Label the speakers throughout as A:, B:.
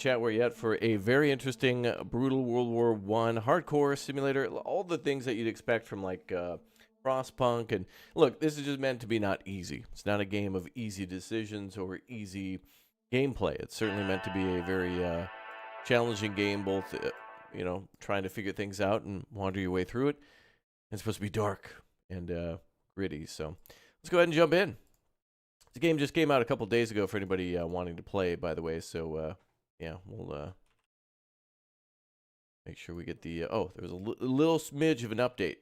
A: chat where you at for a very interesting, brutal World War I hardcore simulator. All the things that you'd expect from like Frostpunk. And look, this is just meant to be not easy. It's not a game of easy decisions or easy gameplay. It's certainly meant to be a very challenging game, both trying to figure things out and wander your way through it. It's supposed to be dark and gritty. So let's go ahead and jump in. The game just came out a couple days ago for anybody wanting to play, by the way. So, yeah, we'll make sure we get the... there was a little smidge of an update.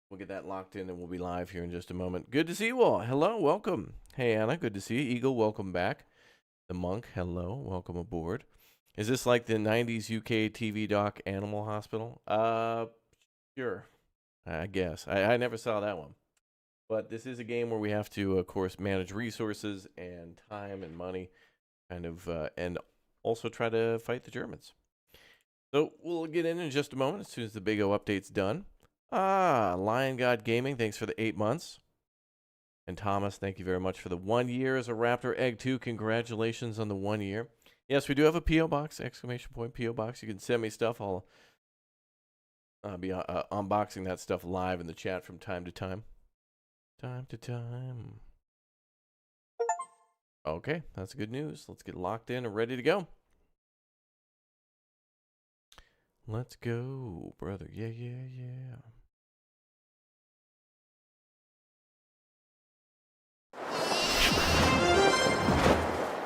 A: We'll get that locked in, and we'll be live here in just a moment. Good to see you all. Hello, welcome. Hey, Anna, good to see you. Eagle, welcome back. The Monk, hello, welcome aboard. Is this like the 90s UK TV doc Animal Hospital? Sure, I guess. I never saw that one. But this is a game where we have to, of course, manage resources and time and money, and also try to fight the Germans. So we'll get in just a moment as soon as the Big O update's done. Lion God Gaming, thanks for the 8 months. And Thomas, thank you very much for the 1 year as a Raptor Egg 2. Congratulations on the 1 year. Yes, we do have a P.O. Box, exclamation point P.O. Box. You can send me stuff. I'll be unboxing that stuff live in the chat from time to time. Time to time. Okay, that's good news. Let's get locked in and ready to go. Let's go, brother. Yeah.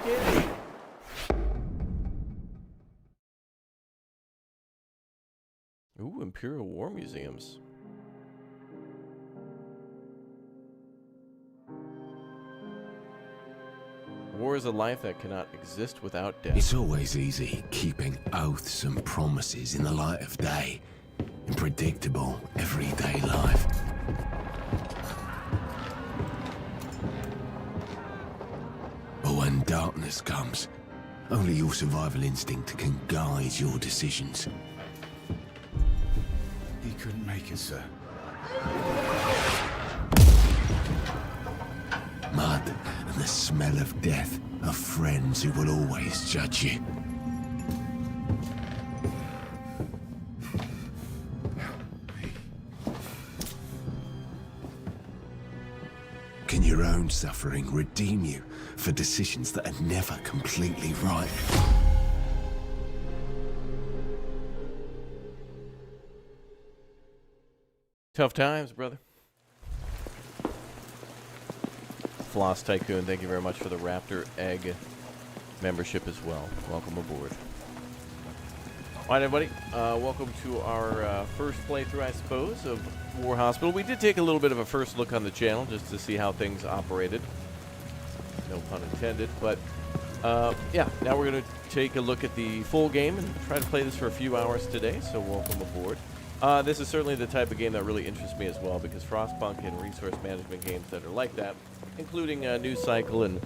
A: Yay. Ooh, Imperial War Museums. War is a life that cannot exist without death.
B: It's always easy keeping oaths and promises in the light of day, in predictable, everyday life. But when darkness comes, only your survival instinct can guide your decisions.
C: He couldn't make it, sir.
B: Mud and the smell of death are friends who will always judge you. Can your own suffering redeem you for decisions that are never completely right?
A: Tough times, brother. Floss Tycoon, thank you very much for the Raptor Egg membership as well. Welcome aboard. All right, everybody. Welcome to our first playthrough, I suppose, of War Hospital. We did take a little bit of a first look on the channel just to see how things operated. No pun intended. But, yeah, now we're going to take a look at the full game and try to play this for a few hours today, so welcome aboard. This is certainly the type of game that really interests me as well, because Frostpunk and resource management games that are like that, including News Cycle and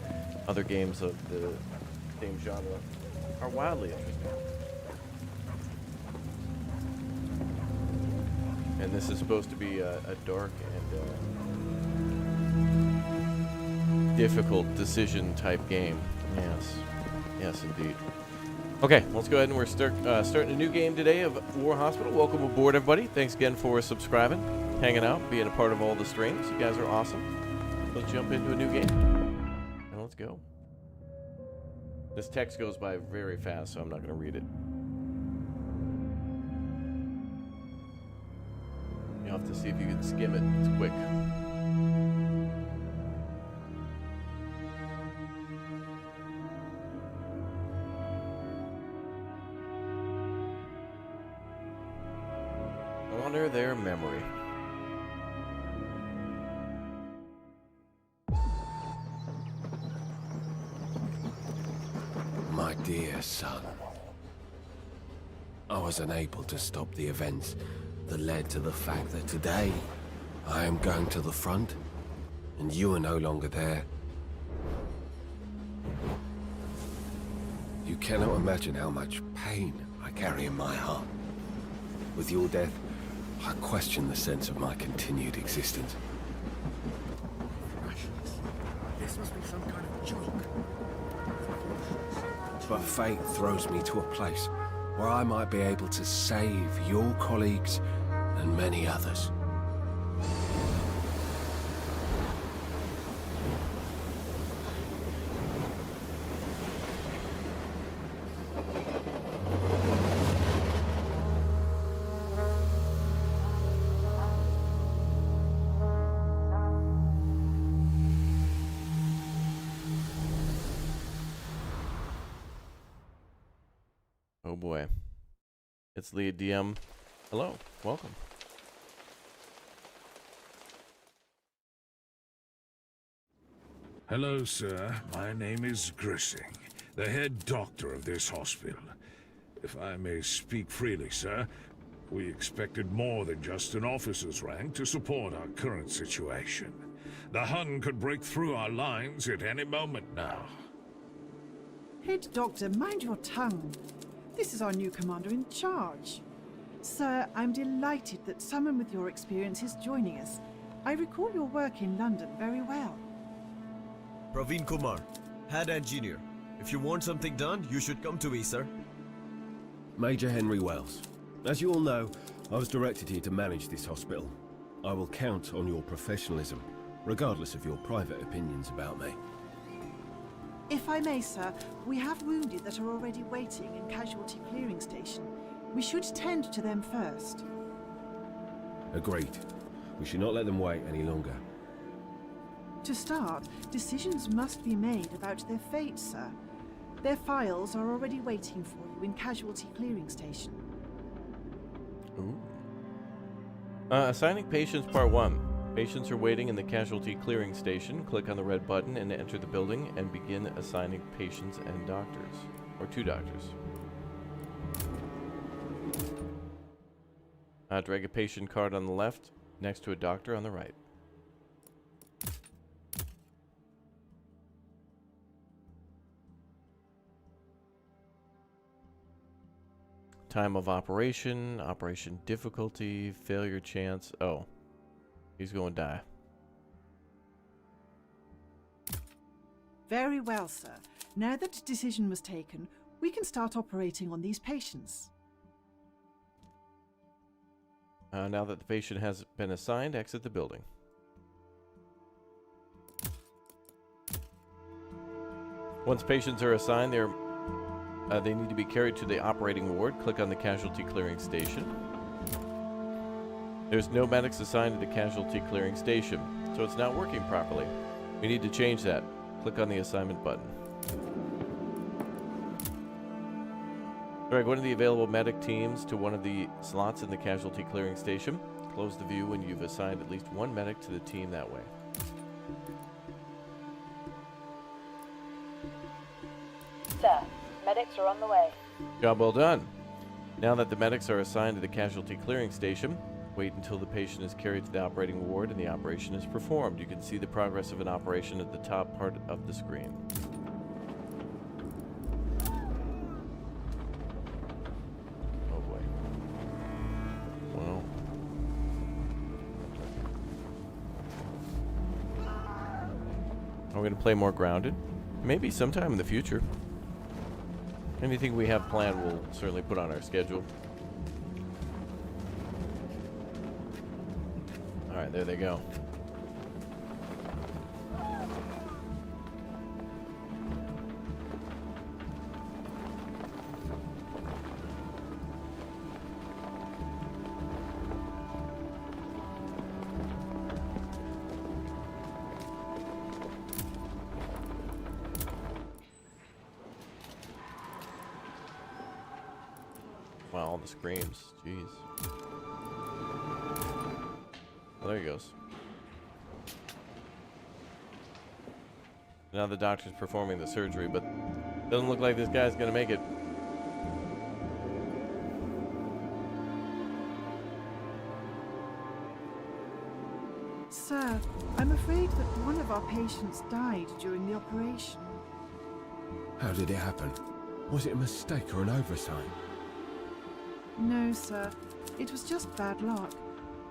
A: other games of the same genre, are wildly interesting. And this is supposed to be a dark and difficult decision type game. Yes, indeed. Okay, let's go ahead and we're starting a new game today of War Hospital. Welcome aboard, everybody. Thanks again for subscribing, hanging out, being a part of all the streams. You guys are awesome. Let's jump into a new game. And let's go. This text goes by very fast, so I'm not going to read it. You'll have to see if you can skim it. It's quick. Honor their memory.
B: My dear son, I was unable to stop the events that led to the fact that today I am going to the front and you are no longer there. You cannot imagine how much pain I carry in my heart. With your death, I question the sense of my continued existence.
C: This must be some kind of joke.
B: but fate throws me to a place where I might be able to save your colleagues and many others.
A: Oh boy. It's lead DM. Hello. Welcome.
C: Hello, sir. My name is Grissing, the head doctor of this hospital. If I may speak freely, sir, we expected more than just an officer's rank to support our current situation. The Hun could break through our lines at any moment now.
D: Head Doctor, mind your tongue. This is our new commander in charge. Sir, I'm delighted that someone with your experience is joining us. I recall your work in London very well.
E: Praveen Kumar, head engineer. If you want something done, you should come to me, sir.
B: Major Henry Wells. As you all know, I was directed here to manage this hospital. I will count on your professionalism, regardless of your private opinions about me.
D: If I may, sir, we have wounded that are already waiting in casualty clearing station. We should tend to them first.
B: Agreed. We should not let them wait any longer.
D: To start, decisions must be made about their fate, sir. Their files are already waiting for you in casualty clearing station.
A: Ooh. Assigning patients part 1. Patients are waiting in the casualty clearing station. Click on the red button and enter the building and begin assigning patients and doctors. Or 2 doctors. Drag a patient card on the left, next to a doctor on the right. Time of operation, operation difficulty, failure chance. Oh, he's going to die.
D: Very well, sir. Now that a decision was taken, we can start operating on these patients.
A: Now that the patient has been assigned, exit the building. Once patients are assigned, they need to be carried to the operating ward. Click on the casualty clearing station. There's no medics assigned to the casualty clearing station, so it's not working properly. We need to change that. Click on the assignment button. Drag one of the available medic teams to one of the slots in the casualty clearing station. Close the view when you've assigned at least one medic to the team that way.
F: Sir, medics are on the way.
A: Job well done. Now that the medics are assigned to the casualty clearing station, wait until the patient is carried to the operating ward and the operation is performed. You can see the progress of an operation at the top part of the screen. Oh boy. Well. Are we going to play more grounded? Maybe sometime in the future. Anything we have planned, we'll certainly put on our schedule. Alright, there they go. Wow, all the screams. Jeez. Well, there he goes. Now the doctor's performing the surgery, but doesn't look like this guy's gonna make it.
D: Sir, I'm afraid that one of our patients died during the operation.
B: How did it happen? Was it a mistake or an oversight?
D: No, sir. It was just bad luck.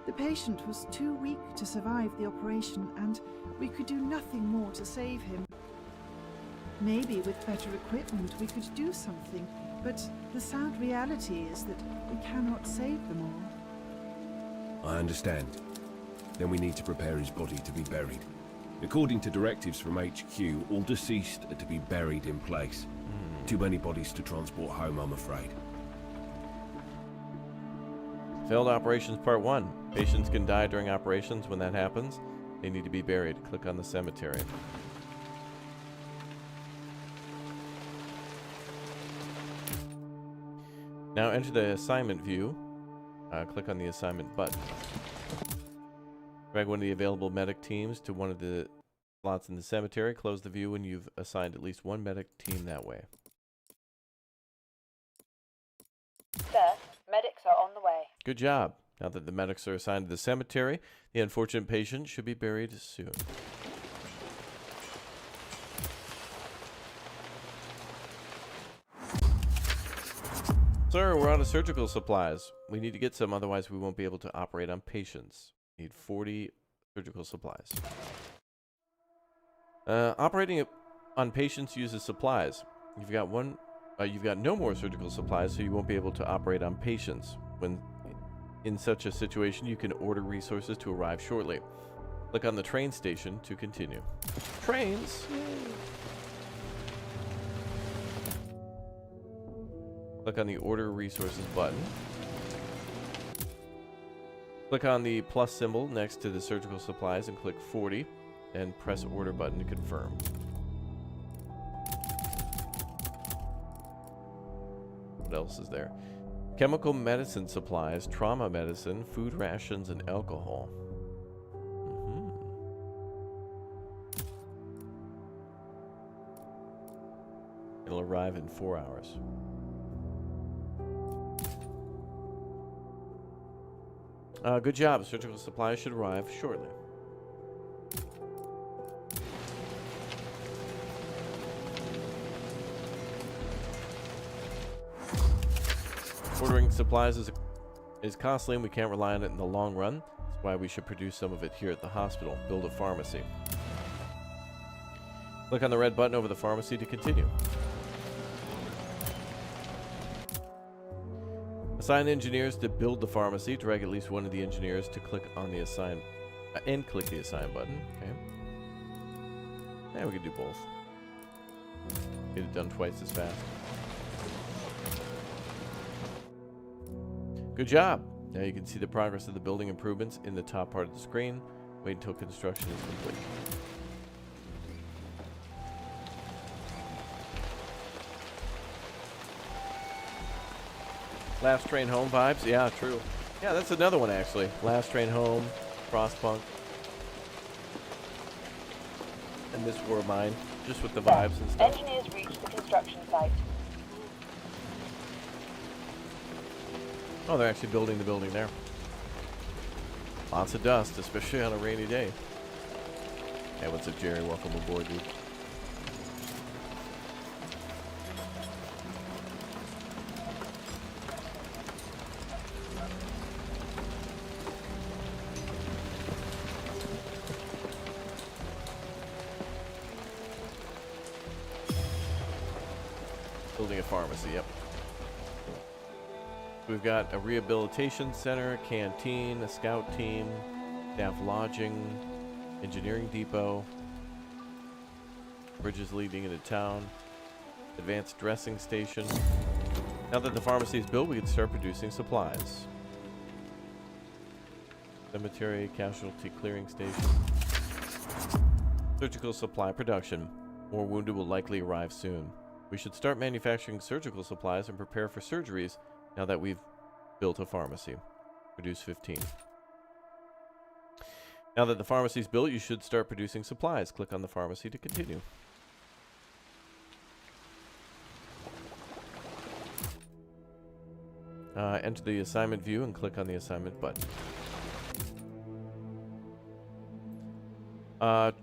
D: The patient was too weak to survive the operation, and we could do nothing more to save him. Maybe with better equipment we could do something, but the sad reality is that we cannot save them all.
B: I understand. Then we need to prepare his body to be buried. According to directives from HQ, all deceased are to be buried in place. Too many bodies to transport home, I'm afraid.
A: Failed operations part 1. Patients can die during operations. When that happens, they need to be buried. Click on the cemetery. Now enter the assignment view. Click on the assignment button. Drag one of the available medic teams to one of the slots in the cemetery. Close the view when you've assigned at least one medic team that way.
F: Sir, medics are on the way.
A: Good job. Now that the medics are assigned to the cemetery, the unfortunate patient should be buried soon. Sir, we're out of surgical supplies. We need to get some, otherwise we won't be able to operate on patients. Need 40 surgical supplies. Operating on patients uses supplies. You've got no more surgical supplies, so you won't be able to operate on patients. When in such a situation, you can order resources to arrive shortly. Click on the train station to continue. Trains! Yay. Click on the Order Resources button. Click on the plus symbol next to the surgical supplies and click 40, and press Order button to confirm. What else is there? Chemical medicine supplies, trauma medicine, food rations, and alcohol. It'll arrive in 4 hours. Good job. Surgical supplies should arrive shortly. Ordering supplies is costly and we can't rely on it in the long run. That's why we should produce some of it here at the hospital. Build a pharmacy. Click on the red button over the pharmacy to continue. Assign engineers to build the pharmacy. Drag at least one of the engineers to click on the assign and click the assign button. Okay. Yeah, we can do both. Get it done twice as fast. Good job. Now you can see the progress of the building improvements in the top part of the screen. Wait until construction is complete. Last Train Home vibes? Yeah, true. Yeah, that's another one actually. Last Train Home, Frostpunk. And This War of Mine. Just with the vibes and stuff.
F: Engineers reached the construction site.
A: Oh, they're actually building the building there. Lots of dust, especially on a rainy day. Hey, what's up, Jerry? Welcome aboard, dude. Building a pharmacy, yep. We've got a rehabilitation center, canteen, a scout team, staff lodging, engineering depot, bridges leading into town, advanced dressing station. Now that the pharmacy is built, we can start producing supplies. Cemetery, casualty clearing station. Surgical supply production. More wounded will likely arrive soon. We should start manufacturing surgical supplies and prepare for surgeries now that we've built a pharmacy. Produce 15. Now that the pharmacy is built, you should start producing supplies. Click on the pharmacy to continue. Enter the assignment view and click on the assignment button.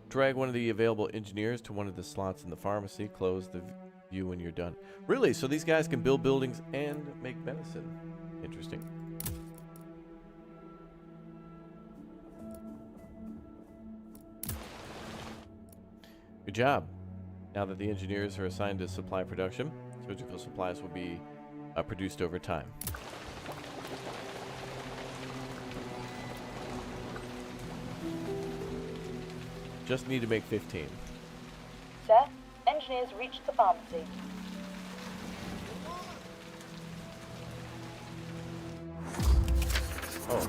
A: Drag one of the available engineers to one of the slots in the pharmacy. Close the view when you're done. Really? So these guys can build buildings and make medicine. Interesting. Good job. Now that the engineers are assigned to supply production, surgical supplies will be produced over time. Just need to make 15.
F: Sir, engineers reached the pharmacy.
A: Oh,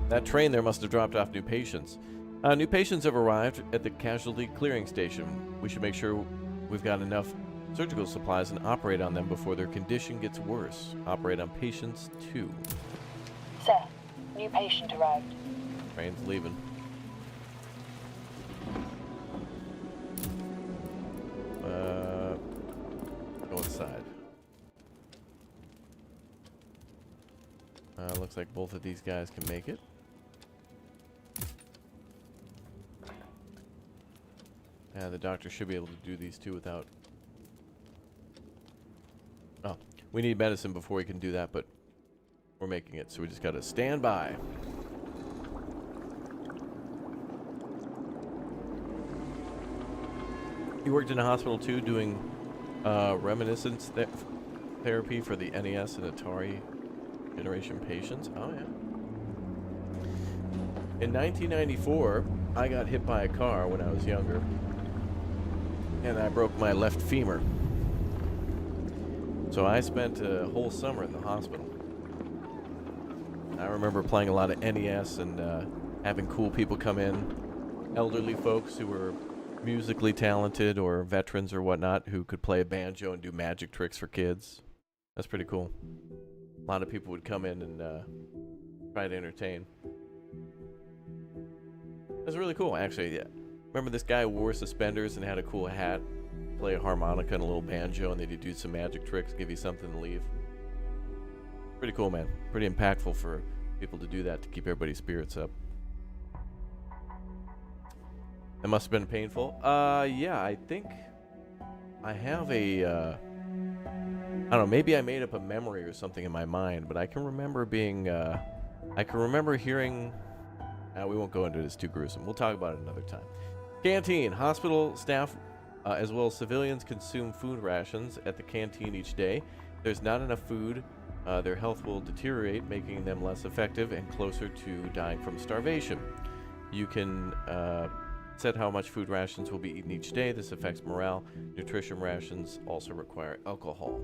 A: that train there must have dropped off new patients. New patients have arrived at the casualty clearing station. We should make sure we've got enough surgical supplies and operate on them before their condition gets worse. Operate on patients too.
F: Sir, new patient arrived.
A: Train's leaving. Go inside. Looks like both of these guys can make it. Yeah, the doctor should be able to do these two without... Oh, we need medicine before we can do that, but we're making it, so we just gotta stand by. You worked in a hospital too, doing reminiscence therapy for the NES and Atari generation patients? Oh, yeah. In 1994, I got hit by a car when I was younger, and I broke my left femur. So I spent a whole summer in the hospital. I remember playing a lot of NES and having cool people come in, elderly folks who were musically talented or veterans or whatnot who could play a banjo and do magic tricks for kids. That's pretty cool. A lot of people would come in and try to entertain. It was really cool, actually. Yeah. Remember this guy who wore suspenders and had a cool hat, play a harmonica and a little banjo, and they'd do some magic tricks, give you something to leave. Pretty cool, man. Pretty impactful for people to do that to keep everybody's spirits up. That must have been painful. Yeah, I think I have a, I don't know, maybe I made up a memory or something in my mind, but I can remember being, I can remember hearing, we won't go into it, it's too gruesome. We'll talk about it another time. Canteen. Hospital staff, as well as civilians, consume food rations at the canteen each day. If there's not enough food, their health will deteriorate, making them less effective and closer to dying from starvation. You can set how much food rations will be eaten each day. This affects morale. Nutrition rations also require alcohol.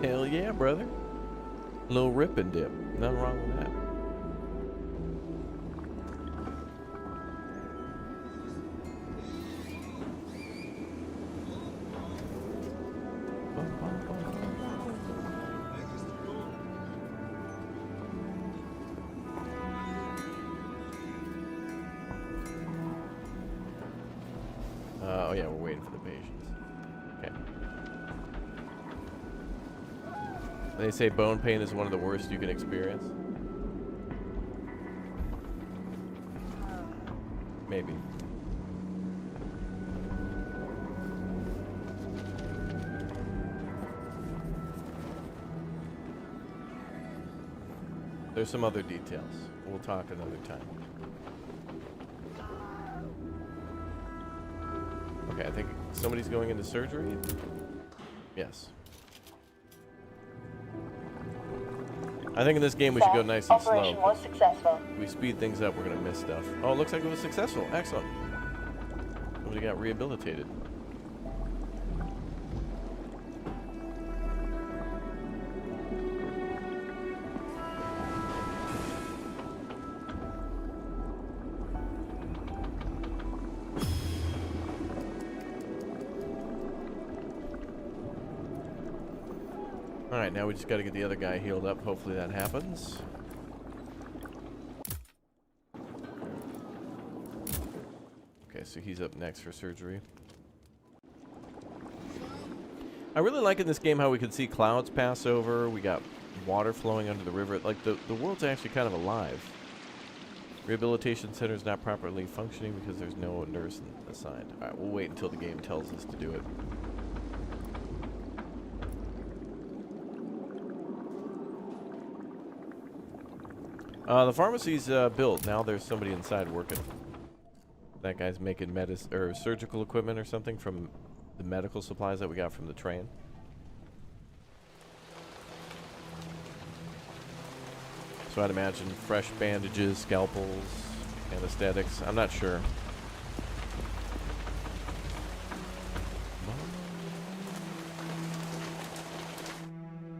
A: Hell yeah, brother. A little rip and dip. Nothing wrong with that. Oh yeah, we're waiting for the patients. Okay. They say bone pain is one of the worst you can experience. Maybe. There's some other details. We'll talk another time. Okay, I think somebody's going into surgery. Yes. I think in this game we should go nice and slow.
F: Operation was successful.
A: If we speed things up, we're gonna miss stuff. Oh, it looks like it was successful. Excellent. Somebody got rehabilitated. Alright, now we just gotta get the other guy healed up. Hopefully that happens. Okay, so he's up next for surgery. I really like in this game how we can see clouds pass over. We got water flowing under the river. Like, the world's actually kind of alive. Rehabilitation center is not properly functioning because there's no nurse assigned. Alright, we'll wait until the game tells us to do it. The pharmacy's built. Now there's somebody inside working. That guy's making or surgical equipment or something from the medical supplies that we got from the train. So I'd imagine fresh bandages, scalpels, anesthetics. I'm not sure.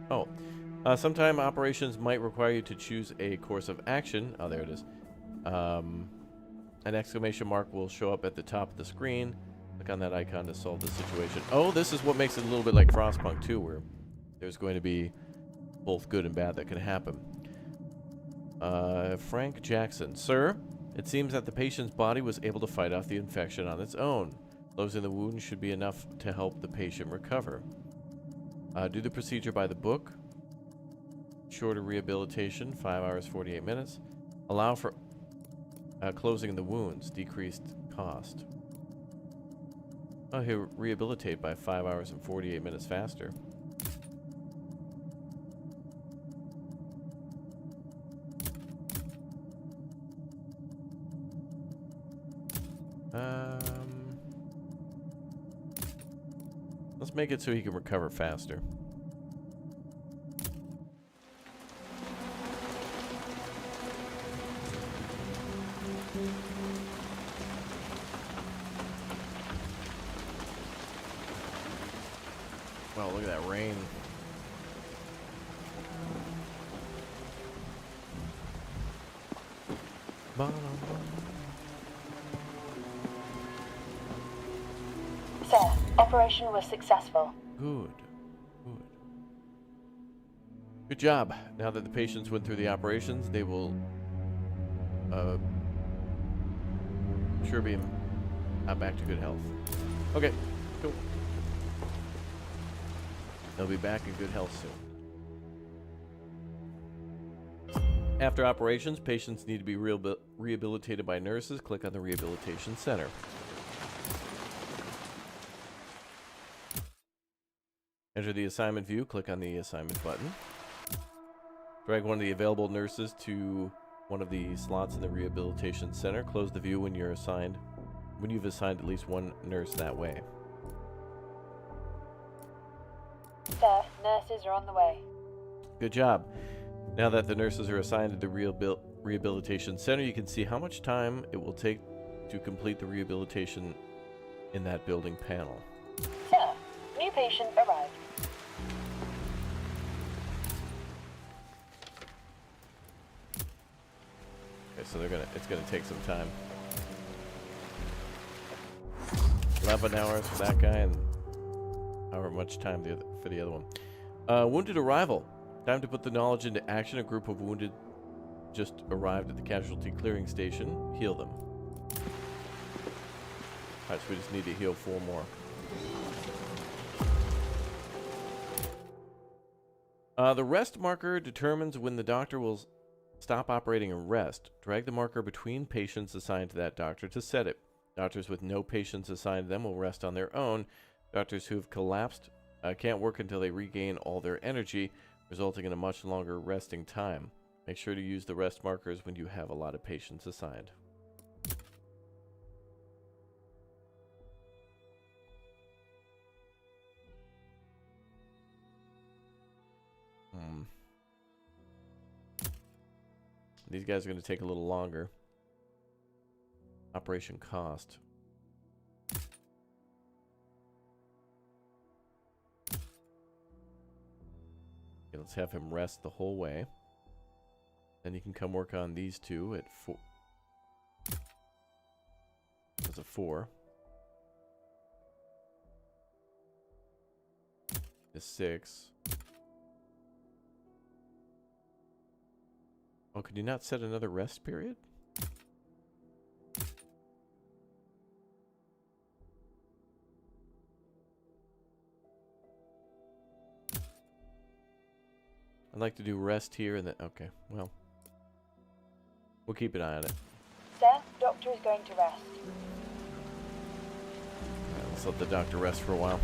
A: Oh. Sometime operations might require you to choose a course of action. Oh, there it is. An exclamation mark will show up at the top of the screen. Click on that icon to solve the situation. Oh, this is what makes it a little bit like Frostpunk 2, where there's going to be both good and bad that can happen. Frank Jackson. Sir, it seems that the patient's body was able to fight off the infection on its own. Closing the wound should be enough to help the patient recover. Do the procedure by the book. Shorter rehabilitation, 5 hours, 48 minutes. Allow for closing the wounds, decreased cost. Oh, he'll rehabilitate by 5 hours and 48 minutes faster. Let's make it so he can recover faster. Wow, look at that rain.
F: Sir, operation was successful.
A: Good. Good. Good job. Now that the patients went through the operations, they will sure be back to good health. Okay, cool. They'll be back in good health soon. After operations, patients need to be rehabilitated by nurses. Click on the Rehabilitation Center. Enter the assignment view. Click on the assignment button. Drag one of the available nurses to one of the slots in the Rehabilitation Center. Close the view when you've assigned at least one nurse that way.
F: Sir, nurses are on the way.
A: Good job. Now that the nurses are assigned to the Rehabilitation Center, you can see how much time it will take to complete the rehabilitation in that building panel.
F: Sir, new patient arrived.
A: Okay, so it's gonna take some time. 11 hours for that guy and however much time for the other one. Wounded arrival. Time to put the knowledge into action. A group of wounded just arrived at the casualty clearing station. Heal them. Alright, so we just need to heal 4 more. The rest marker determines when the doctor will stop operating and rest. Drag the marker between patients assigned to that doctor to set it. Doctors with no patients assigned to them will rest on their own. Doctors who have collapsed can't work until they regain all their energy, resulting in a much longer resting time. Make sure to use the rest markers when you have a lot of patients assigned. These guys are going to take a little longer. Operation cost. Okay, let's have him rest the whole way. Then you can come work on these two at 4. That's a 4. A 6. Oh, could you not set another rest period? I'd like to do rest here and then... Okay, well. We'll keep an eye on it.
F: Sir, doctor is going to rest.
A: Alright, let's let the doctor rest for a while.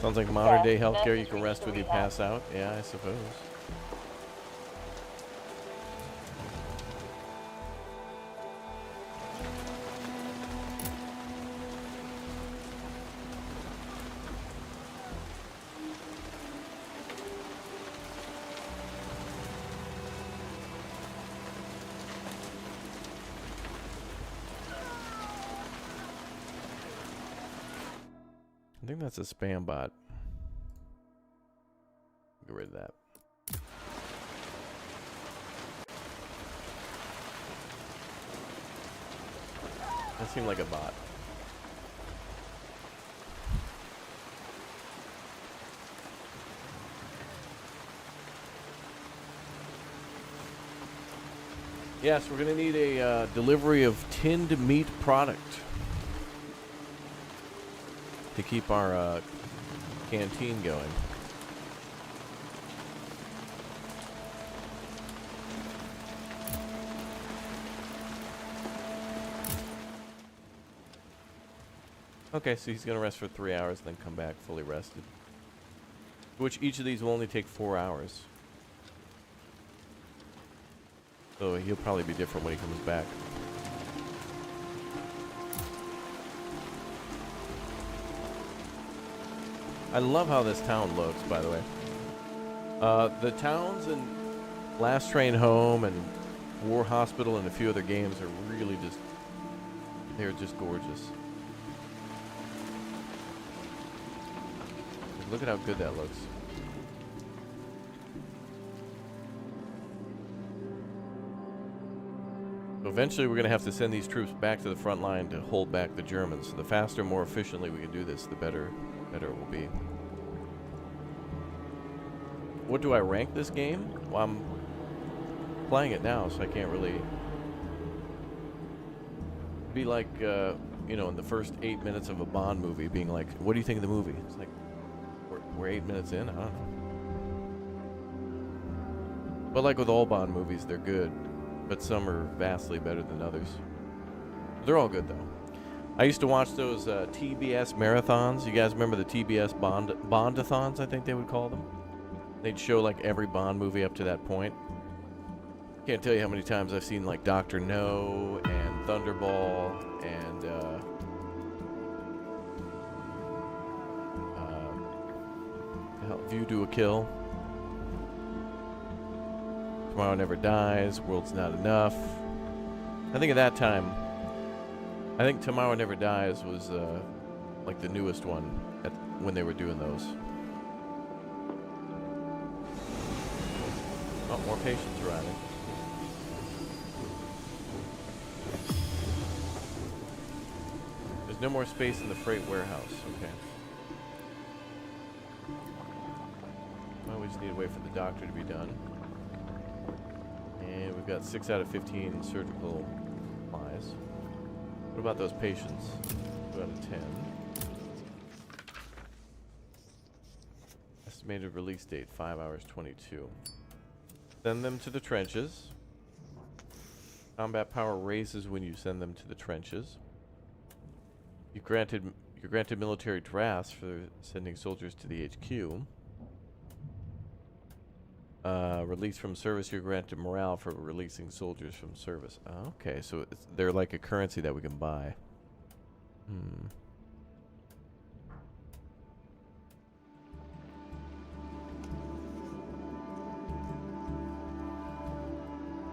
A: Sounds like modern day healthcare. You can rest when you pass out. Yeah, I suppose. think that's a spam bot. Get rid of that. That seemed like a bot. Yes, we're going to need a delivery of tinned meat product to keep our canteen going. Okay, so he's going to rest for 3 hours, then come back fully rested. Which each of these will only take 4 hours. So he'll probably be different when he comes back. I love how this town looks, by the way. The towns in Last Train Home and War Hospital and a few other games are really just... they're just gorgeous. Look at how good that looks. Eventually, we're going to have to send these troops back to the front line to hold back the Germans. So the faster, more efficiently we can do this, the better it will be. What do I rank this game? Well, I'm playing it now, so I can't really be like, you know, in the first 8 minutes of a Bond movie, being like, "What do you think of the movie?" It's like, we're 8 minutes in. I don't know. But like with all Bond movies, they're good. But some are vastly better than others. They're all good, though. I used to watch those TBS marathons. You guys remember the TBS Bondathons, I think they would call them? They'd show, like, every Bond movie up to that point. Can't tell you how many times I've seen, like, Dr. No and Thunderball and, View to a Kill. Tomorrow Never Dies, World's Not Enough. I think at that time, I think Tomorrow Never Dies was like the newest one when they were doing those. Oh, more patients arriving. There's no more space in the freight warehouse. Okay. Well, we just need to wait for the doctor to be done. And we've got 6 out of 15 surgical supplies. What about those patients? 2 out of 10. Estimated release date, 5 hours 22. Send them to the trenches. Combat power raises when you send them to the trenches. You're granted military drafts for sending soldiers to the HQ. Release from service, you're granted morale for releasing soldiers from service. Okay, so they're like a currency that we can buy.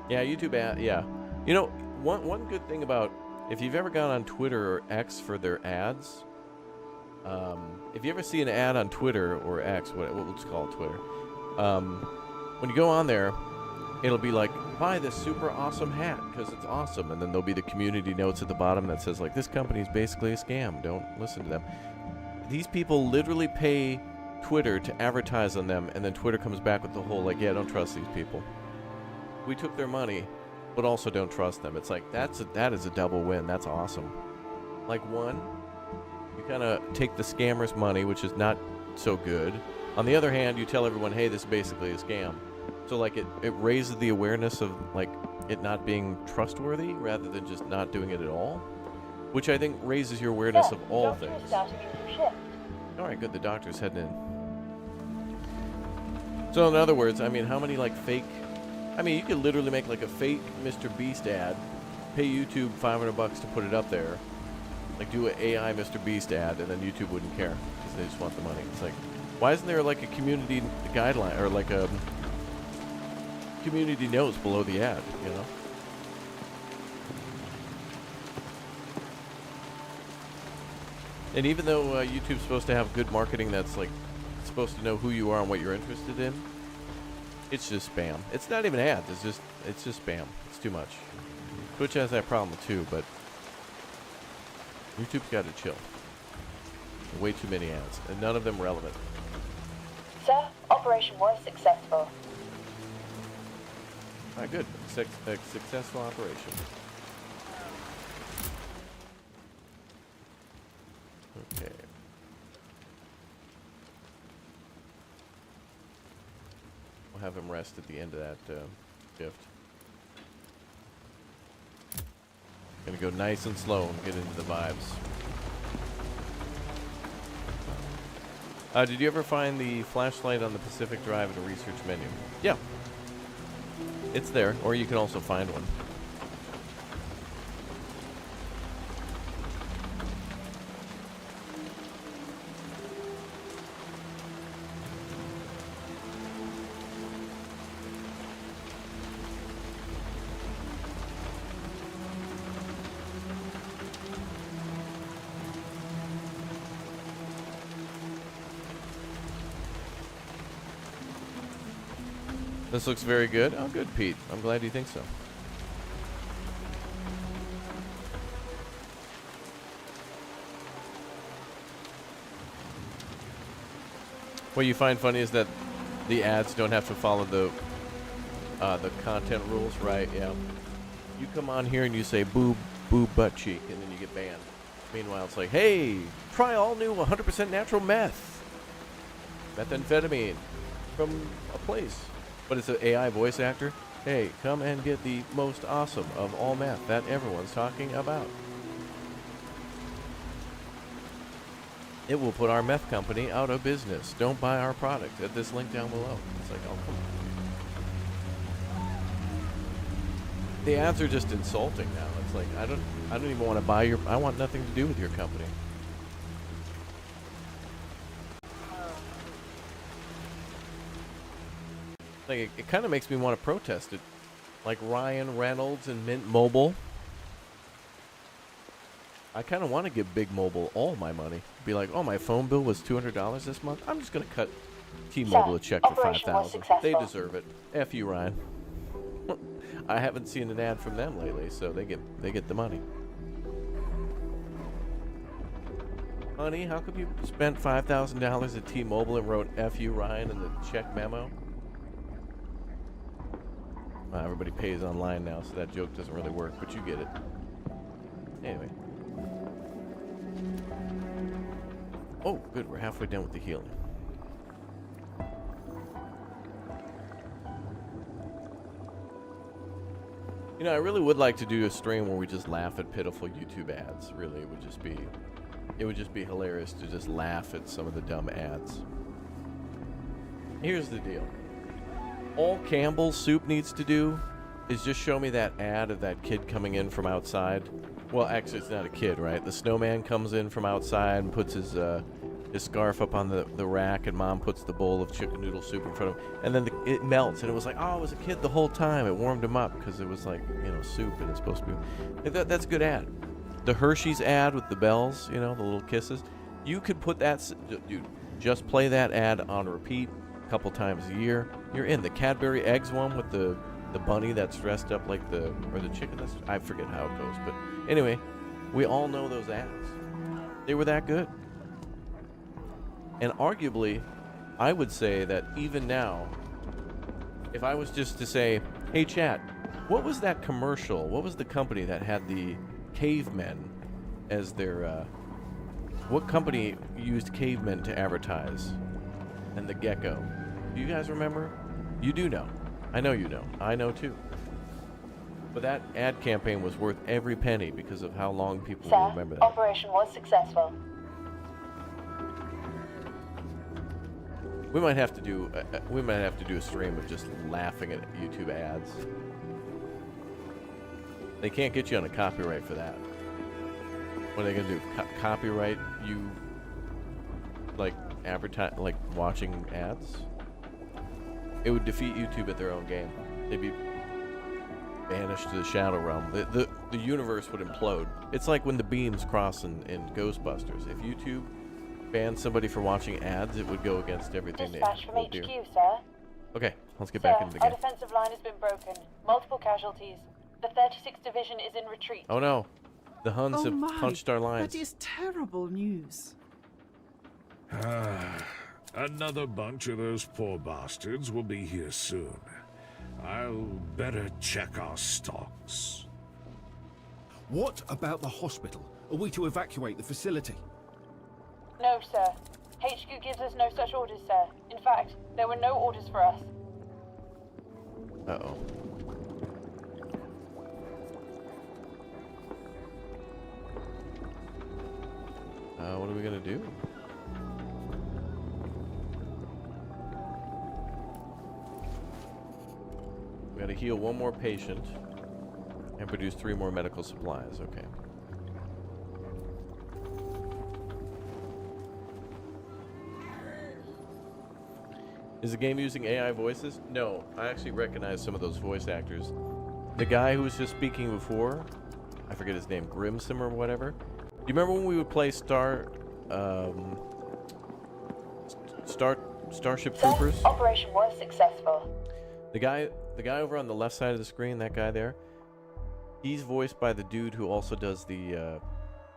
A: Yeah, YouTube ad, yeah. You know, one good thing about, if you've ever gone on Twitter or X for their ads, if you ever see an ad on Twitter or X, we'll just call it Twitter, when you go on there, it'll be like, buy this super awesome hat because it's awesome. And then there'll be the community notes at the bottom that says, like, this company is basically a scam. Don't listen to them. These people literally pay Twitter to advertise on them, and then Twitter comes back with the whole, like, yeah, don't trust these people. We took their money, but also don't trust them. It's like, that is a double win. That's awesome. Like, one, you kind of take the scammer's money, which is not so good. On the other hand, you tell everyone, hey, this is basically a scam. So, like, it raises the awareness of, like, it not being trustworthy rather than just not doing it at all, which I think raises your awareness of all things.
F: Starting a new shift.
A: All right, good. The doctor's heading in. So, in other words, I mean, how many, like, fake... I mean, you could literally make, like, a fake Mr. Beast ad, pay YouTube $500 to put it up there, like, do an AI Mr. Beast ad, and then YouTube wouldn't care because they just want the money. It's like... Why isn't there like a community guideline or like a community notes below the ad, you know? And even though YouTube's supposed to have good marketing that's like supposed to know who you are and what you're interested in, it's just spam. It's not even ads. It's just spam. It's too much. Twitch has that problem too, but YouTube's got to chill. Way too many ads, and none of them relevant.
F: Sir, operation was successful.
A: Good. Successful operation. Okay. We'll have him rest at the end of that shift. Gonna go nice and slow and get into the vibes. Did you ever find the flashlight on the Pacific Drive in a research menu? Yeah. It's there, or you can also find one. This looks very good. Oh, good, Pete. I'm glad you think so. What you find funny is that the ads don't have to follow the content rules, right? Yeah. You come on here and you say boob butt cheek, and then you get banned. Meanwhile, it's like, hey, try all new 100% natural methamphetamine from a place. But it's an AI voice actor. Hey, come and get the most awesome of all meth that everyone's talking about. It will put our meth company out of business. Don't buy our product at this link down below. It's like, oh, come on. The ads are just insulting now. It's like, I don't even want to buy your, I want nothing to do with your company. Like, it kind of makes me want to protest it. Like Ryan Reynolds and Mint Mobile. I kind of want to give Big Mobile all my money. Be like, oh, my phone bill was $200 this month. I'm just going to cut T-Mobile a check for $5,000. They deserve it. F you, Ryan. I haven't seen an ad from them lately, so they get the money. Honey, how come you spent $5,000 at T-Mobile and wrote F you, Ryan in the check memo? Everybody pays online now, so that joke doesn't really work, but you get it. Anyway. Oh, good. We're halfway done with the healing. You know, I really would like to do a stream where we just laugh at pitiful YouTube ads. Really, it would just be hilarious to just laugh at some of the dumb ads. Here's the deal. All Campbell's soup needs to do is just show me that ad of that kid coming in from outside. Well, actually, it's not a kid, right? The snowman comes in from outside and puts his scarf up on the rack, and Mom puts the bowl of chicken noodle soup in front of him, and then it melts, and it was like, oh, it was a kid the whole time. It warmed him up because it was like, you know, soup, and it's supposed to be. That's a good ad. The Hershey's ad with the bells, you know, the little kisses. You could put that, dude, just play that ad on repeat a couple times a year. You're in. The Cadbury eggs one with the bunny that's dressed up like the chicken. I forget how it goes, but anyway, we all know those ads. They were that good. And arguably, I would say that even now, if I was just to say, hey chat, what was that commercial? What was the company that had the cavemen as their, what company used cavemen to advertise? And the gecko. Do you guys remember? You do know. I know you know. I know too. But that ad campaign was worth every penny because of how long people will remember that.
F: Operation was successful.
A: We might have to do a stream of just laughing at YouTube ads. They can't get you on a copyright for that. What are they gonna do? Copyright you like advertise, like watching ads? It would defeat YouTube at their own game. vanish to the shadow realm. The universe would implode. It's like when the beams cross in Ghostbusters. If YouTube banned somebody for watching ads, it would go against everything they
F: Dispatch from
A: hold
F: HQ,
A: dear.
F: sir.
A: Okay, let's get
F: Sir,
A: back into the
F: our
A: game.
F: defensive line has been broken. Multiple casualties. The 36th Division is in retreat.
A: Oh no, the Huns
D: Oh
A: have
D: my,
A: punched our lines.
D: that is terrible news.
C: Another bunch of those poor bastards will be here soon. I'll better check our stocks.
B: What about the hospital? Are we to evacuate the facility?
F: No, sir. HQ gives us no such orders, sir. In fact, there were no orders for us.
A: Uh-oh. What are we gonna do? We gotta heal one more patient and produce 3 more medical supplies. Okay. Is the game using AI voices? No, I actually recognize some of those voice actors. The guy who was just speaking before, I forget his name, Grimson or whatever. Do you remember when we would play Starship
F: Sir,
A: Troopers?
F: operation was successful.
A: The guy over on the left side of the screen, that guy there, he's voiced by the dude who also does the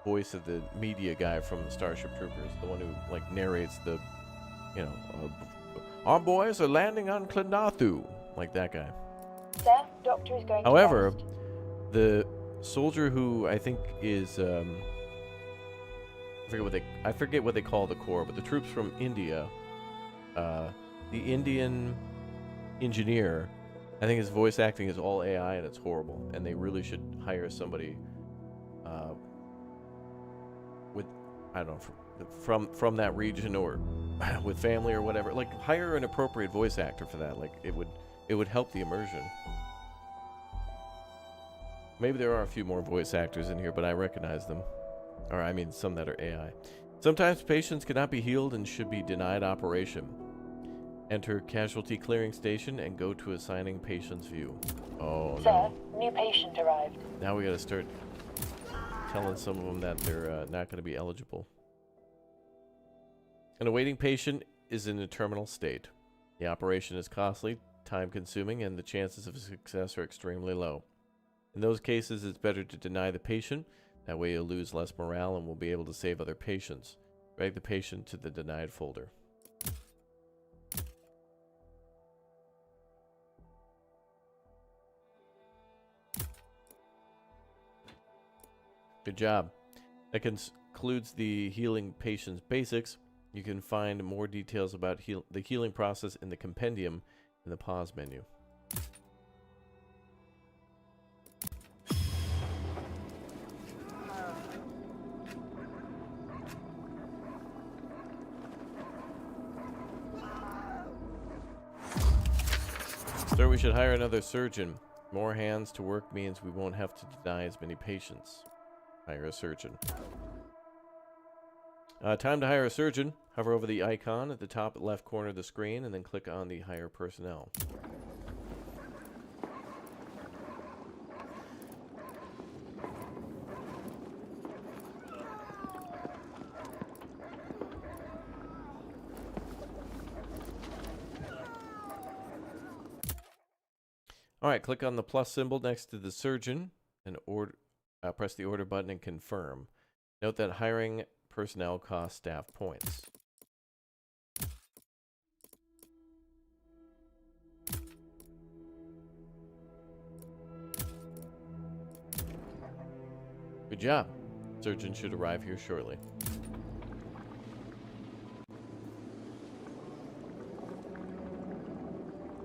A: voice of the media guy from the Starship Troopers, the one who like narrates the, you know, our boys are landing on Klanathu, like that guy.
F: Sir, doctor is going
A: However,
F: to rest.
A: the soldier who I think is I forget what they call the Corps, but the troops from India, the Indian engineer, I think his voice acting is all AI and it's horrible, and they really should hire somebody with, I don't know, from that region or with family or whatever. Like, hire an appropriate voice actor for that. Like, it would help the immersion. Maybe there are a few more voice actors in here, but I recognize them. Or, I mean, some that are AI. Sometimes patients cannot be healed and should be denied operation. Enter casualty clearing station and go to assigning patient's view. Oh,
F: Sir,
A: no.
F: new patient arrived.
A: Now we gotta start telling some of them that they're not gonna be eligible. An awaiting patient is in a terminal state. The operation is costly, time-consuming, and the chances of success are extremely low. In those cases, it's better to deny the patient. That way you'll lose less morale and will be able to save other patients. Drag the patient to the denied folder. Good job. That concludes the healing patient's basics. You can find more details about the healing process in the compendium in the pause menu. Sir, we should hire another surgeon. More hands to work means we won't have to deny as many patients. Hire a surgeon. Time to hire a surgeon. Hover over the icon at the top left corner of the screen and then click on the Hire Personnel. Alright, click on the plus symbol next to the surgeon and press the order button and confirm. Note that hiring personnel costs staff points. Good job. Surgeon should arrive here shortly.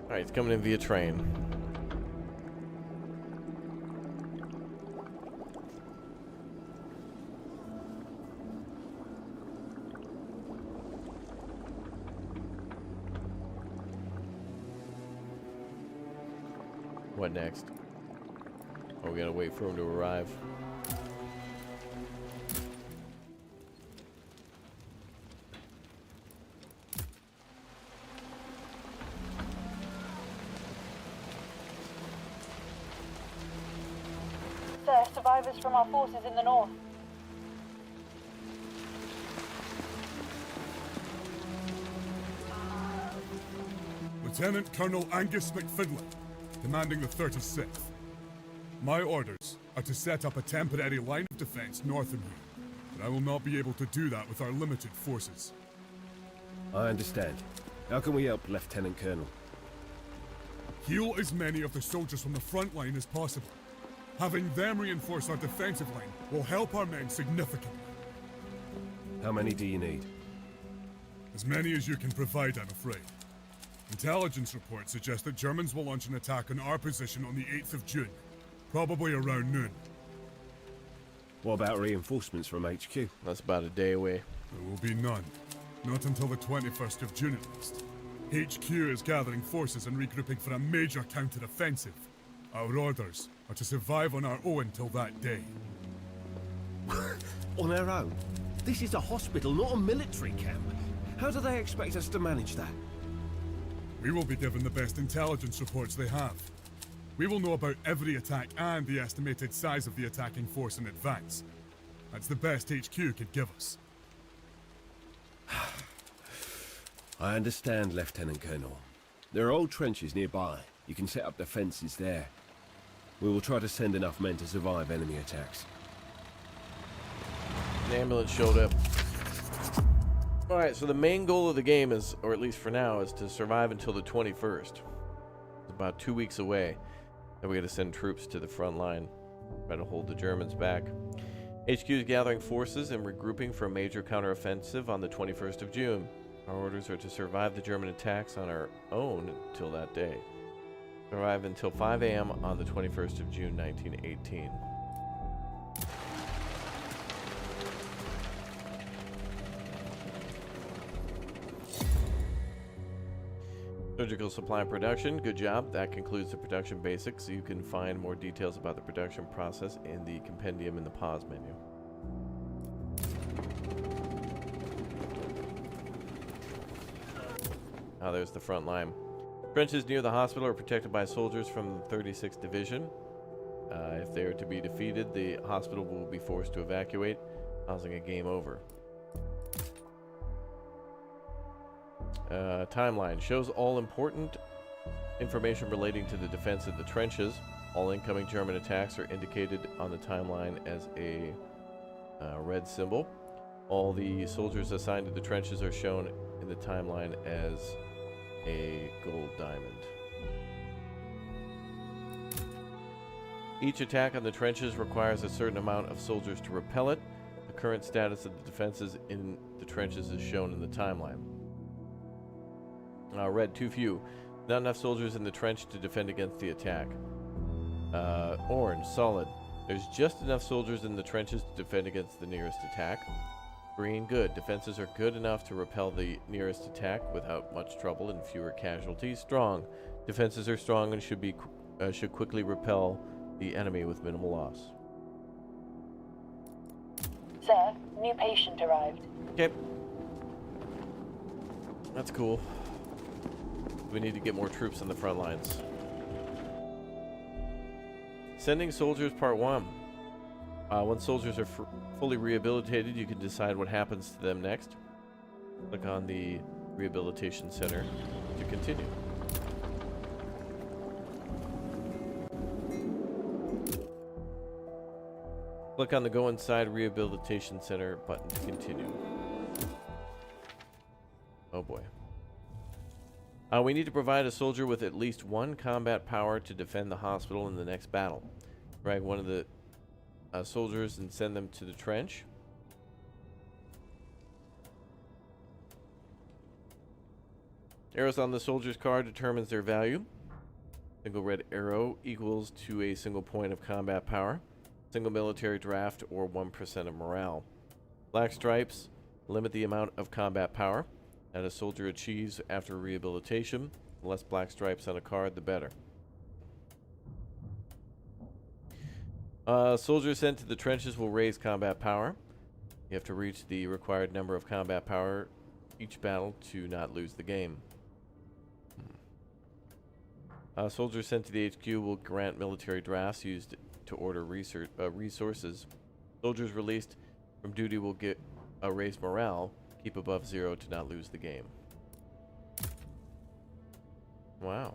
A: Alright, it's coming in via train. What next? Oh, we gotta wait for him to arrive.
F: Sir, survivors from our forces in the north.
G: Lieutenant Colonel Angus McFidley, commanding the 36th. My orders are to set up a temporary line of defense north of here, but I will not be able to do that with our limited forces.
B: I understand. How can we help, Lieutenant Colonel?
G: Heal as many of the soldiers from the front line as possible. Having them reinforce our defensive line will help our men significantly.
B: How many do you need?
G: As many as you can provide, I'm afraid. Intelligence reports suggest that Germans will launch an attack on our position on the 8th of June, probably around noon.
B: What about reinforcements from HQ?
A: That's about a day away.
G: There will be none. Not until the 21st of June at least. HQ is gathering forces and regrouping for a major counter-offensive. Our orders are to survive on our own until that day.
B: On our own? This is a hospital, not a military camp. How do they expect us to manage that?
G: We will be given the best intelligence reports they have. We will know about every attack and the estimated size of the attacking force in advance. That's the best HQ could give us.
B: I understand, Lieutenant Colonel. There are old trenches nearby. You can set up defenses there. We will try to send enough men to survive enemy attacks.
A: An ambulance showed up. Alright, so the main goal of the game is, or at least for now, is to survive until the 21st. It's about 2 weeks away. Then we gotta send troops to the front line. Try to hold the Germans back. HQ is gathering forces and regrouping for a major counteroffensive on the 21st of June. Our orders are to survive the German attacks on our own until that day. Survive until 5 a.m. on the 21st of June, 1918. Surgical supply production. Good job. That concludes the production basics. You can find more details about the production process in the compendium in the pause menu. There's the front line. Trenches near the hospital are protected by soldiers from the 36th Division. If they are to be defeated, the hospital will be forced to evacuate, causing a game over. Timeline shows all important information relating to the defense of the trenches. All incoming German attacks are indicated on the timeline as a red symbol. All the soldiers assigned to the trenches are shown in the timeline as a gold diamond. Each attack on the trenches requires a certain amount of soldiers to repel it. The current status of the defenses in the trenches is shown in the timeline. Red, too few. Not enough soldiers in the trench to defend against the attack. Orange, solid. There's just enough soldiers in the trenches to defend against the nearest attack. Green, good. Defenses are good enough to repel the nearest attack without much trouble and fewer casualties. Strong. Defenses are strong and should quickly repel the enemy with minimal loss.
F: Sir, new patient arrived.
A: Okay. That's cool. We need to get more troops on the front lines. Sending soldiers, part 1. Once soldiers are fully rehabilitated, you can decide what happens to them next. Click on the Rehabilitation Center to continue. Click on the Go Inside Rehabilitation Center button to continue. Oh boy. We need to provide a soldier with at least 1 combat power to defend the hospital in the next battle. Drag one of the soldiers and send them to the trench. Arrows on the soldier's card determines their value. Single red arrow equals to a single point of combat power. Single military draft or 1% of morale. Black stripes limit the amount of combat power that a soldier achieves after rehabilitation. The less black stripes on a card, the better. Soldiers sent to the trenches will raise combat power. You have to reach the required number of combat power each battle to not lose the game. Soldiers sent to the HQ will grant military drafts used to order resources. Soldiers released from duty will get a raise morale, keep above 0 to not lose the game. Wow.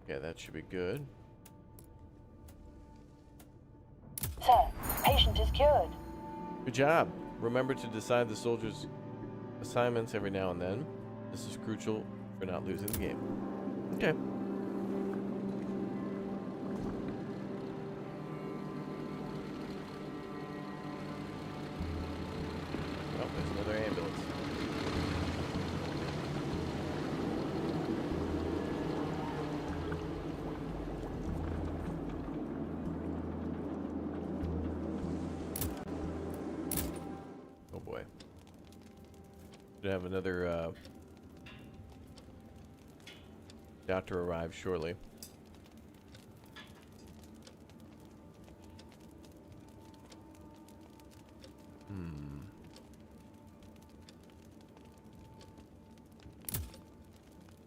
A: Yeah, that should be good.
F: Sir, patient is cured.
A: Good job. Remember to decide the soldiers' assignments every now and then. This is crucial for not losing the game. Okay. Oh, there's another ambulance. Oh boy. Should have another doctor arrive shortly.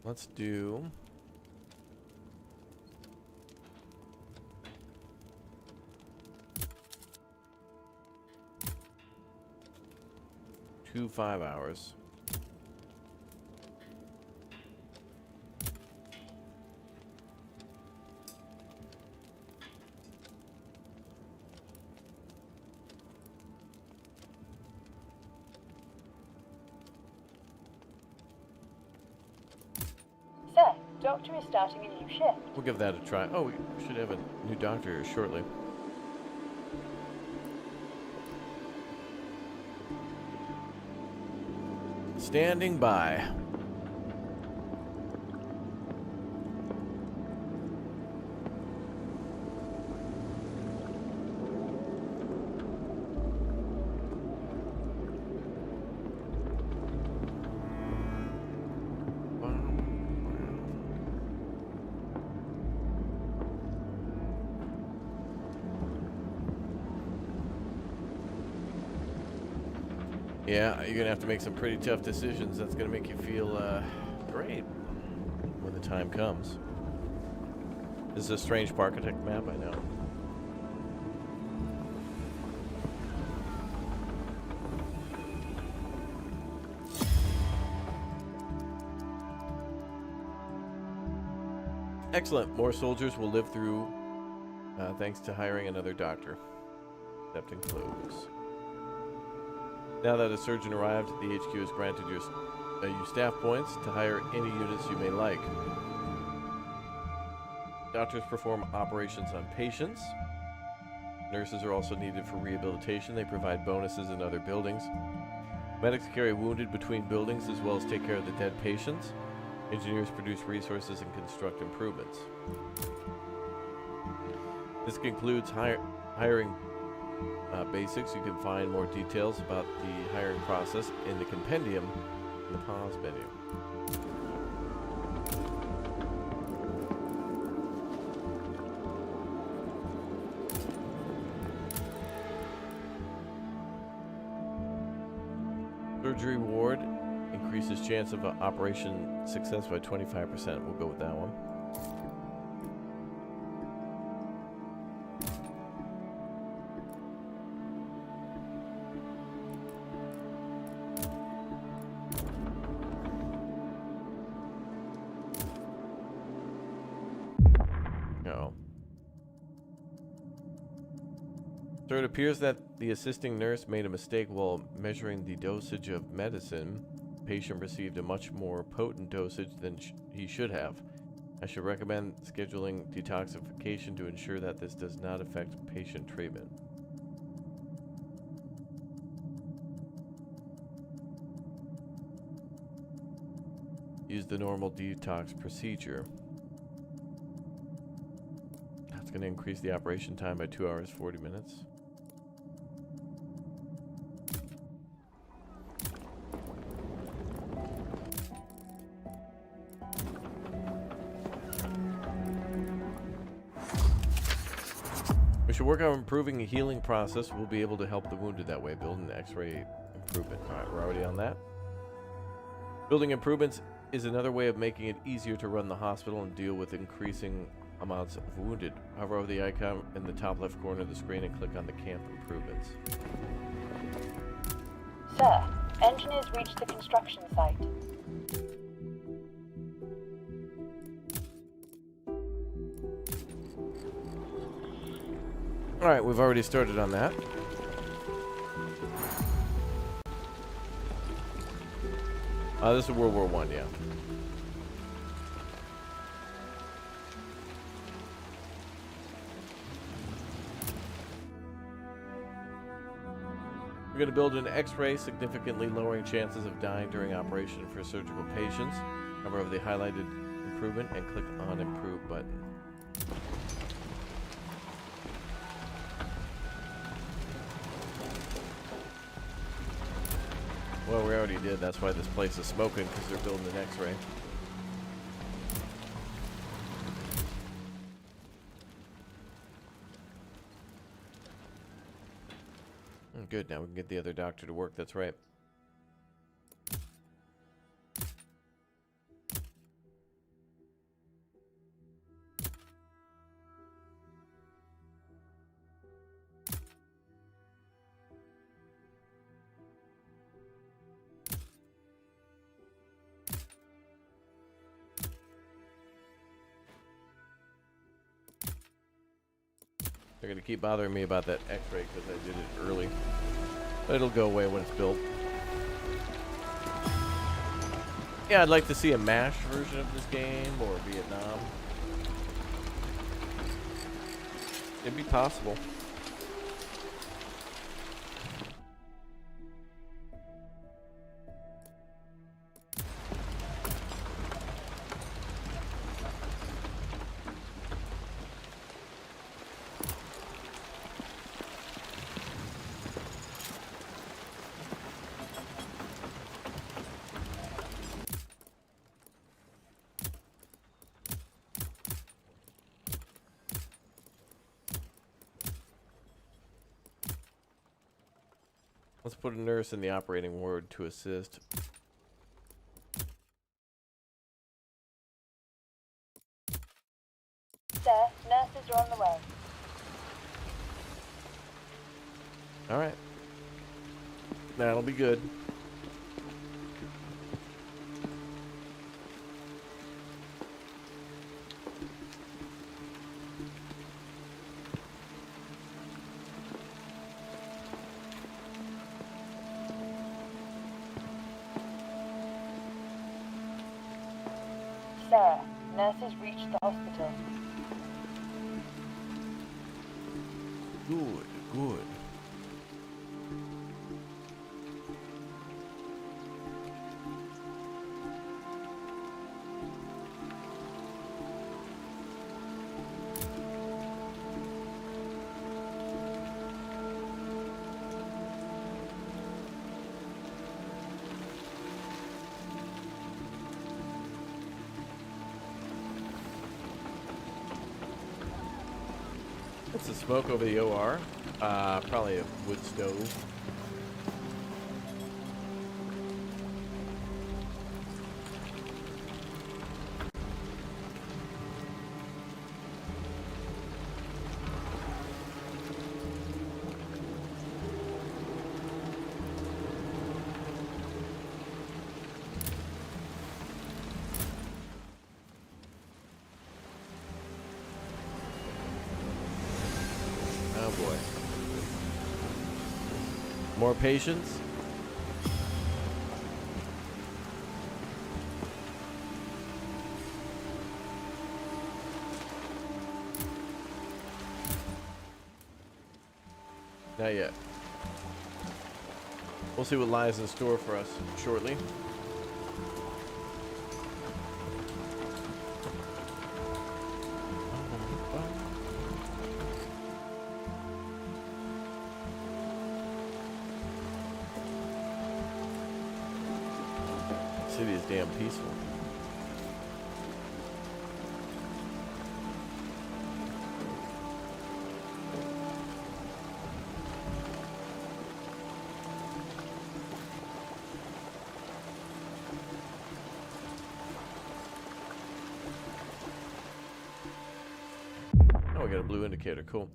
A: Let's do two 5 hours.
F: Sir, doctor is starting a new shift.
A: We'll give that a try. Oh, we should have a new doctor shortly. Standing by. Yeah, you're gonna have to make some pretty tough decisions. That's gonna make you feel great when the time comes. This is a strange Parkitect map, I know. Excellent. More soldiers will live through thanks to hiring another doctor. Accepting close. Now that a surgeon arrived, the HQ has granted you staff points to hire any units you may like. Doctors perform operations on patients. Nurses are also needed for rehabilitation. They provide bonuses in other buildings. Medics carry wounded between buildings as well as take care of the dead patients. Engineers produce resources and construct improvements. This concludes hiring basics. You can find more details about the hiring process in the compendium in the pause menu. Surgery ward increases chance of operation success by 25%. We'll go with that one. So it appears that the assisting nurse made a mistake while measuring the dosage of medicine. The patient received a much more potent dosage than he should have. I should recommend scheduling detoxification to ensure that this does not affect patient treatment. Use the normal detox procedure. That's going to increase the operation time by 2 hours 40 minutes. We should work on improving the healing process. We'll be able to help the wounded that way. Build an X-ray improvement. All right, we're already on that. Building improvements is another way of making it easier to run the hospital and deal with increasing amounts of wounded. Hover over the icon in the top left corner of the screen and click on the camp improvements.
F: Sir, engineers reached the construction site.
A: All right, we've already started on that. This is World War I, yeah. We're going to build an X-ray, significantly lowering chances of dying during operation for surgical patients. Hover over the highlighted improvement and click on Improve button. Well, we already did. That's why this place is smoking, because they're building an X-ray. Good, now we can get the other doctor to work. That's right. They're going to keep bothering me about that X-ray because I did it early. But it'll go away when it's built. Yeah, I'd like to see a MASH version of this game, or Vietnam. It'd be possible. Let's put a nurse in the operating ward to assist.
F: Sir, nurses are on the way.
A: All right. That'll be good.
F: Sir, nurses reached the hospital.
A: Good, good. What's the smoke over the OR? Probably a wood stove. Oh boy. More patience? Not yet. We'll see what lies in store for us shortly. City is damn peaceful. got a blue indicator. Cool.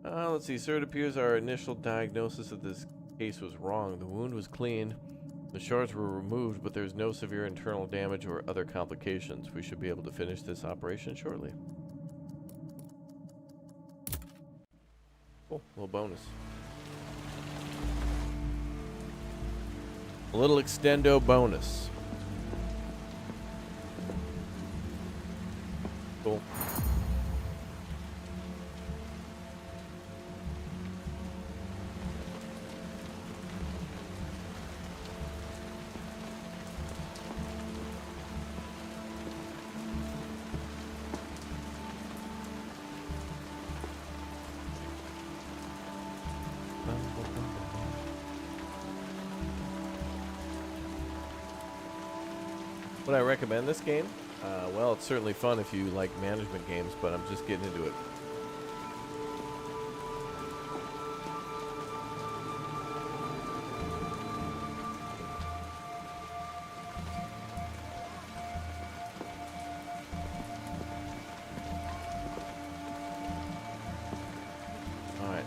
A: Let's see. Sir, it appears our initial diagnosis of this case was wrong. The wound was clean. The shards were removed, but there's no severe internal damage or other complications. We should be able to finish this operation shortly. Cool. Little bonus. A little extendo bonus. Cool. Would I recommend this game? Well, it's certainly fun if you like management games, but I'm just getting into it. Alright,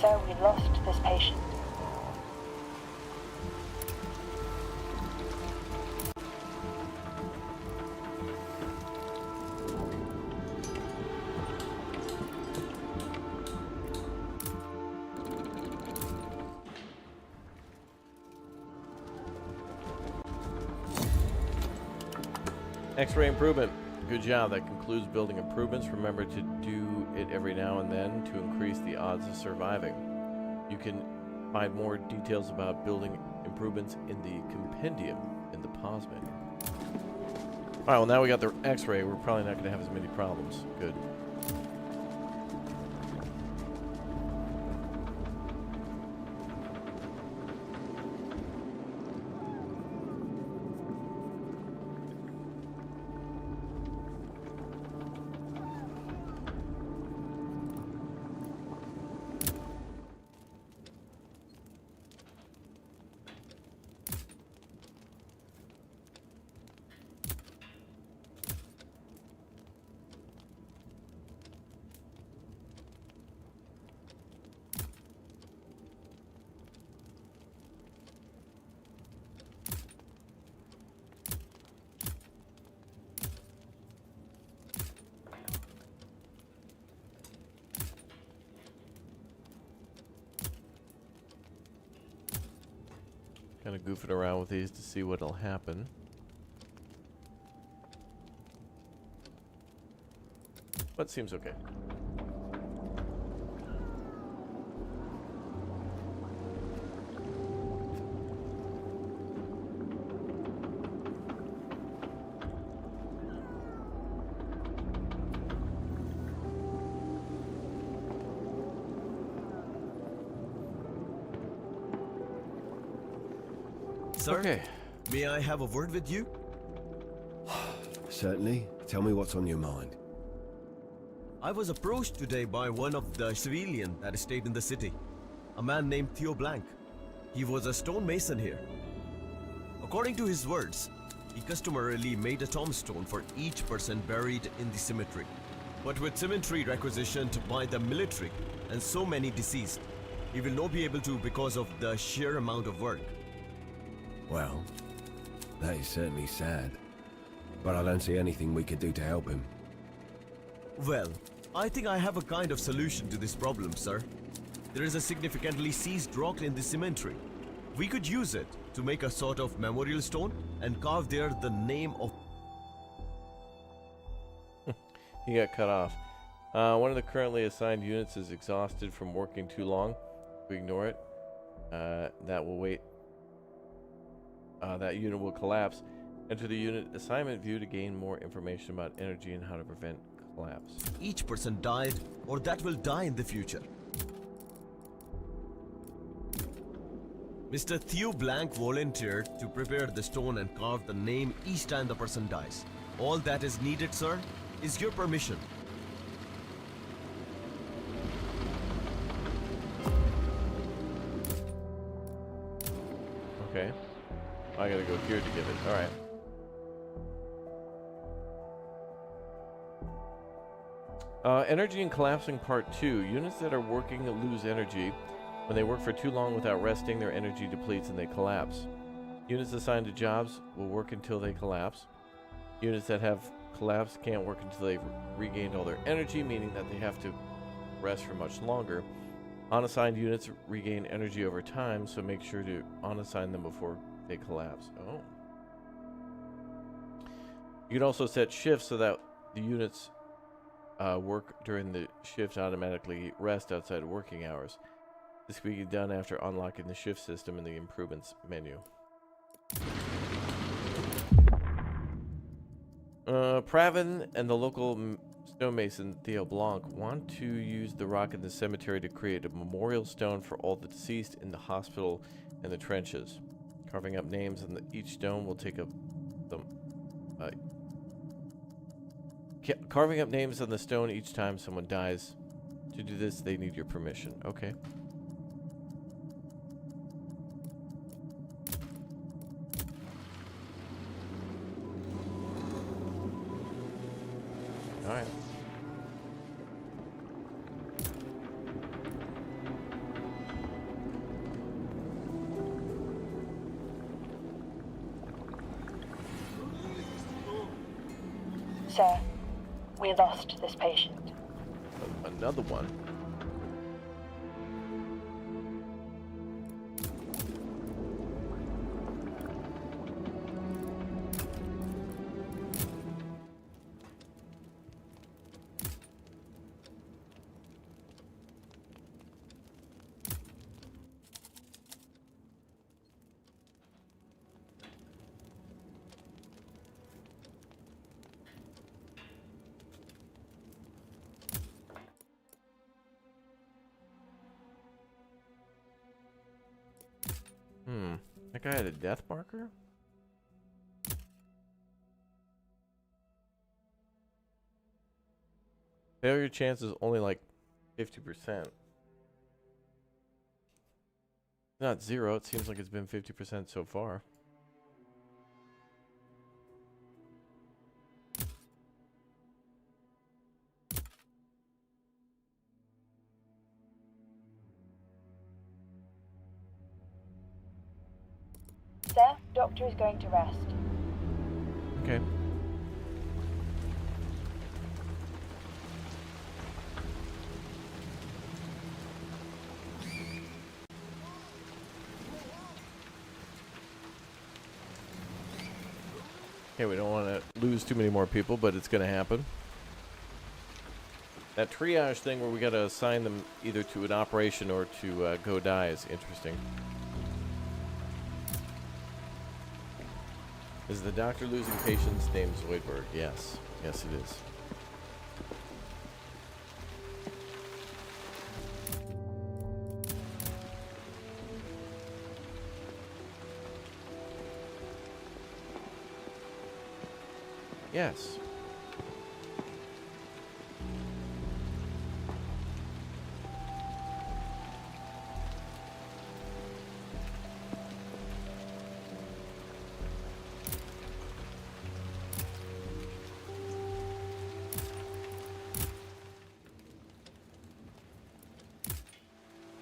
F: So we lost this patient.
A: X-ray improvement. Good job. That concludes building improvements. Remember to do it every now and then to increase the odds of surviving. You can find more details about building improvements in the compendium in the pause menu. Alright, well now we got the X-ray. We're probably not going to have as many problems. Good. Kind of goofing around with these to see what'll happen. But seems okay.
E: Sir,
A: Okay.
E: may I have a word with you?
B: Certainly. Tell me what's on your mind.
E: I was approached today by one of the civilians that stayed in the city. A man named Theo Blank. He was a stonemason here. According to his words, he customarily made a tombstone for each person buried in the cemetery. But with cemetery requisitioned by the military and so many deceased, he will not be able to because of the sheer amount of work.
B: Well, that is certainly sad. But I don't see anything we could do to help him.
E: Well, I think I have a kind of solution to this problem, sir. There is a significantly seized rock in the cemetery. We could use it to make a sort of memorial stone and carve there the name of...
A: He got cut off. One of the currently assigned units is exhausted from working too long. We ignore it. That will wait. That unit will collapse. Enter the unit assignment view to gain more information about energy and how to prevent collapse.
E: Each person died or that will die in the future. Mr. Theo Blank volunteered to prepare the stone and carve the name each time the person dies. All that is needed, sir, is your permission.
A: Okay. I gotta go here to get it. Alright. Energy and collapsing part 2. Units that are working lose energy. When they work for too long without resting, their energy depletes and they collapse. Units assigned to jobs will work until they collapse. Units that have collapsed can't work until they've regained all their energy, meaning that they have to rest for much longer. Unassigned units regain energy over time, so make sure to unassign them before they collapse. Oh. You can also set shifts so that the units work during the shift automatically rest outside of working hours. This can be done after unlocking the shift system in the improvements menu. Pravin and the local stonemason Theo Blanc want to use the rock in the cemetery to create a memorial stone for all the deceased in the hospital and the trenches. Carving up names on each stone will take carving up names on the stone each time someone dies. To do this, they need your permission. Okay. All right.
F: Sir, we lost this patient.
A: Another one. That guy had a death marker? Failure chance is only like 50%. Not zero, it seems like it's been 50% so far.
F: Sir, doctor is going to rest.
A: Okay. Okay, we don't want to lose too many more people, but it's going to happen. That triage thing where we got to assign them either to an operation or to go die is interesting. Is the doctor losing patients named Zoidberg? Yes. Yes, it is. Yes.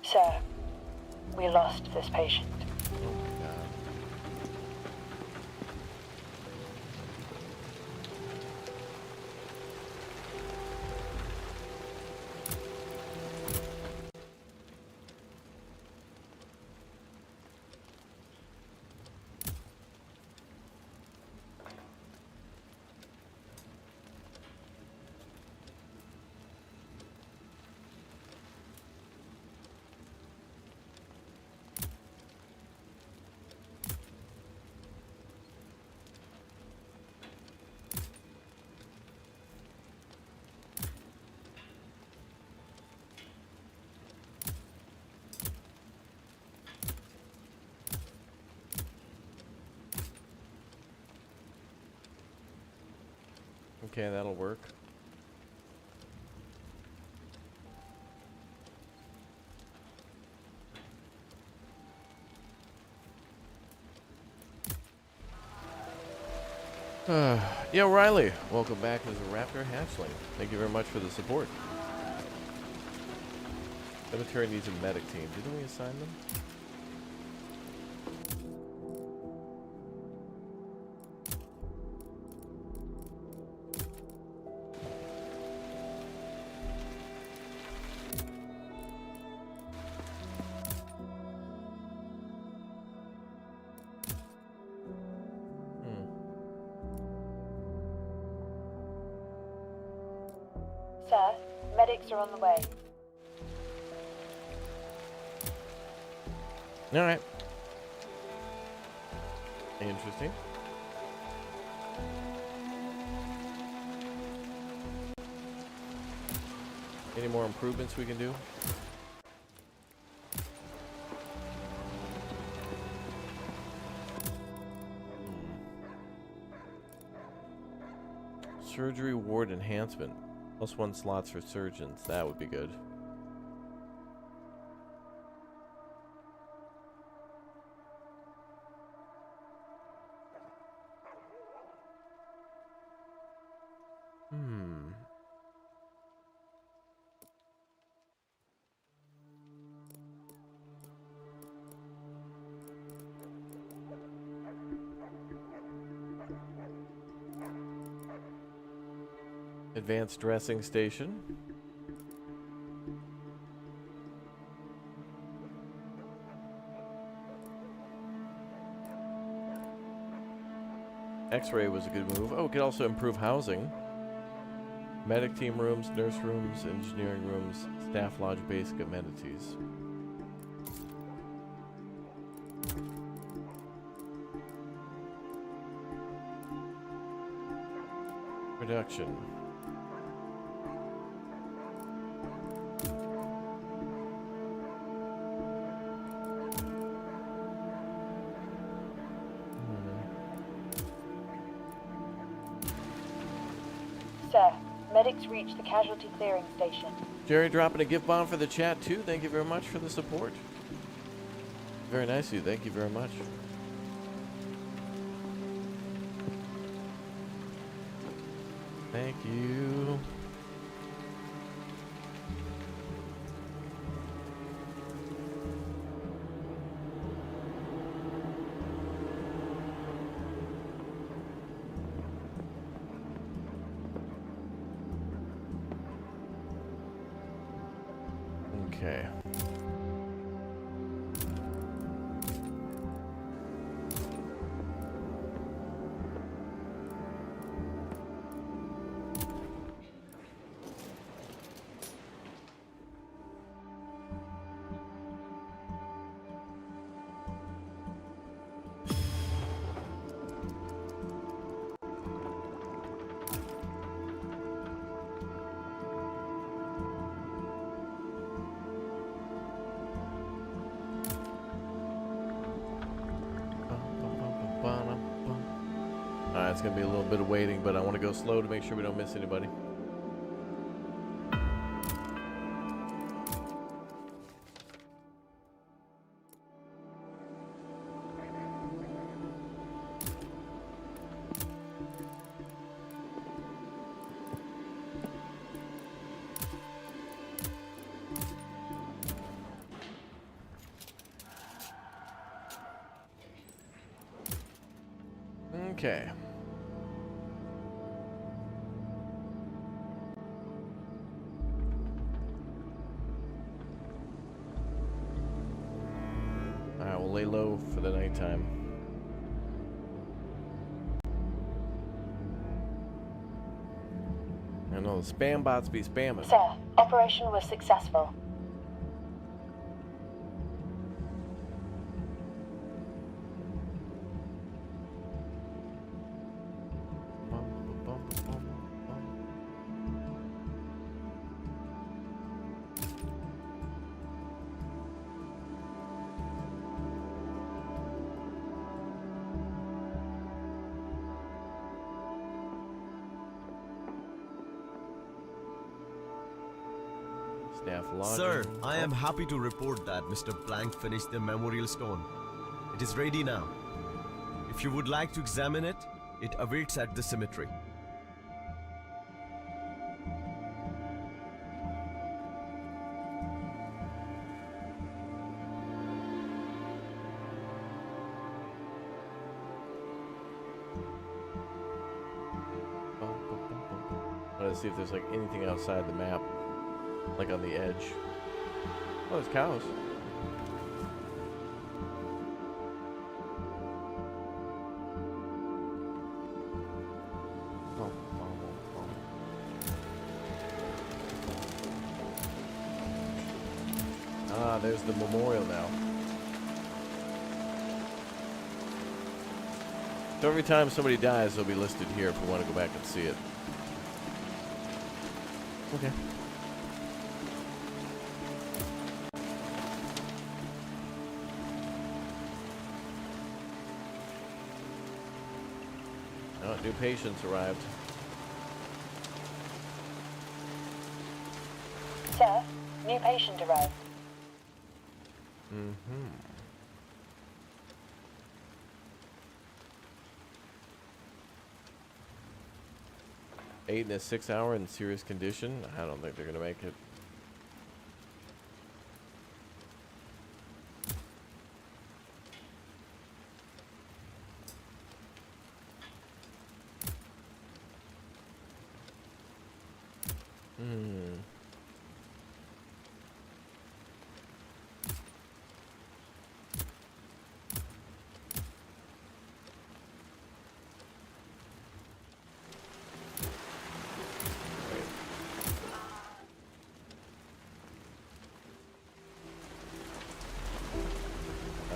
F: Sir, we lost this patient.
A: Oh my god. Okay, that'll work. Yeah, Riley, welcome back as a Raptor Hatchling. Thank you very much for the support. Cemetery needs a medic team. Didn't we assign them?
F: Sir, medics are on the way.
A: All right. Interesting. Any more improvements we can do? Surgery ward enhancement. +1 slots for surgeons. That would be good. Advanced dressing station. X-ray was a good move. Oh, it could also improve housing. Medic team rooms, nurse rooms, engineering rooms, staff lodge, basic amenities. Production.
F: Sir, medics reached the casualty clearing station.
A: Jerry dropping a gift bomb for the chat too. Thank you very much for the support. Very nice of you. Thank you very much. Thank you. Okay. Alright, it's going to be a little bit of waiting, but I want to go slow to make sure we don't miss anybody. Okay. Alright, we'll lay low for the nighttime. I know the spam bots be spamming.
F: Sir, operation was successful.
E: Sir, I am happy to report that Mr. Blank finished the memorial stone. It is ready now. If you would like to examine it, It awaits at the cemetery.
A: I want to see if there's like anything outside the map, like on the edge. Oh, there's cows. Ah, there's the memorial now. So every time somebody dies, they'll be listed here if we want to go back and see it. Okay. Oh, new patients arrived.
F: Sir, new patient arrived.
A: Mm-hmm. Eight and a 6 hour in serious condition. I don't think they're gonna make it.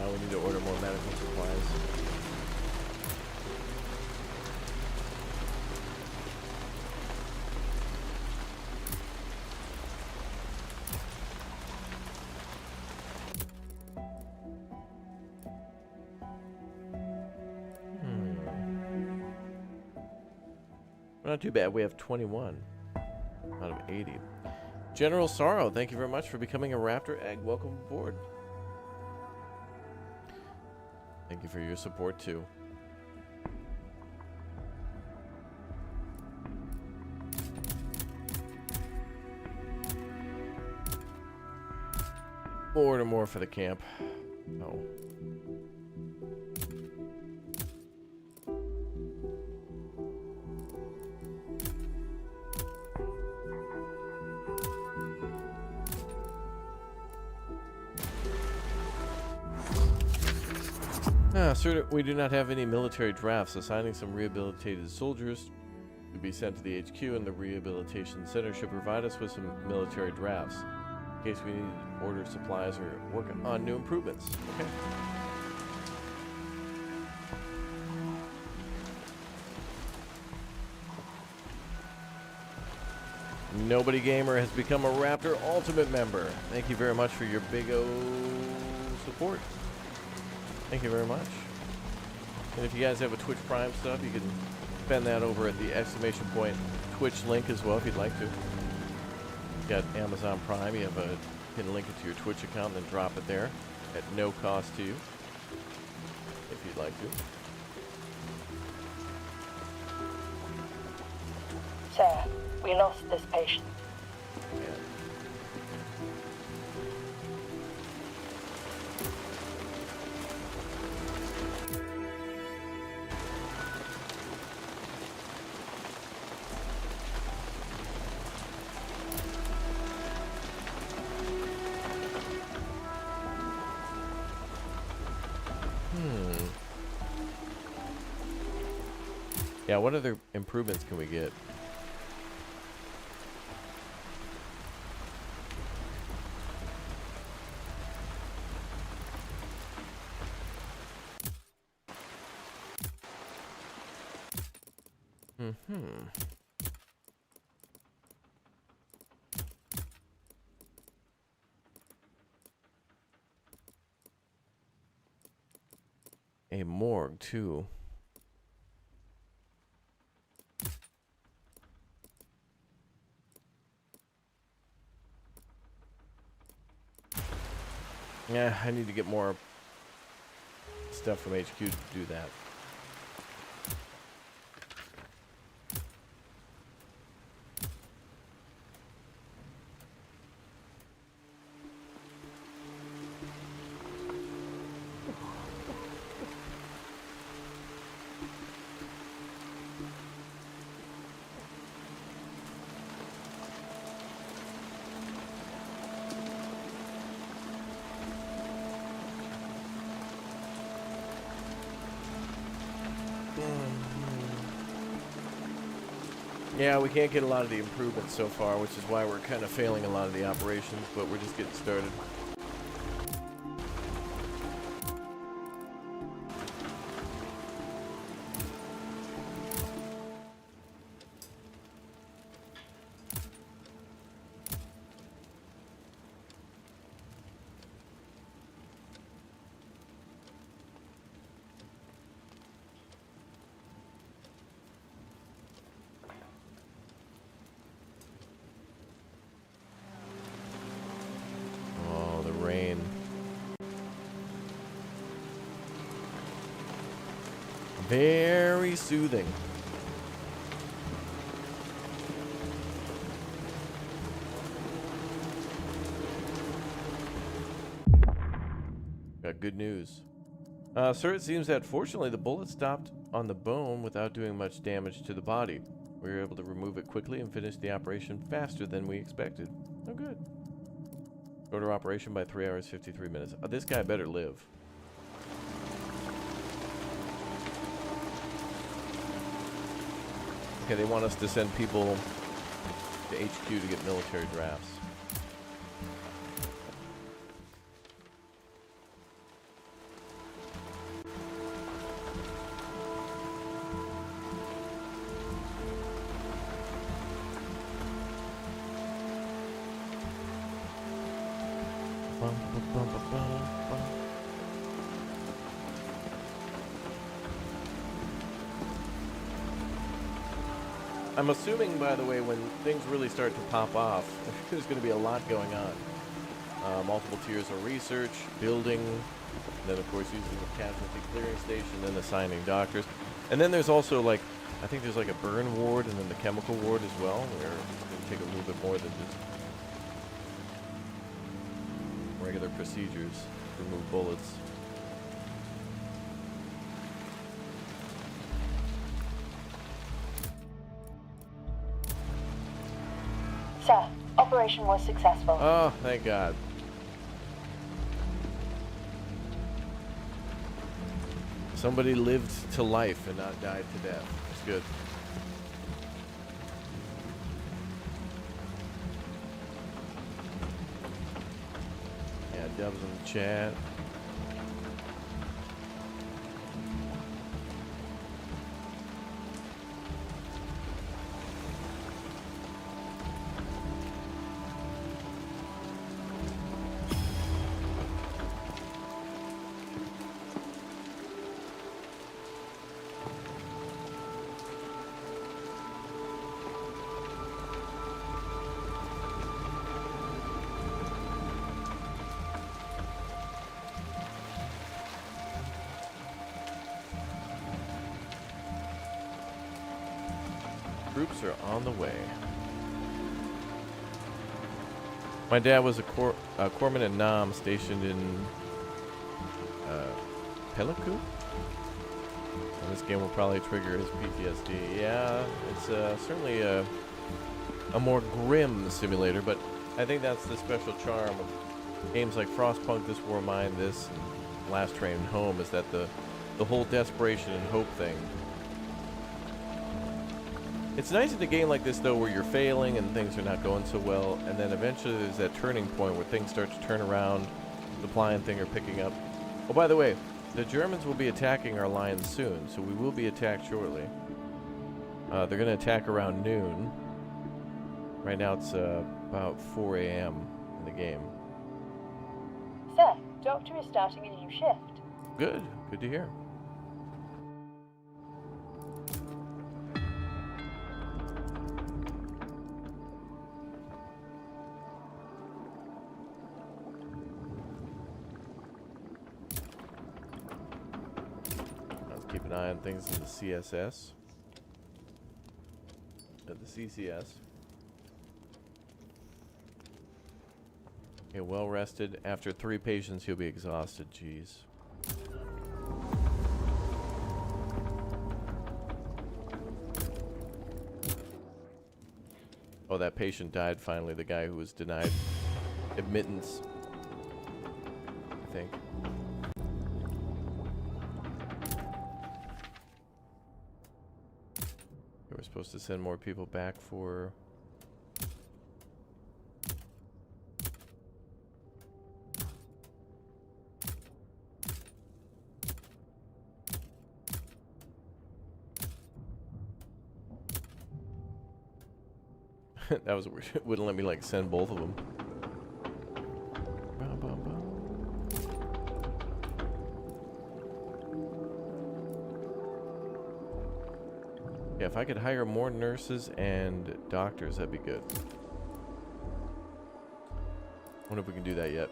A: We need to order more medical supplies. Not too bad. We have 21 out of 80. General Sorrow, thank you very much for becoming a Raptor Egg. Welcome aboard. Thank you for your support too. We'll order more for the camp. Oh. Sir, we do not have any military drafts. Assigning some rehabilitated soldiers to be sent to the HQ and the rehabilitation center should provide us with some military drafts in case we need to order supplies or work on new improvements. Okay. Nobody Gamer has become a Raptor Ultimate member. Thank you very much for your big O support. Thank you very much. And if you guys have a Twitch Prime stuff, you can spend that over at the exclamation point Twitch link as well if you'd like to. You've got Amazon Prime, you can link it to your Twitch account and then drop it there at no cost to you if you'd like to.
F: Sir, we lost this patient.
A: Yeah. Yeah, what other improvements can we get? A morgue, too. Yeah, I need to get more stuff from HQ to do that. Yeah, we can't get a lot of the improvements so far, which is why we're kind of failing a lot of the operations, but we're just getting started. Oh, the rain. Very soothing. Got good news. Sir, it seems that fortunately the bullet stopped on the bone without doing much damage to the body. We were able to remove it quickly and finish the operation faster than we expected. Oh, good. Shorter operation by 3 hours, 53 minutes. This guy better live. Okay, they want us to send people to HQ to get military drafts. I'm assuming, by the way, when things really start to pop off, there's going to be a lot going on. Multiple tiers of research, building, then of course using the casualty clearing station, then assigning doctors. And then there's also like, I think there's like a burn ward and then the chemical ward as well, where it's going to take a little bit more than just regular procedures to remove bullets.
F: Sir, operation was successful.
A: Oh, thank God. Somebody lived to life and not died to death. That's good. Yeah, Dubs in the chat. Troops are on the way. My dad was a corpsman in Nam, stationed in Peliku. And this game will probably trigger his PTSD. Yeah, it's certainly a more grim simulator, but I think that's the special charm of games like Frostpunk, This War of Mine, this, and Last Train Home, is that the whole desperation and hope thing. It's nice in a game like this, though, where you're failing and things are not going so well, and then eventually there's that turning point where things start to turn around, supply and thing are picking up. Oh, by the way, the Germans will be attacking our lines soon, so we will be attacked shortly. They're going to attack around noon. Right now it's about 4 a.m. in the game.
F: Sir, Doctor is starting a new shift.
A: Good. Good to hear. Keep an eye on things in the CSS. At the CCS. Okay, well rested. After 3 patients, he'll be exhausted. Jeez. Oh, that patient died finally. The guy who was denied admittance, I think. supposed to send more people back for... That was weird. It wouldn't let me like send both of them. Yeah, if I could hire more nurses and doctors, that'd be good. Wonder if we can do that yet.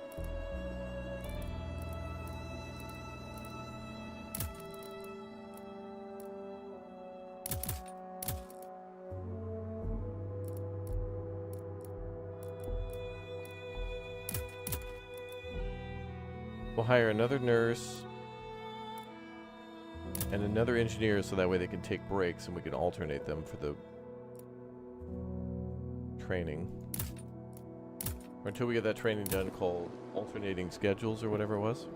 A: We'll hire another nurse and another engineer so that way they can take breaks and we can alternate them for the training. Or until we get that training done called alternating schedules or whatever it was.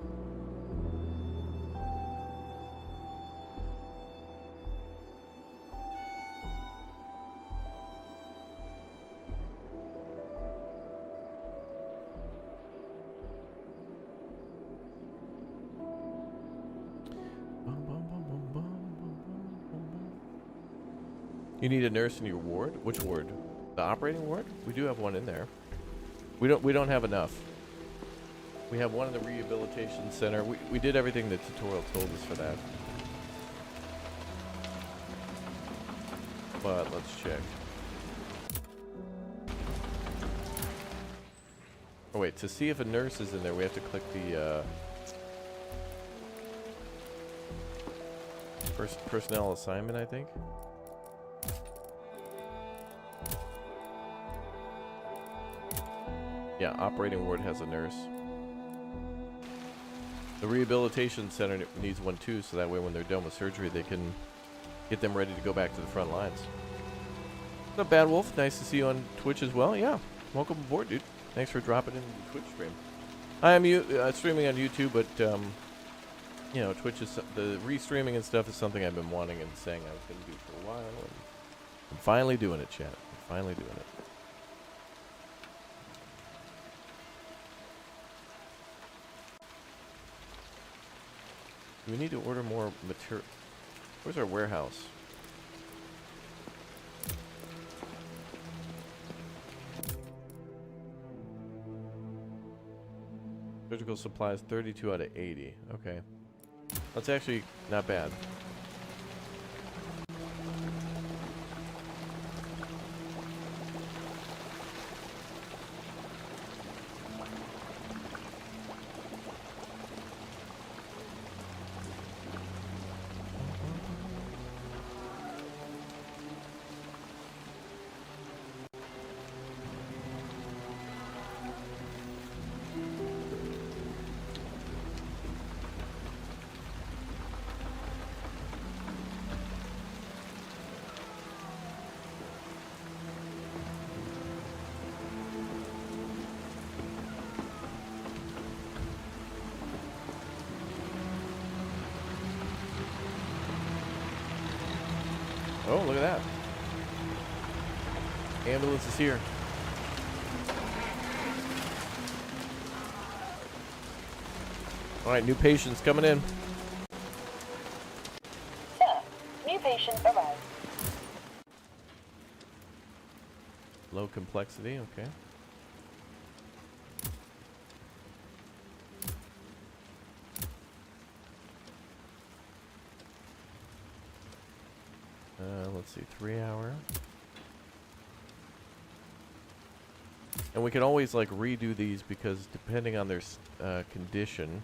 A: You need a nurse in your ward? Which ward? The operating ward? We do have one in there. We don't have enough. We have one in the rehabilitation center. We did everything the tutorial told us for that. But let's check. Oh wait, to see if a nurse is in there, we have to click the first personnel assignment, I think. Yeah, operating ward has a nurse. The rehabilitation center needs one too, so that way when they're done with surgery, they can get them ready to go back to the front lines. What's up, Bad Wolf? Nice to see you on Twitch as well. Yeah, welcome aboard, dude. Thanks for dropping in the Twitch stream. I am streaming on YouTube, but you know, Twitch is the restreaming and stuff is something I've been wanting and saying I was going to do for a while, and I'm finally doing it, chat. I'm finally doing it. Do we need to order more material? Where's our warehouse? Surgical supplies, 32 out of 80. Okay. That's actually not bad. Oh, look at that. Ambulance is here. All right, new patients coming in.
F: Sir, new patient arrived.
A: Low complexity, okay. Let's see, 3 hour. And we can always like redo these because depending on their condition.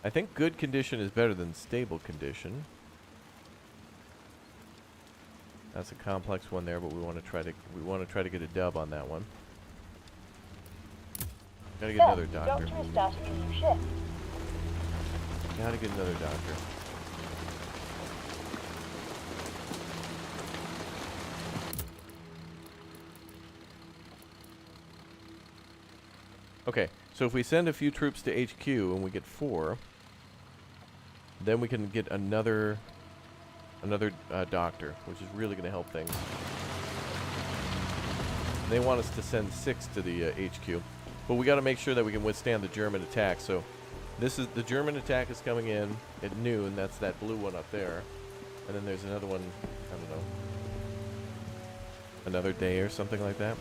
A: I think good condition is better than stable condition. That's a complex one there, but we want to try to get a dub on that one. Gotta get another doctor.
F: Doctor is starting a new shift.
A: Gotta get another doctor. Okay, so if we send a few troops to HQ and we get 4, Then we can get another doctor, which is really going to help things. They want us to send 6 to the HQ, but we got to make sure that we can withstand the German attack. So this is the German attack is coming in at noon. That's that blue one up there, and then there's another one. I don't know, another day or something like that.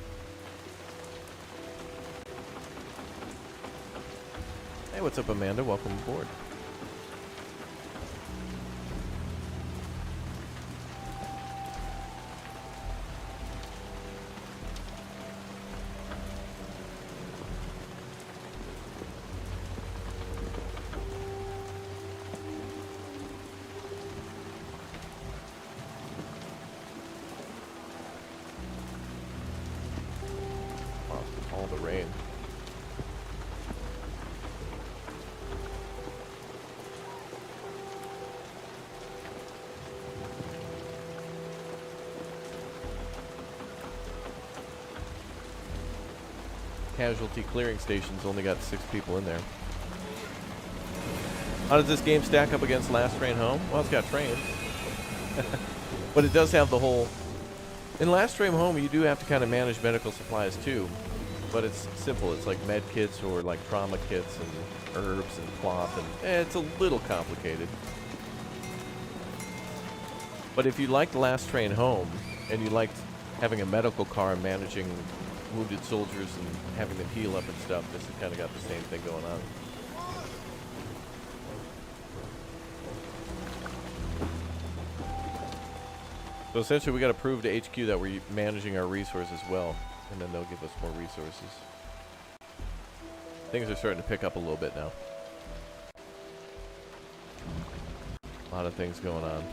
A: Hey, what's up, Amanda? Welcome aboard. All the rain. Casualty clearing station's only got 6 people in there. How does this game stack up against Last Train Home? Well, it's got trains. But it does have the whole... In Last Train Home, you do have to kind of manage medical supplies too. But it's simple. It's like med kits or like trauma kits and herbs and cloth. And it's a little complicated. But if you liked Last Train Home and you liked having a medical car and managing wounded soldiers and having them heal up and stuff, this has kind of got the same thing going on. So essentially we got to prove to HQ that we're managing our resources well, and then they'll give us more resources. Things are starting to pick up a little bit now. A lot of things going on.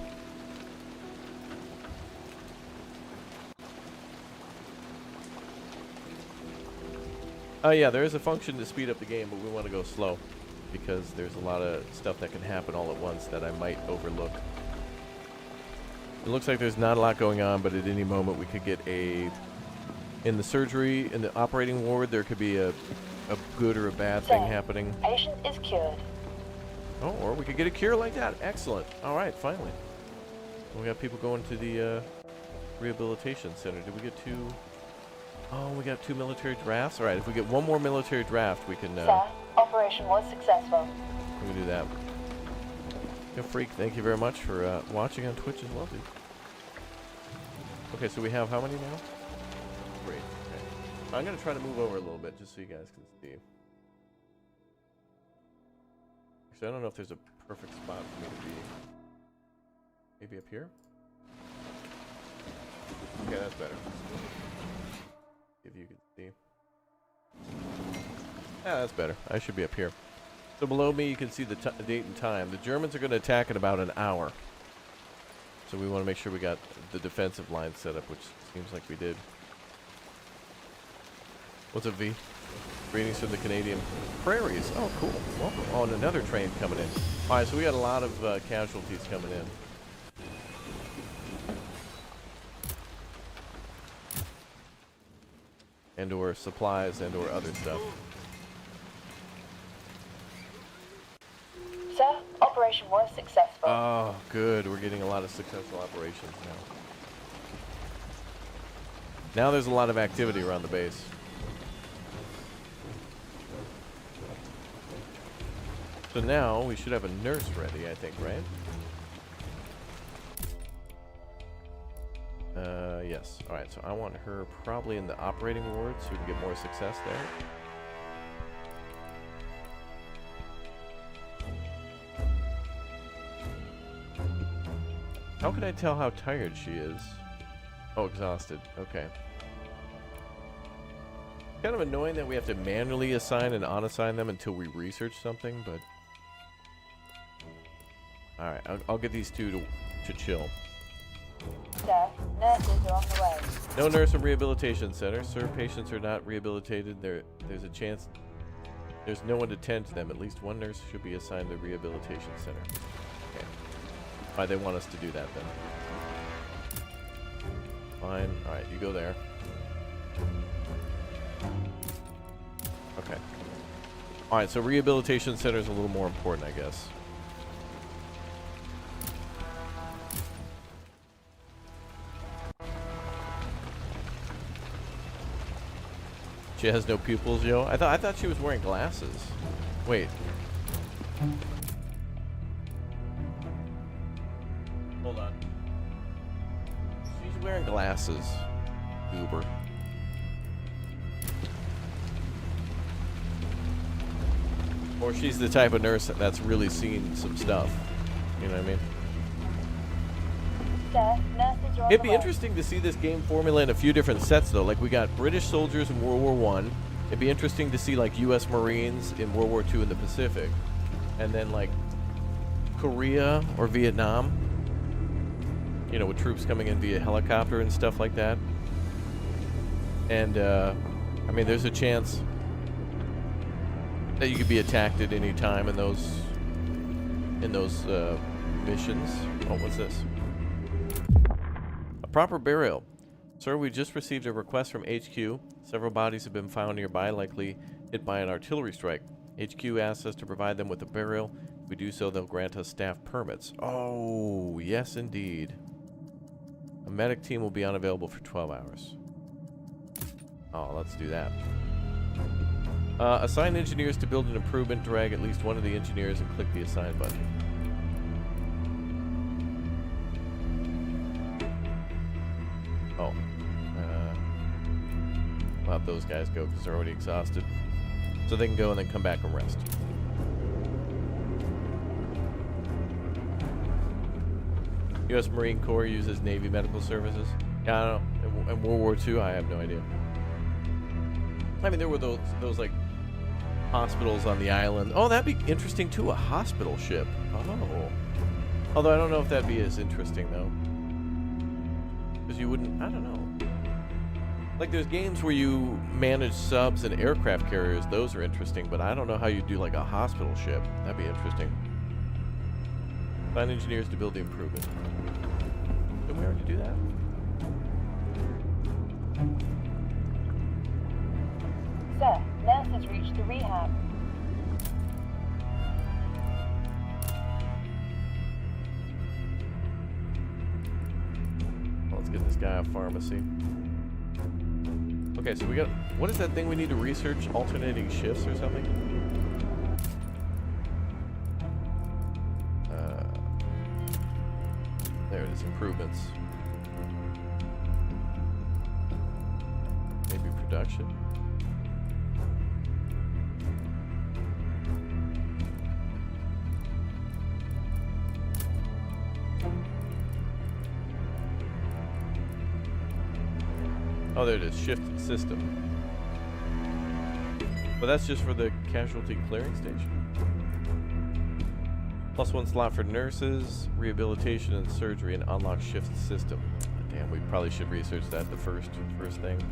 A: Oh yeah, there is a function to speed up the game, but we want to go slow because there's a lot of stuff that can happen all at once that I might overlook. It looks like there's not a lot going on, but at any moment we could get a... In the surgery, in the operating ward, there could be a good or a bad thing happening.
F: Patient is cured.
A: Oh, or we could get a cure like that. Excellent. All right, finally. We got people going to the rehabilitation center. Did we get 2? Oh, we got 2 military drafts. All right, if we get 1 more military draft, we can...
F: Sir, operation was successful.
A: We can do that. Yo, Freak, thank you very much for watching on Twitch as well, dude. Okay, so we have how many now? 3. Okay. I'm going to try to move over a little bit just so you guys can see. Actually, I don't know if there's a perfect spot for me to be. Maybe up here? Okay, that's better. If you can see. Yeah, that's better. I should be up here. So below me, you can see the date and time. The Germans are going to attack in about an hour. So we want to make sure we got the defensive line set up, which seems like we did. What's up, V? Greetings from the Canadian prairies. Oh, cool. Welcome. Oh, and another train coming in. All right, so we got a lot of casualties coming in. And or supplies and or other stuff.
F: Sir, operation was successful.
A: Oh, good. We're getting a lot of successful operations now. Now there's a lot of activity around the base. So now we should have a nurse ready, I think, right? Yes. All right, so I want her probably in the operating ward so we can get more success there. How can I tell how tired she is? Oh, exhausted. Okay. Kind of annoying that we have to manually assign and unassign them until we research something, but... Alright, I'll get these 2 to chill.
F: Sir, nurses are on the way.
A: No nurse or rehabilitation center. Sir, patients are not rehabilitated. There's a chance there's no one to tend to them. At least 1 nurse should be assigned to the rehabilitation center. Okay. Why they want us to do that then? Fine. Alright, you go there. Okay. Alright, so rehabilitation center is a little more important, I guess. She has no pupils, yo. I thought she was wearing glasses. Wait. Hold on. She's wearing glasses. Goober. Or she's the type of nurse that's really seen some stuff. You know what I mean?
F: Sir, nurses are on
A: It'd
F: the
A: be
F: way.
A: interesting to see this game formula in a few different sets, though. Like, we got British soldiers in World War One. It'd be interesting to see, like, U.S. Marines in World War II in the Pacific. And then, like, Korea or Vietnam. You know, with troops coming in via helicopter and stuff like that. And, I mean, there's a chance that you could be attacked at any time in those missions. Oh, what's this? A proper burial. Sir, we just received a request from HQ. Several bodies have been found nearby, likely hit by an artillery strike. HQ asks us to provide them with a burial. If we do so, they'll grant us staff permits. Oh, yes indeed. A medic team will be unavailable for 12 hours. Oh, let's do that. Assign engineers to build an improvement. Drag at least one of the engineers and click the assign button. Oh. We'll have those guys go because they're already exhausted. So they can go and then come back and rest. U.S. Marine Corps uses Navy medical services. Yeah, I don't know. In World War II, I have no idea. I mean, there were those like hospitals on the island. Oh, that'd be interesting too, a hospital ship. Oh. Although I don't know if that'd be as interesting though. Because you wouldn't, I don't know. Like there's games where you manage subs and aircraft carriers, those are interesting, but I don't know how you do like a hospital ship. That'd be interesting. Find engineers to build the improvement. Didn't we already do that?
F: Sir, nurse has reached the rehab.
A: Well, let's get this guy a pharmacy. Okay, so we got, what is that thing we need to research? Alternating shifts or something? There it is, improvements. Maybe production? Oh, there it is, shift system. But that's just for the casualty clearing station. +1 slot for nurses, rehabilitation and surgery, and unlock shift system. Damn, we probably should research that the first thing.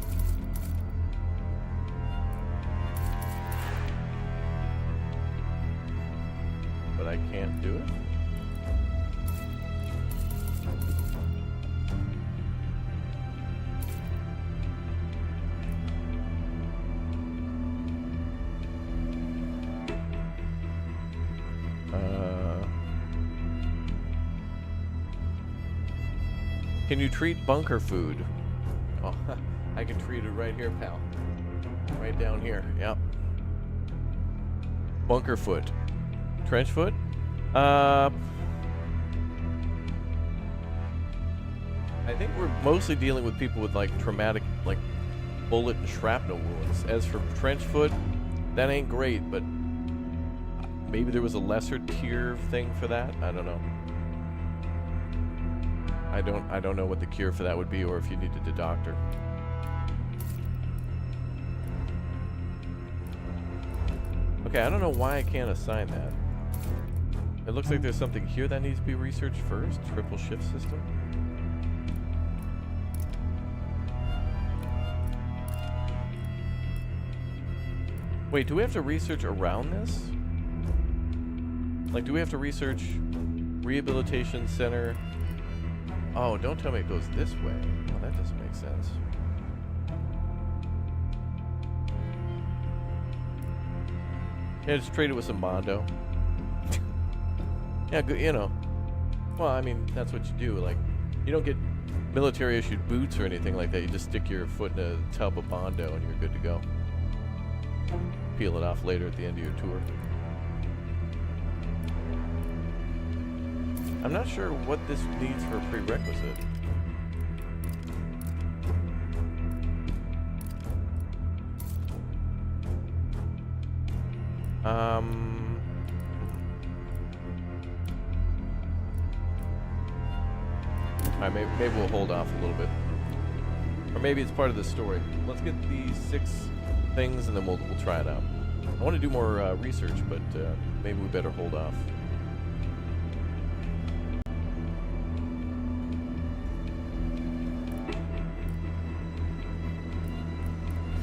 A: But I can't do it. Can you treat bunker food? Oh, I can treat it right here, pal. Right down here. Yep. Bunker foot. Trench foot? I think we're mostly dealing with people with like traumatic, like bullet and shrapnel wounds. As for trench foot, that ain't great, but maybe there was a lesser tier thing for that. I don't know. I don't know what the cure for that would be, or if you needed a doctor. Okay, I don't know why I can't assign that. It looks like there's something here that needs to be researched first. Triple shift system. Wait, do we have to research around this? Like, do we have to research rehabilitation center? Oh, don't tell me it goes this way. Oh, that doesn't make sense. Yeah, just trade it with some Mondo. Yeah, good, you know. Well, I mean, that's what you do. Like, you don't get military-issued boots or anything like that. You just stick your foot in a tub of Bondo and you're good to go. peel it off later at the end of your tour. I'm not sure what this needs for a prerequisite. Alright, maybe we'll hold off a little bit. Or maybe it's part of the story. Let's get these 6 things and then we'll try it out. I want to do more research, but maybe we better hold off.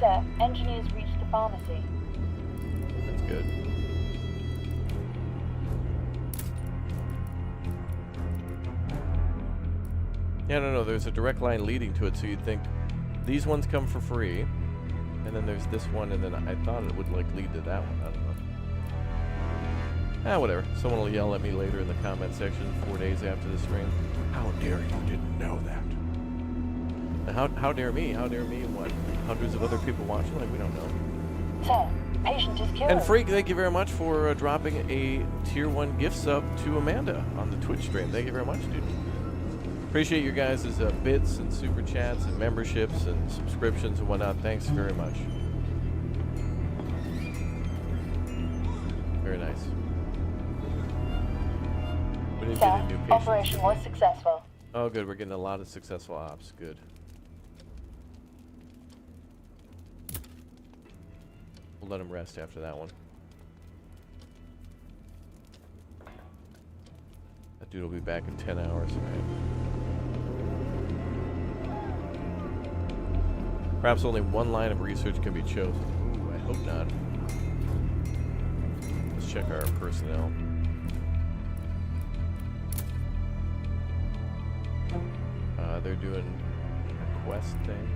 F: Sir, engineers reached the pharmacy.
A: That's good. Yeah, no, there's a direct line leading to it, so you'd think these ones come for free, and then there's this one, and then I thought it would, like, lead to that one. I don't know. Whatever. Someone will yell at me later in the comment section 4 days after the stream. How dare you didn't know that? How dare me? How dare me and what? Hundreds of other people watching? Like, we don't know.
F: Sir, patient is killed.
A: And Freak, thank you very much for dropping a tier 1 gift sub to Amanda on the Twitch stream. Thank you very much, dude. Appreciate your guys' bits and super chats and memberships and subscriptions and whatnot. Thanks very much. Very nice. We didn't get a new patient.
F: Operation was successful.
A: Oh, good. We're getting a lot of successful ops. Good. We'll let him rest after that one. That dude will be back in 10 hours, right? Perhaps only one line of research can be chosen. Ooh, I hope not. Let's check our personnel. They're doing a quest thing.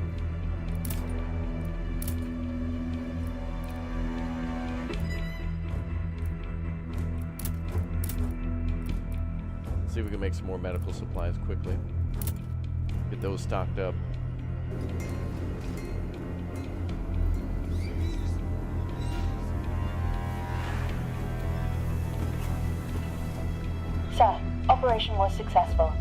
A: Let's see if we can make some more medical supplies quickly. Get those stocked up.
F: Sir, operation was successful.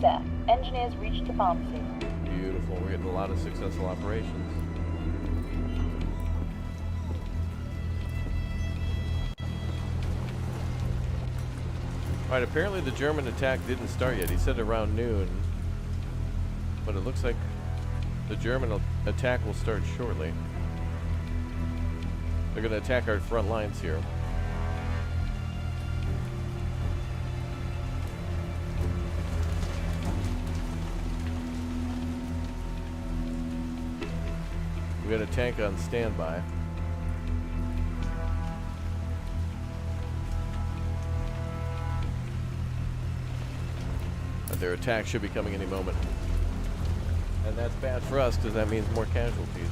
F: Sir, engineers reached the pharmacy.
A: Beautiful. We're getting a lot of successful operations. Alright, apparently the German attack didn't start yet. He said around noon. But it looks like the German attack will start shortly. They're going to attack our front lines here. We got a tank on standby. But their attack should be coming any moment. And that's bad for us because that means more casualties.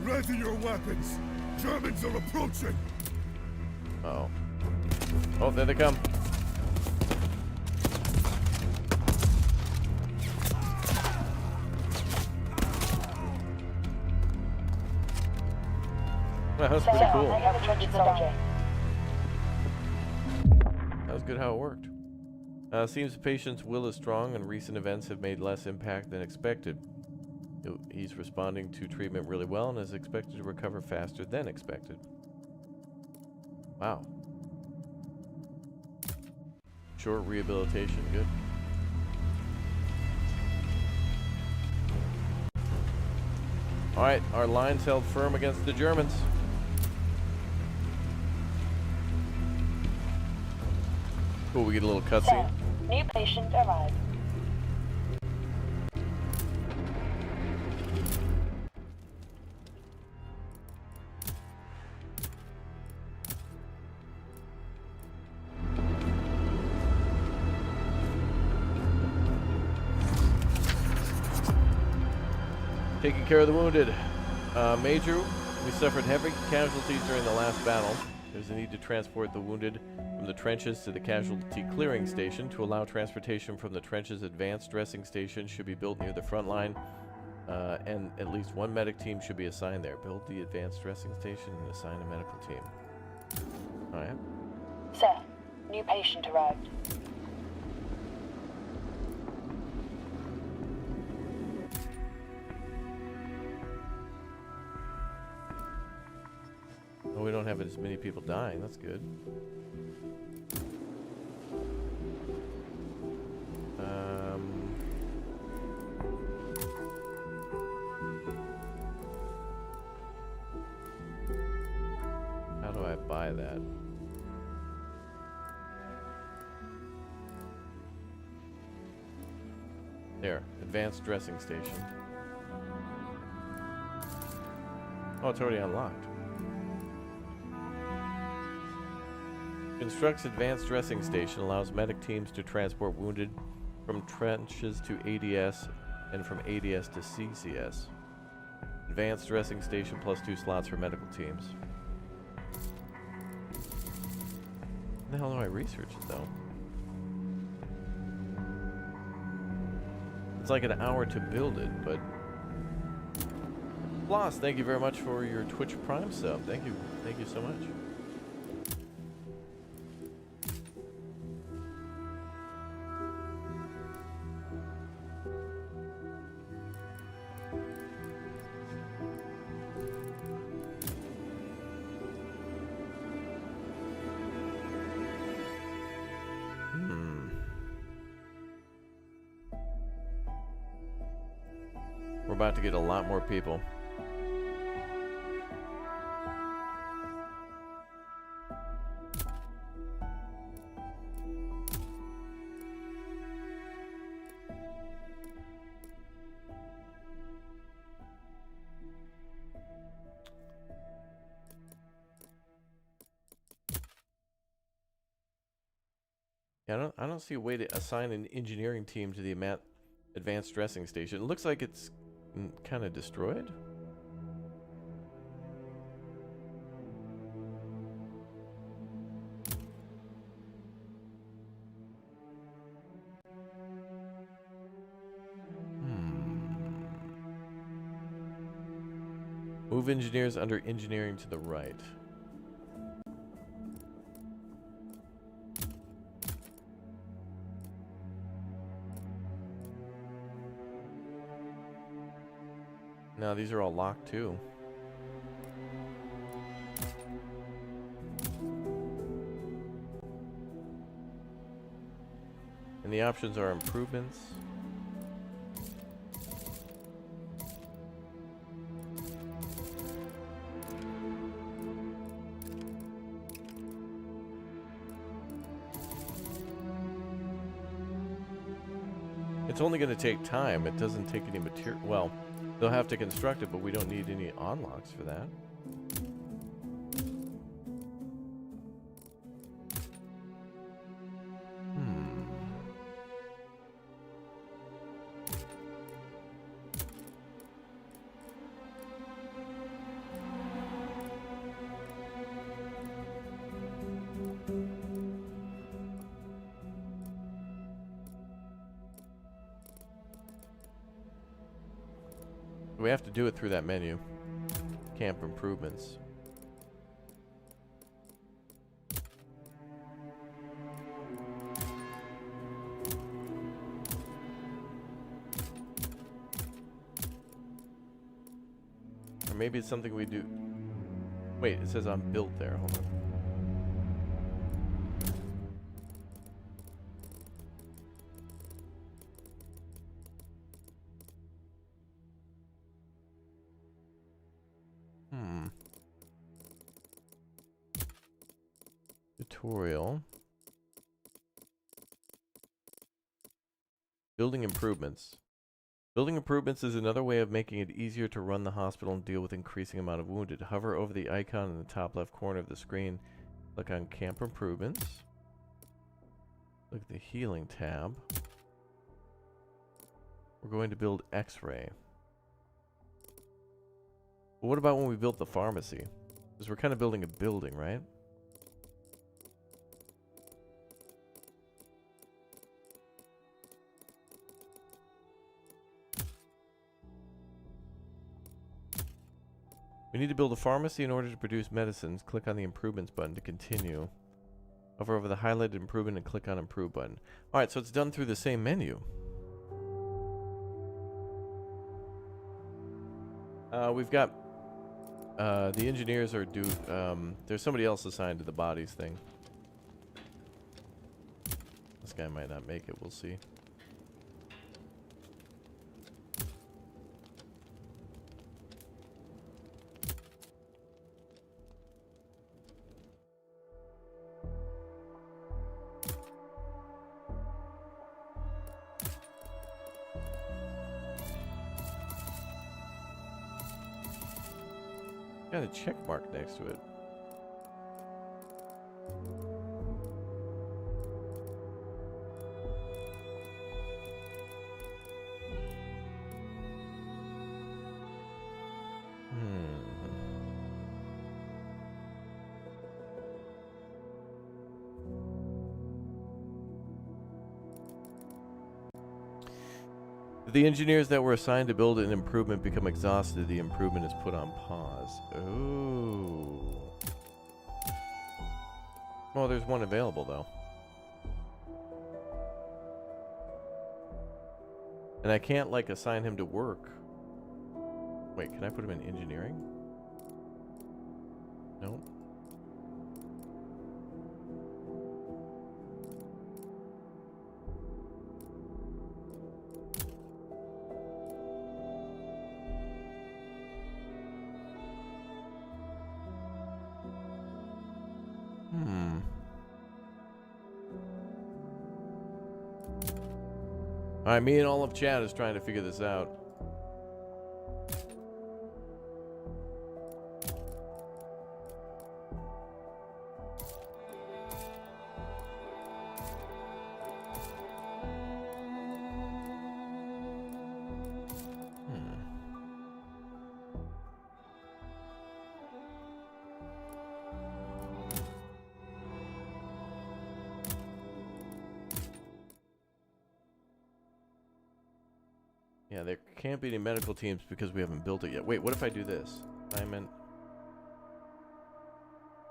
G: Ready your weapons! Germans are approaching!
A: Oh. Oh, there they come. Wow, that was pretty cool.
F: I have a trench soldier.
A: That was good how it worked. Seems the patient's will is strong and recent events have made less impact than expected. He's responding to treatment really well and is expected to recover faster than expected. Wow. Short rehabilitation, good. Alright, our lines held firm against the Germans. Cool, we get a little cutscene.
F: Sir, new patient arrived.
A: Taking care of the wounded. Major, we suffered heavy casualties during the last battle. There's a need to transport the wounded from the trenches to the casualty clearing station. To allow transportation from the trenches, advanced dressing station should be built near the front line, and at least one medic team should be assigned there. Build the advanced dressing station and assign a medical team. Alright.
F: Sir, new patient arrived.
A: Oh, we don't have as many people dying. That's good. How do I buy that? There, advanced dressing station. Oh, it's already unlocked. Constructs advanced dressing station, allows medic teams to transport wounded from trenches to ADS and from ADS to CCS. Advanced dressing station plus 2 slots for medical teams. How the hell do I research it though? It's like an hour to build it, but... Floss, thank you very much for your Twitch Prime sub. Thank you so much. We're about to get a lot more people. Yeah, I don't see a way to assign an engineering team to the advanced dressing station. It looks like it's kind of destroyed. Move engineers under engineering to the right. Now these are all locked too. And the options are improvements. It's only going to take time. It doesn't take any material. Well, they'll have to construct it, but we don't need any unlocks for that. We have to do it through that menu. Camp improvements. Or maybe it's something we do. Wait, it says I'm built there. Hold on. tutorial. Building improvements. Building improvements is another way of making it easier to run the hospital and deal with increasing amount of wounded. Hover over the icon in the top left corner of the screen. Click on Camp Improvements. Look at the Healing tab. We're going to build X-ray. Well, what about when we built the pharmacy? Because we're kind of building a building, right? We need to build a pharmacy in order to produce medicines. Click on the Improvements button to continue. Hover over the highlighted improvement and click on Improve button. Alright, so it's done through the same menu. We've got the engineers are due. There's somebody else assigned to the bodies thing. This guy might not make it. We'll see. Got a check mark next to it. If the engineers that were assigned to build an improvement become exhausted, the improvement is put on pause. Oh. Well, there's one available, though. And I can't, like, assign him to work. Wait, can I put him in engineering? Nope. Alright, me and all of chat is trying to figure this out. Yeah, there can't be any medical teams because we haven't built it yet. Wait, what if I do this? Assignment.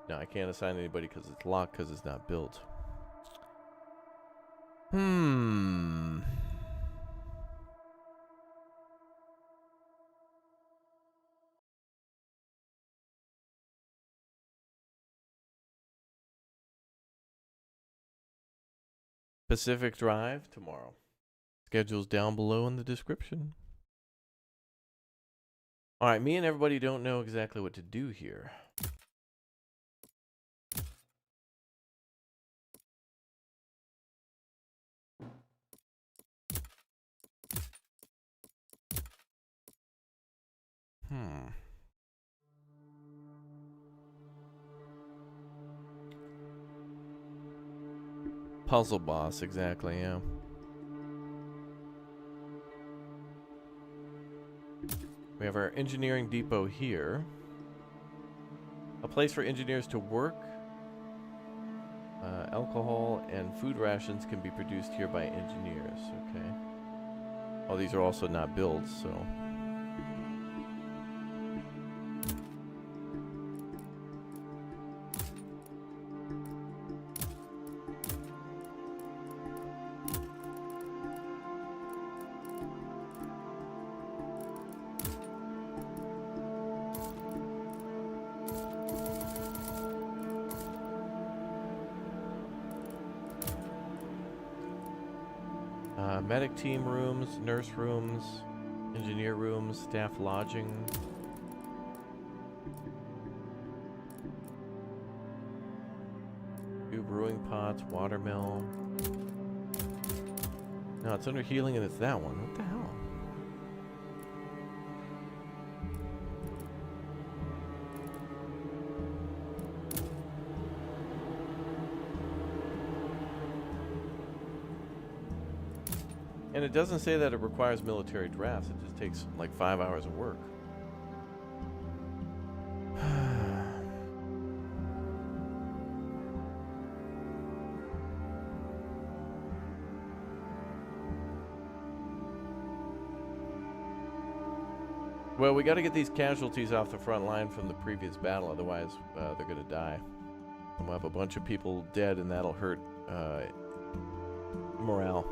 A: No, I can't assign anybody because it's locked because it's not built. Pacific Drive tomorrow. Schedule's down below in the description. Alright, me and everybody don't know exactly what to do here. Puzzle boss, exactly, yeah. We have our engineering depot here. A place for engineers to work. Alcohol and food rations can be produced here by engineers. Okay. Oh, these are also not built, so. Medic team rooms, nurse rooms, engineer rooms, staff lodging. brewing pots, watermill. No, it's under healing and it's that one. What the hell? And it doesn't say that it requires military drafts. It just takes like 5 hours of work. Well, we got to get these casualties off the front line from the previous battle, otherwise they're going to die. And we'll have a bunch of people dead, and that'll hurt morale.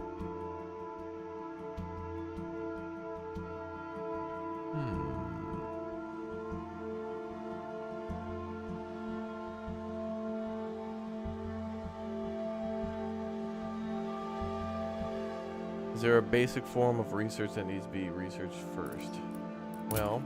A: Is there a basic form of research that needs to be researched first? Well,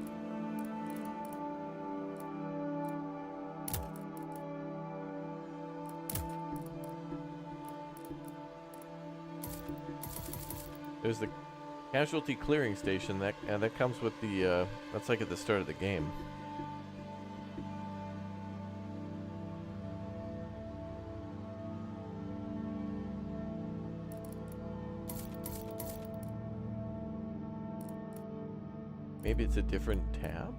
A: there's the casualty clearing station that comes with the that's like at the start of the game. Maybe it's a different tab?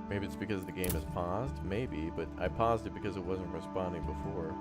A: Maybe it's because the game is paused? Maybe, but I paused it because it wasn't responding before.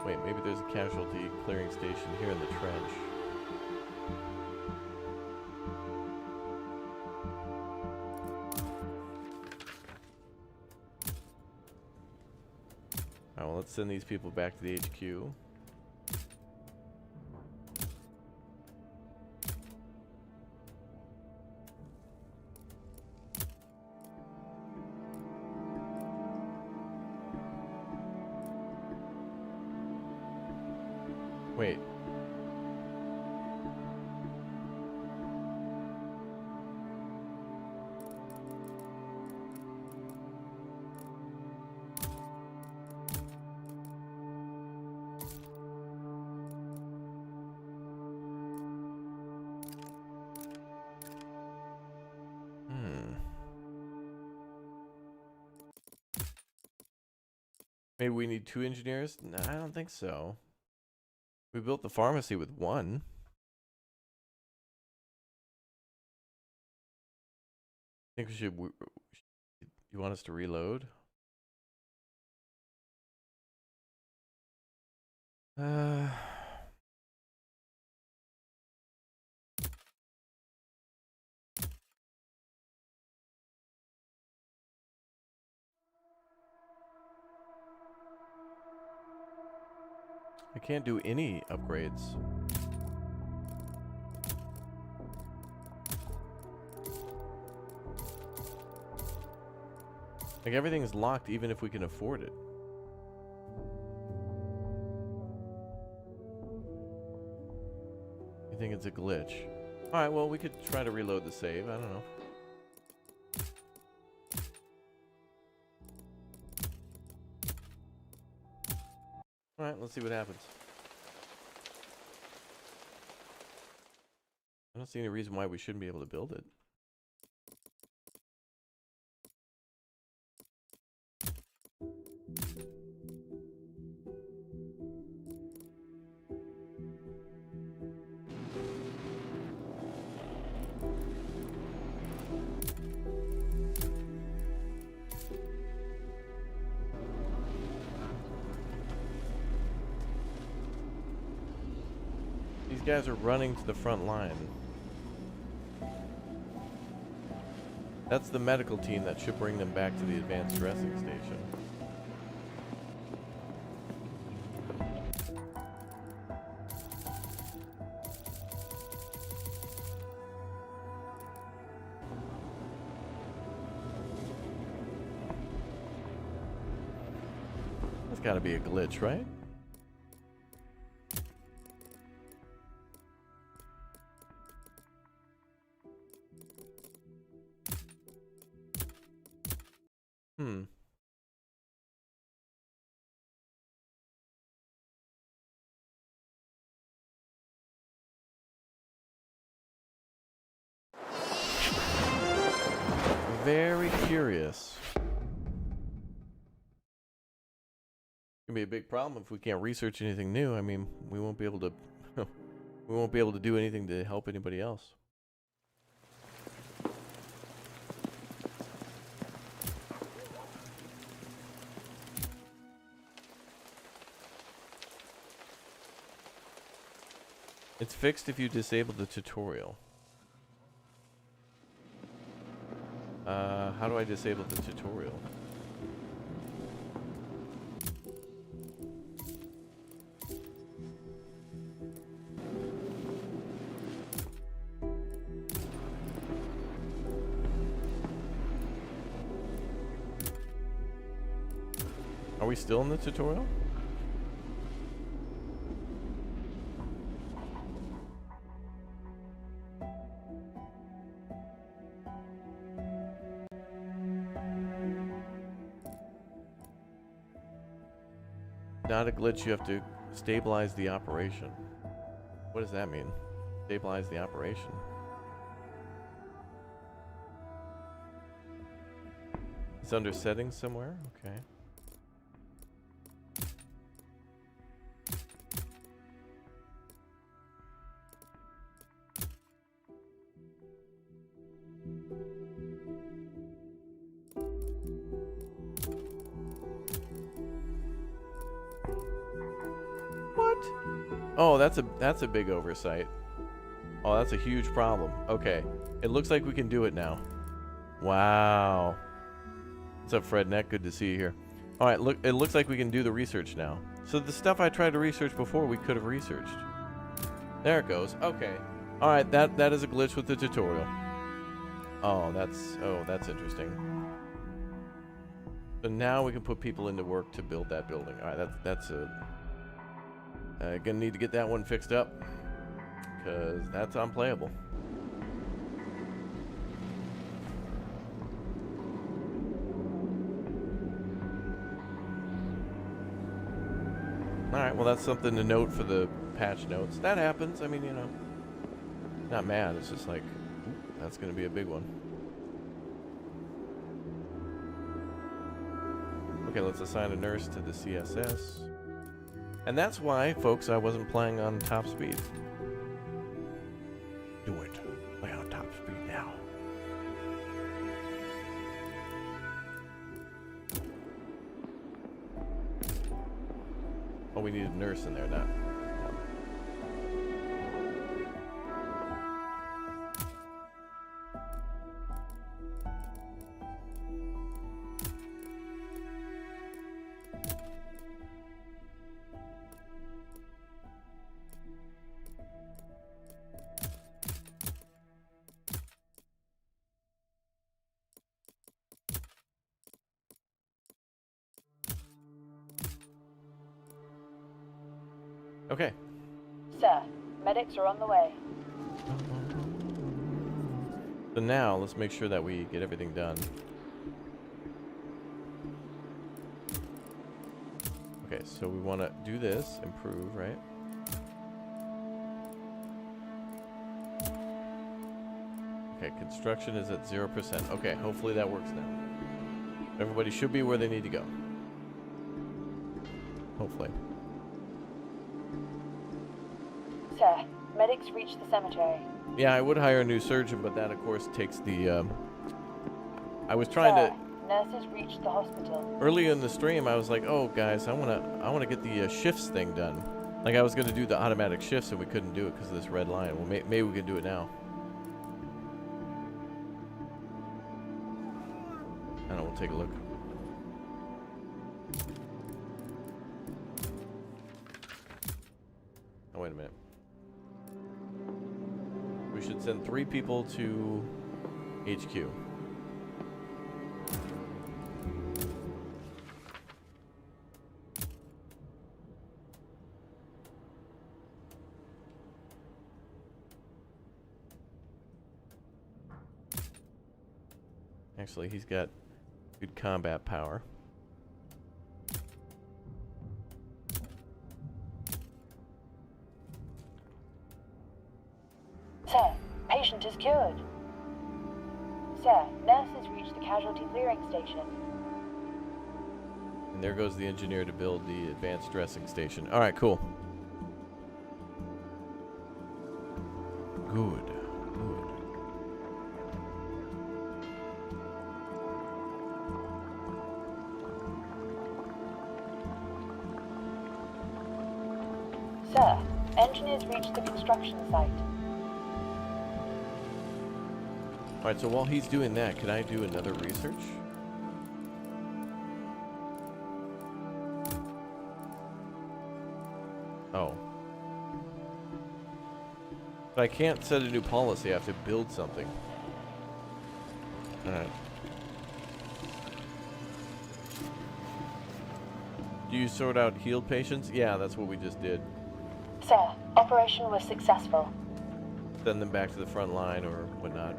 A: Wait, maybe there's a casualty clearing station here in the trench. Alright, well, let's send these people back to the HQ. Wait. Maybe we need 2 engineers? No, I don't think so. We built the pharmacy with 1. Think we should. You want us to reload? I can't do any upgrades. Like, everything's locked even if we can afford it. You think it's a glitch? Alright, well, we could try to reload the save. I don't know. Alright, let's see what happens. I don't see any reason why we shouldn't be able to build it. These guys are running to the front line. That's the medical team that should bring them back to the advanced dressing station. That's gotta be a glitch, right? Hmm. Very curious. Gonna be a big problem if we can't research anything new. I mean, we won't be able to we won't be able to do anything to help anybody else. It's fixed if you disable the tutorial. How do I disable the tutorial? Are we still in the tutorial? Not a glitch, you have to stabilize the operation. What does that mean? Stabilize the operation. It's under settings somewhere? Okay. Oh, that's a big oversight. Oh, that's a huge problem. Okay. It looks like we can do it now. Wow. What's up, Fred Neck? Good to see you here. All right, look, it looks like we can do the research now. So the stuff I tried to research before, we could have researched. There it goes. Okay. All right, that is a glitch with the tutorial. Oh, that's interesting. So now we can put people into work to build that building. All right, that's a gonna need to get that one fixed up because that's unplayable. All right, well, that's something to note for the patch notes. That happens. I mean, you know, not mad. It's just like, ooh, that's gonna be a big one. Okay, let's assign a nurse to the CSS. And that's why, folks, I wasn't playing on top speed. Do it. Play on top speed now. Oh, we need a nurse in there, not... Okay.
F: Sir, medics are on the way.
A: So now, let's make sure that we get everything done. Okay, so we want to do this, improve, right? Okay, construction is at 0%. Okay, hopefully that works now. Everybody should be where they need to go. Hopefully.
F: Sir, medics reached the cemetery.
A: Yeah, I would hire a new surgeon, but that, of course, takes the, I was trying to...
F: Nurses reached the hospital.
A: Earlier in the stream, I was like, oh, guys, I wanna get the shifts thing done. Like I was gonna do the automatic shifts and we couldn't do it because of this red line. Well, maybe we can do it now. I don't know, we'll take a look. Oh, wait a minute. We should send 3 people to HQ. Actually, he's got good combat power.
F: Sir, patient is cured. Sir, nurse has reached the casualty clearing station.
A: And there goes the engineer to build the advanced dressing station. All right, cool. Good. Good.
F: Sir, engineers reached the construction site.
A: All right, so while he's doing that, can I do another research? Oh. But I can't set a new policy. I have to build something. All right. Do you sort out healed patients? Yeah, that's what we just did.
F: Sir, operation was successful.
A: Send them back to the front line or whatnot.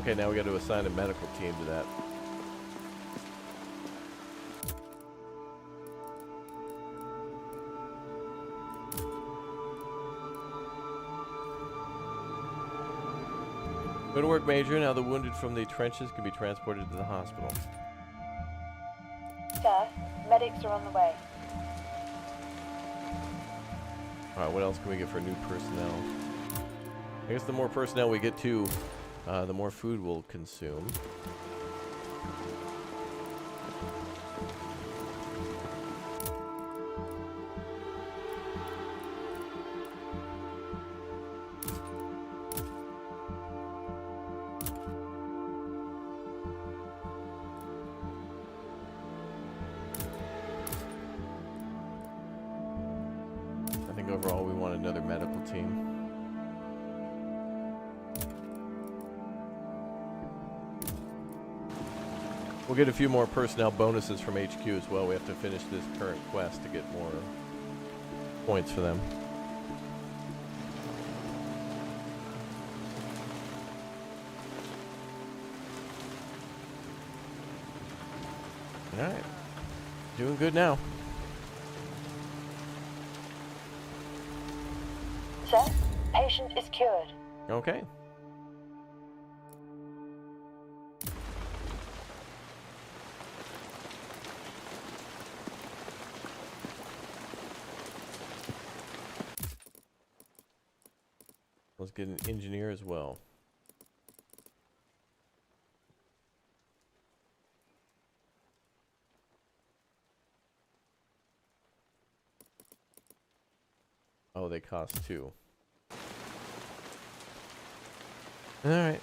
A: Okay, now we got to assign a medical team to that. Go to work, Major. Now the wounded from the trenches can be transported to the hospital.
F: Sir, medics are on the way.
A: Alright, what else can we get for new personnel? I guess the more personnel we get to, the more food we'll consume. I think overall we want another medical team. We'll get a few more personnel bonuses from HQ as well. We have to finish this current quest to get more points for them. Alright. Doing good now.
F: Sir, patient is cured.
A: Okay. Let's get an engineer as well. Oh, they cost 2. All right.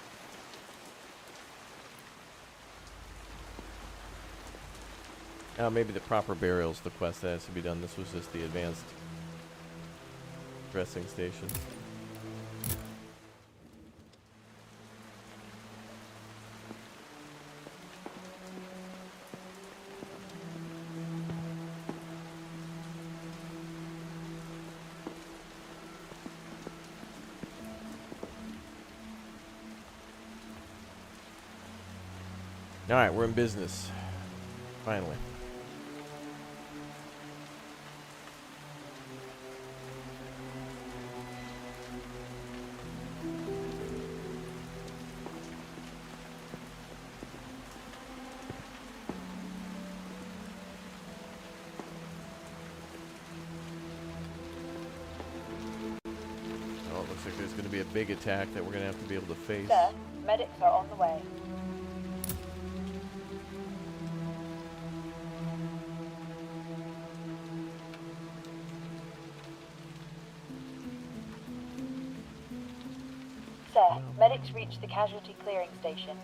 A: Maybe the proper burial's the quest that has to be done. This was just the advanced dressing station. All right, we're in business. Finally. Oh, it looks like there's going to be a big attack that we're going to have to be able to face.
F: Sir, medics are on the way. Sir, medics reached the casualty clearing station.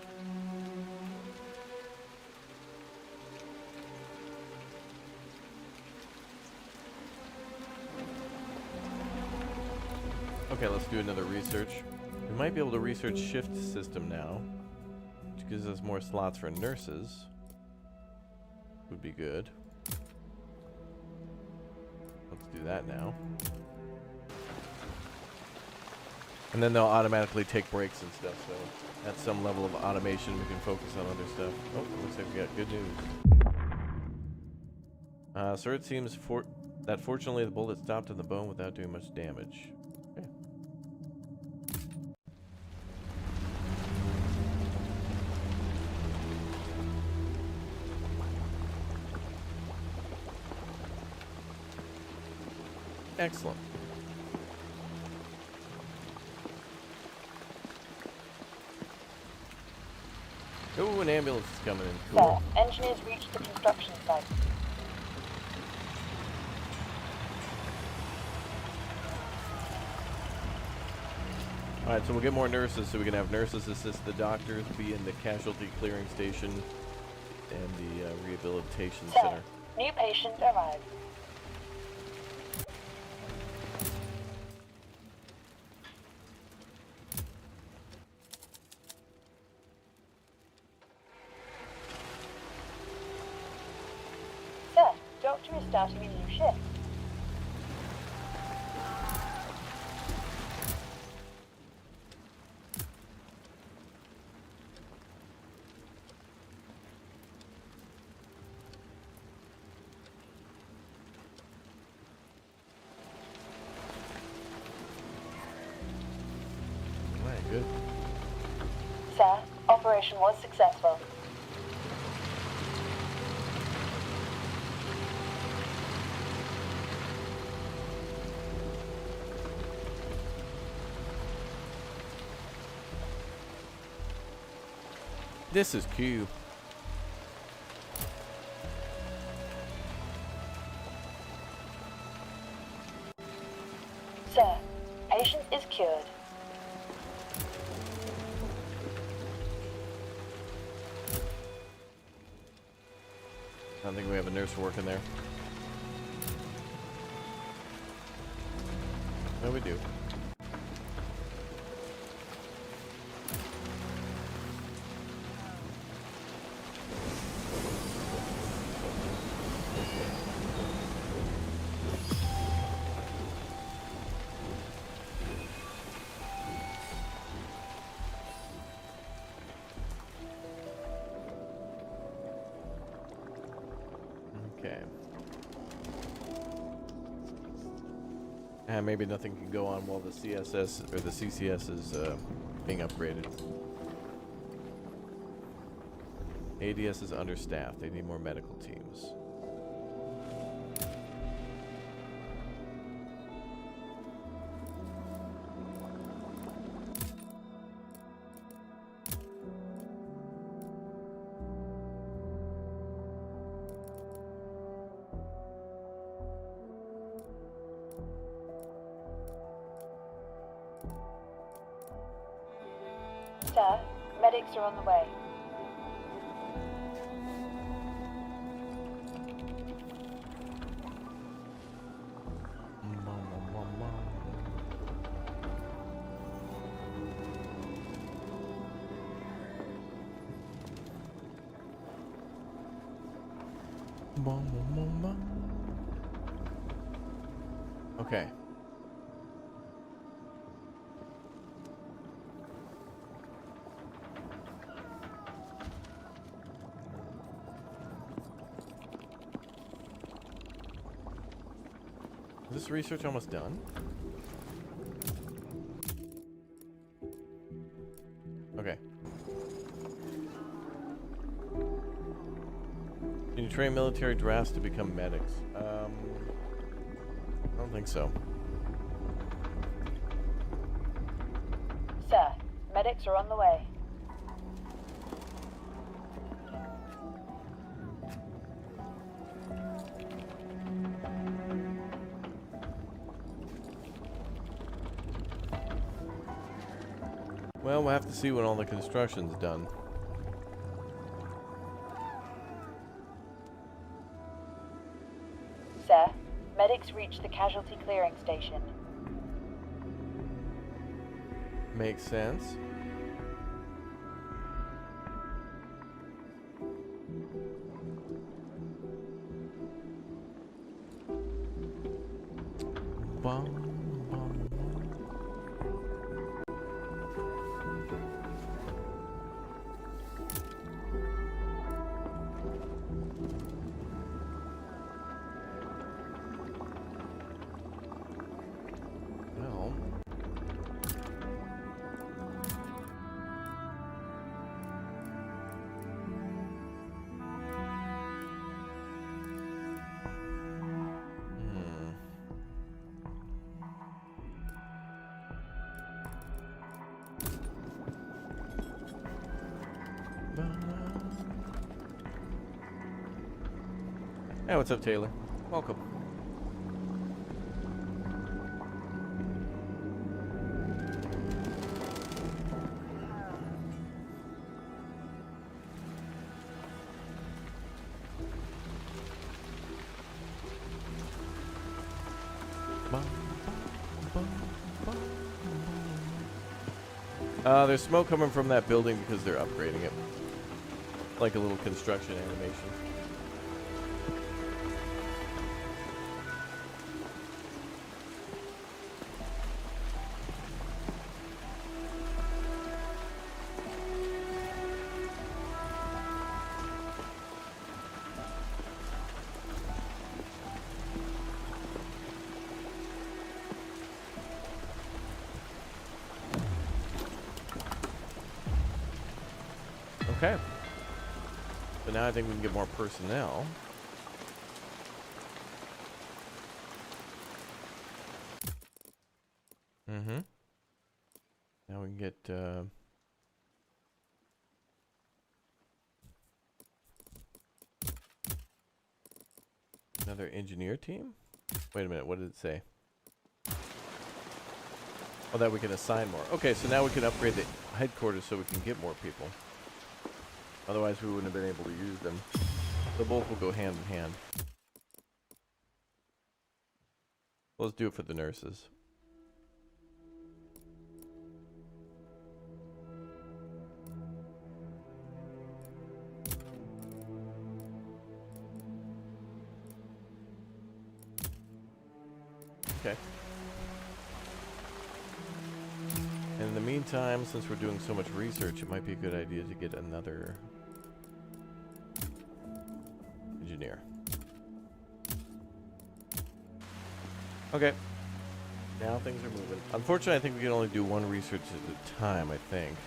A: Okay, let's do another research. We might be able to research shift system now, which gives us more slots for nurses. Would be good. Let's do that now. And then they'll automatically take breaks and stuff, so at some level of automation we can focus on other stuff. Oh, looks like we got good news. Sir, it seems that fortunately the bullet stopped in the bone without doing much damage. Okay. Excellent. Oh, an ambulance is coming in. Cool.
F: Sir, engineers reached the construction site.
A: Alright, so we'll get more nurses so we can have nurses assist the doctors, be in the casualty clearing station and the rehabilitation
F: Sir,
A: center.
F: new patient arrived. Sir, doctor is starting a new shift.
A: Alright, good.
F: Sir, operation was successful.
A: This is Q.
F: Sir, patient is cured.
A: I don't think we have a nurse working there. No, we do. Okay. And maybe nothing can go on while the CSS or the CCS is being upgraded. ADS is understaffed. They need more medical teams.
F: Sir, medics are on the way.
A: Okay. this research almost done? Okay. Can you train military drafts to become medics? I don't think so.
F: Sir, medics are on the way.
A: Well, we'll have to see when all the construction's done.
F: Sir, medics reached the casualty clearing station.
A: Makes sense. Bum, bum, bum. Well, hey, what's up, Taylor? Welcome. There's smoke coming from that building because they're upgrading it. Like a little construction animation. Okay. So now I think we can get more personnel. Mm-hmm. Now we can get, another engineer team? Wait a minute, what did it say? Oh, that we can assign more. Okay, so now we can upgrade the headquarters so we can get more people. Otherwise, we wouldn't have been able to use them. So both will go hand in hand. Let's do it for the nurses. Okay. And in the meantime, since we're doing so much research, it might be a good idea to get another engineer. Okay. Now things are moving. Unfortunately, I think we can only do one research at a time, I think.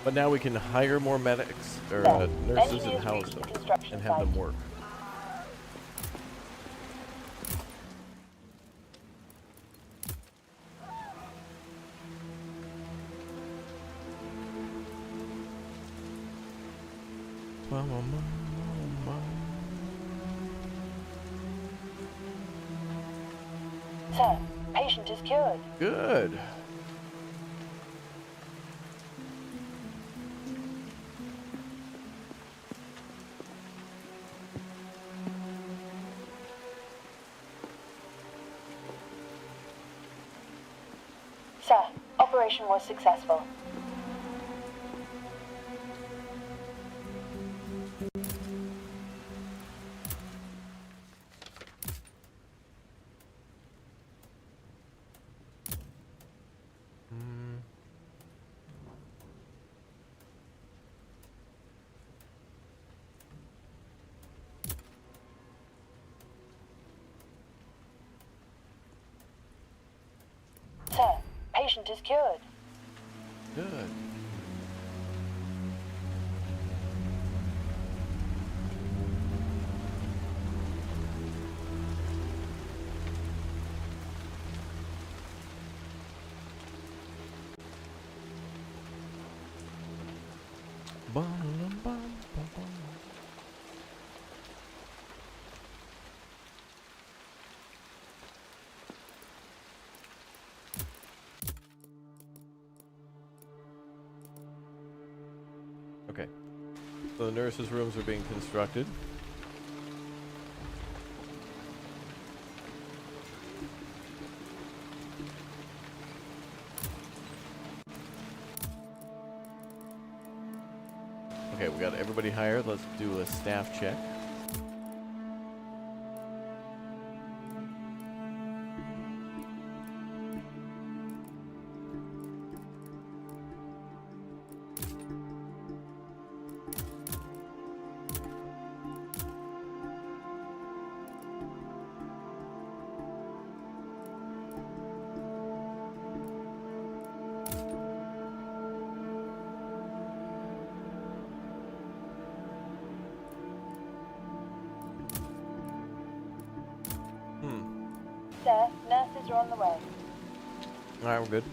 A: But now we can hire more medics, or nurses and house them, and have them work.
F: Sir, patient is cured.
A: Good.
F: Sir, operation was successful. Sir, patient is cured.
A: Good. Okay. So the nurses' rooms are being constructed. Okay, we got everybody hired. Let's do a staff check.
F: Sir, nurses are on the way.
A: Alright, we're good.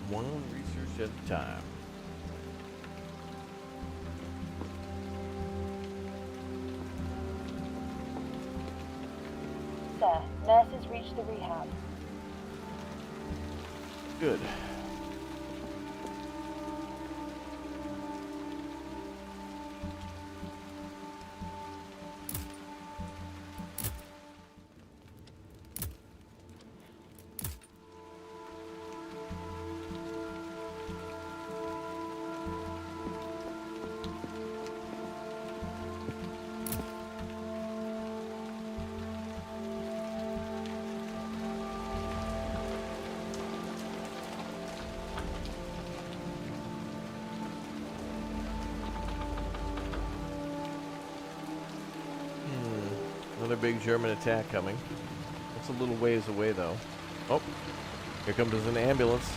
A: One research at a time.
F: Sir, nurses reached the rehab.
A: Good. Another big German attack coming. It's a little ways away, though. Oh, here comes an ambulance.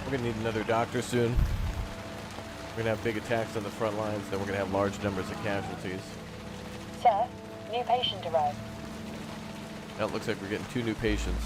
A: We're gonna need another doctor soon. We're gonna have big attacks on the front lines, then we're gonna have large numbers of casualties.
F: Sir, new patient arrived.
A: Now it looks like we're getting 2 new patients.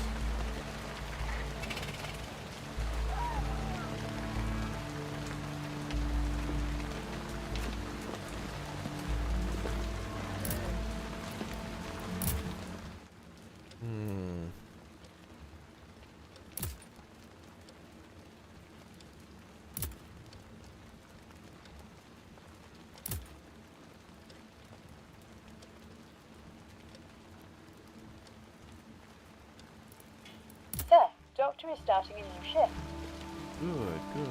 F: Sir, doctor is starting a new shift.
A: Good, good.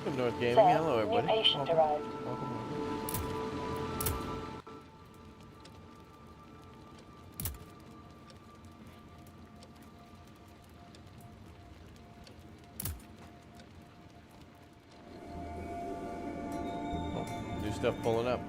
A: Welcome, North Gaming.
F: Sir,
A: Hello, everybody.
F: new patient
A: Welcome.
F: arrived.
A: Welcome. Oh, new stuff pulling up.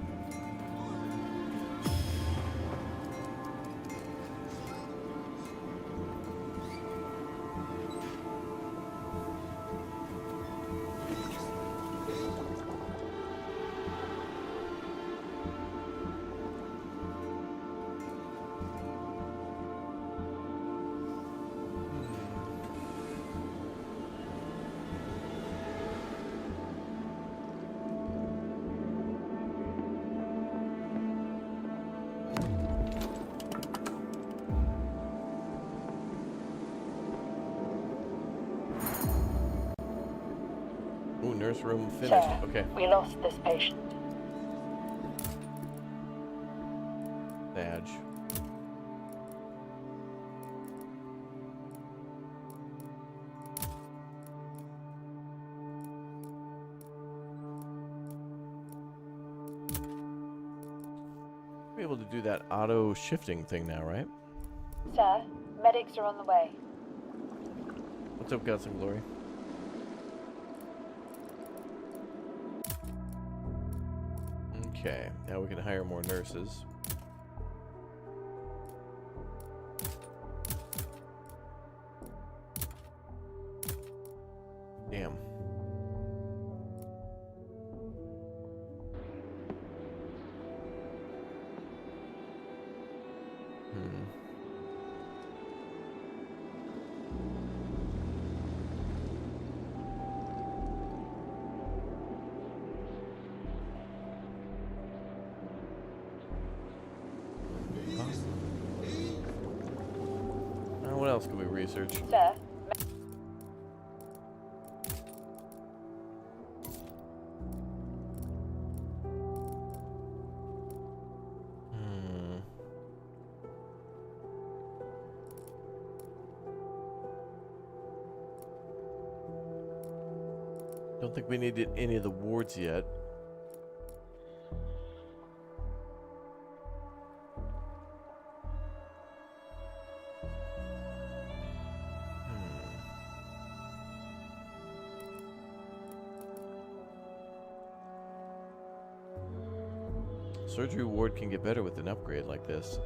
A: Nurse room finished.
F: Sir,
A: Okay.
F: we lost this patient.
A: Badge. Be able to do that auto shifting thing now, right?
F: Sir, medics are on the way.
A: What's up, Guts and Glory? Okay, now we can hire more nurses. Damn. What else can we research?
F: Sir,
A: Don't think we needed any of the wards yet. Surgery ward can get better with an upgrade like this.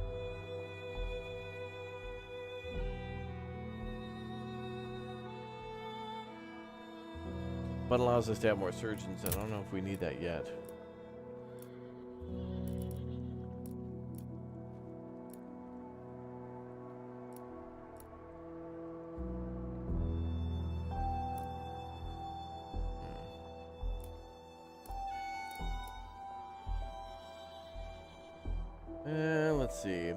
A: But allows us to have more surgeons. I don't know if we need that yet. Let's see.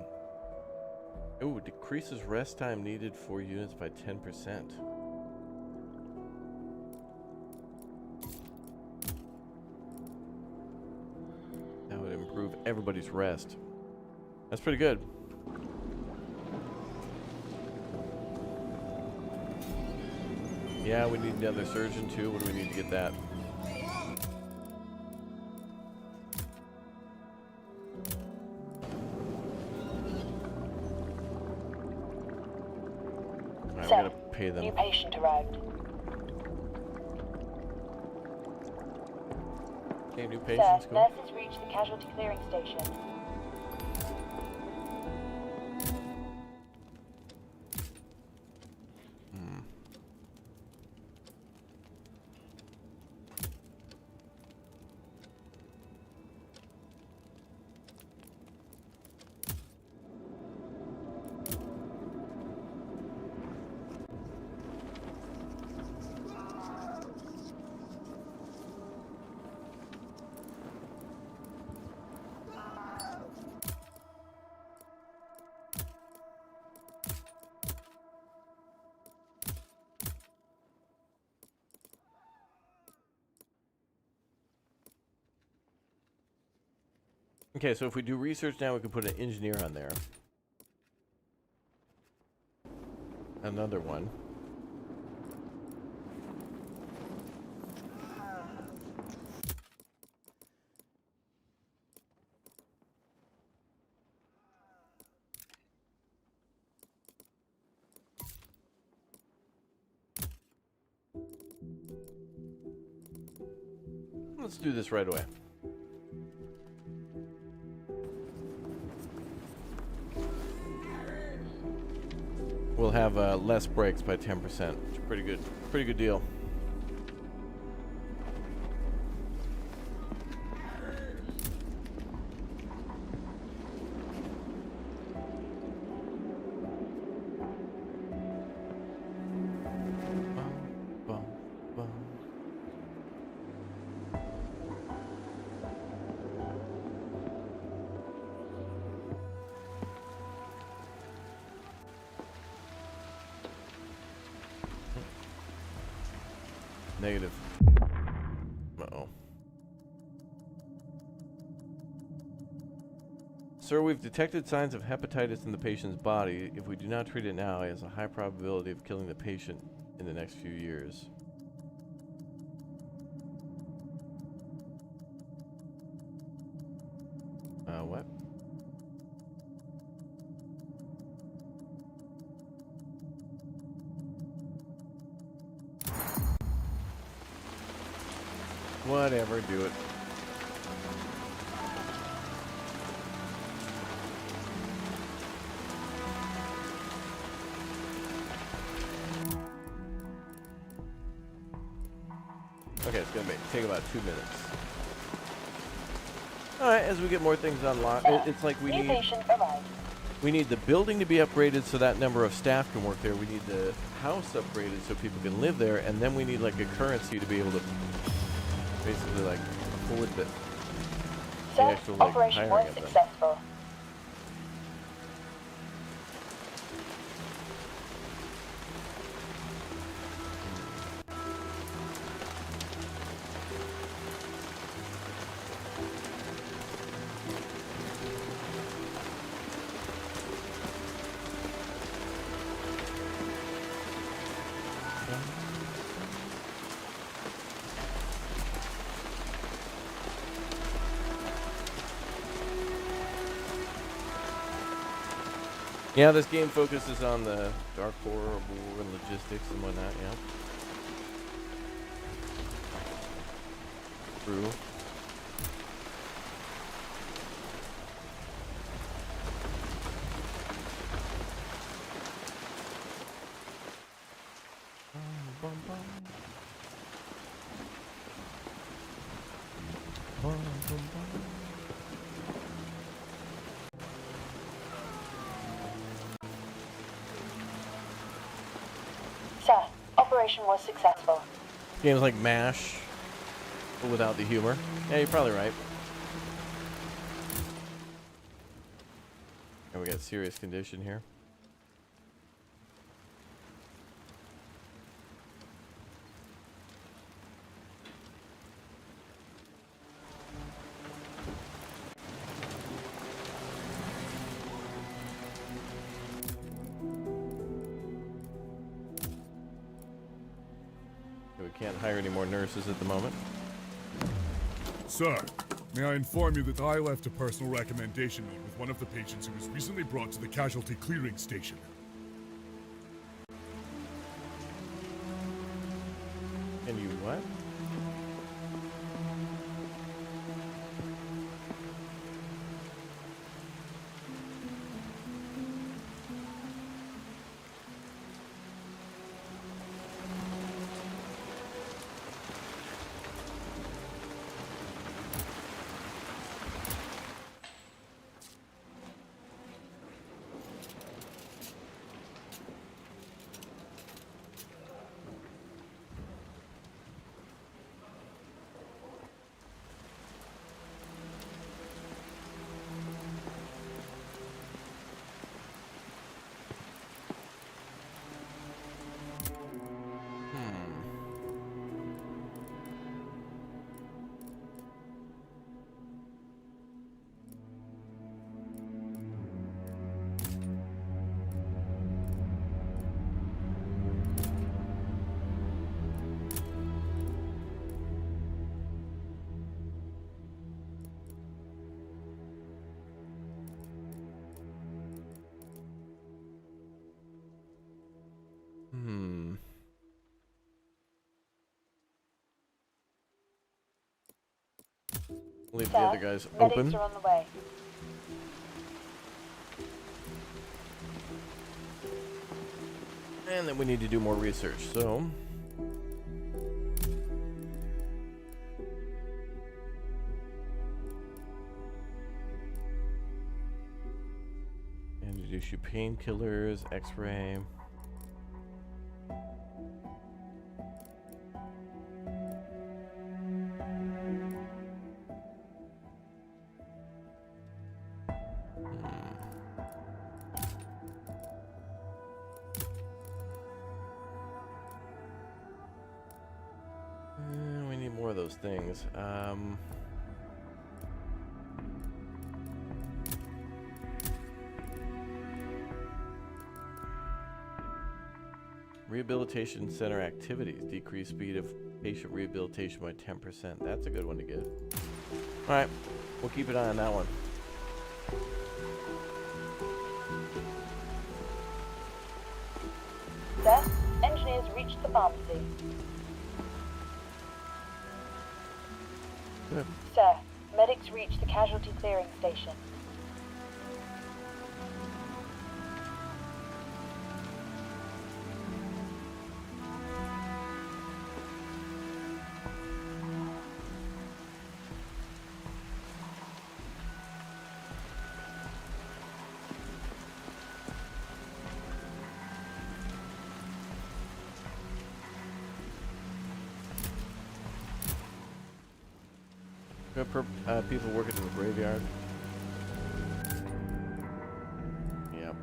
A: Oh, decreases rest time needed for units by 10%. That would improve everybody's rest. That's pretty good. Yeah, we need another surgeon too. What do we need to get that? Alright, we gotta pay them.
F: new patient arrived.
A: Okay, new
F: Sir,
A: patients, cool.
F: nurses reached the casualty clearing station.
A: Okay, so if we do research now, we can put an engineer on there. Another one. Let's do this right away. We'll have less breaks by 10%. Which is pretty good deal. Bum, bum. Negative. Sir, we've detected signs of hepatitis in the patient's body. If we do not treat it now, it has a high probability of killing the patient in the next few years. What? Whatever, do it. Okay, it's gonna take about 2 minutes. Alright, as we get more things unlocked, it's like we need the building to be upgraded so that number of staff can work there. We need the house upgraded so people can live there, and then we need like a currency to be able to basically like afford the actual like
F: Operation
A: hiring
F: was
A: of them.
F: successful.
A: Yeah, this game focuses on the dark horror of war and logistics and whatnot, yeah. True.
F: Sir, operation was successful.
A: Games like MASH, but without the humor. Yeah, you're probably right. And we got serious condition here. We can't hire any more nurses at the moment.
G: Sir, may I inform you that I left a personal recommendation note with one of the patients who was recently brought to the casualty clearing station.
A: And you what? Leave the other guys open.
F: Medics are on the way.
A: And then we need to do more research, so... Introduce you painkillers, x-ray... We need more of those things. Rehabilitation center activities. Decrease speed of patient rehabilitation by 10%. That's a good one to get. Alright, we'll keep an eye on that one.
F: Sir, engineers reached the pharmacy.
A: Good.
F: Sir, medics reached the casualty clearing station.
A: People working in the graveyard. Yep.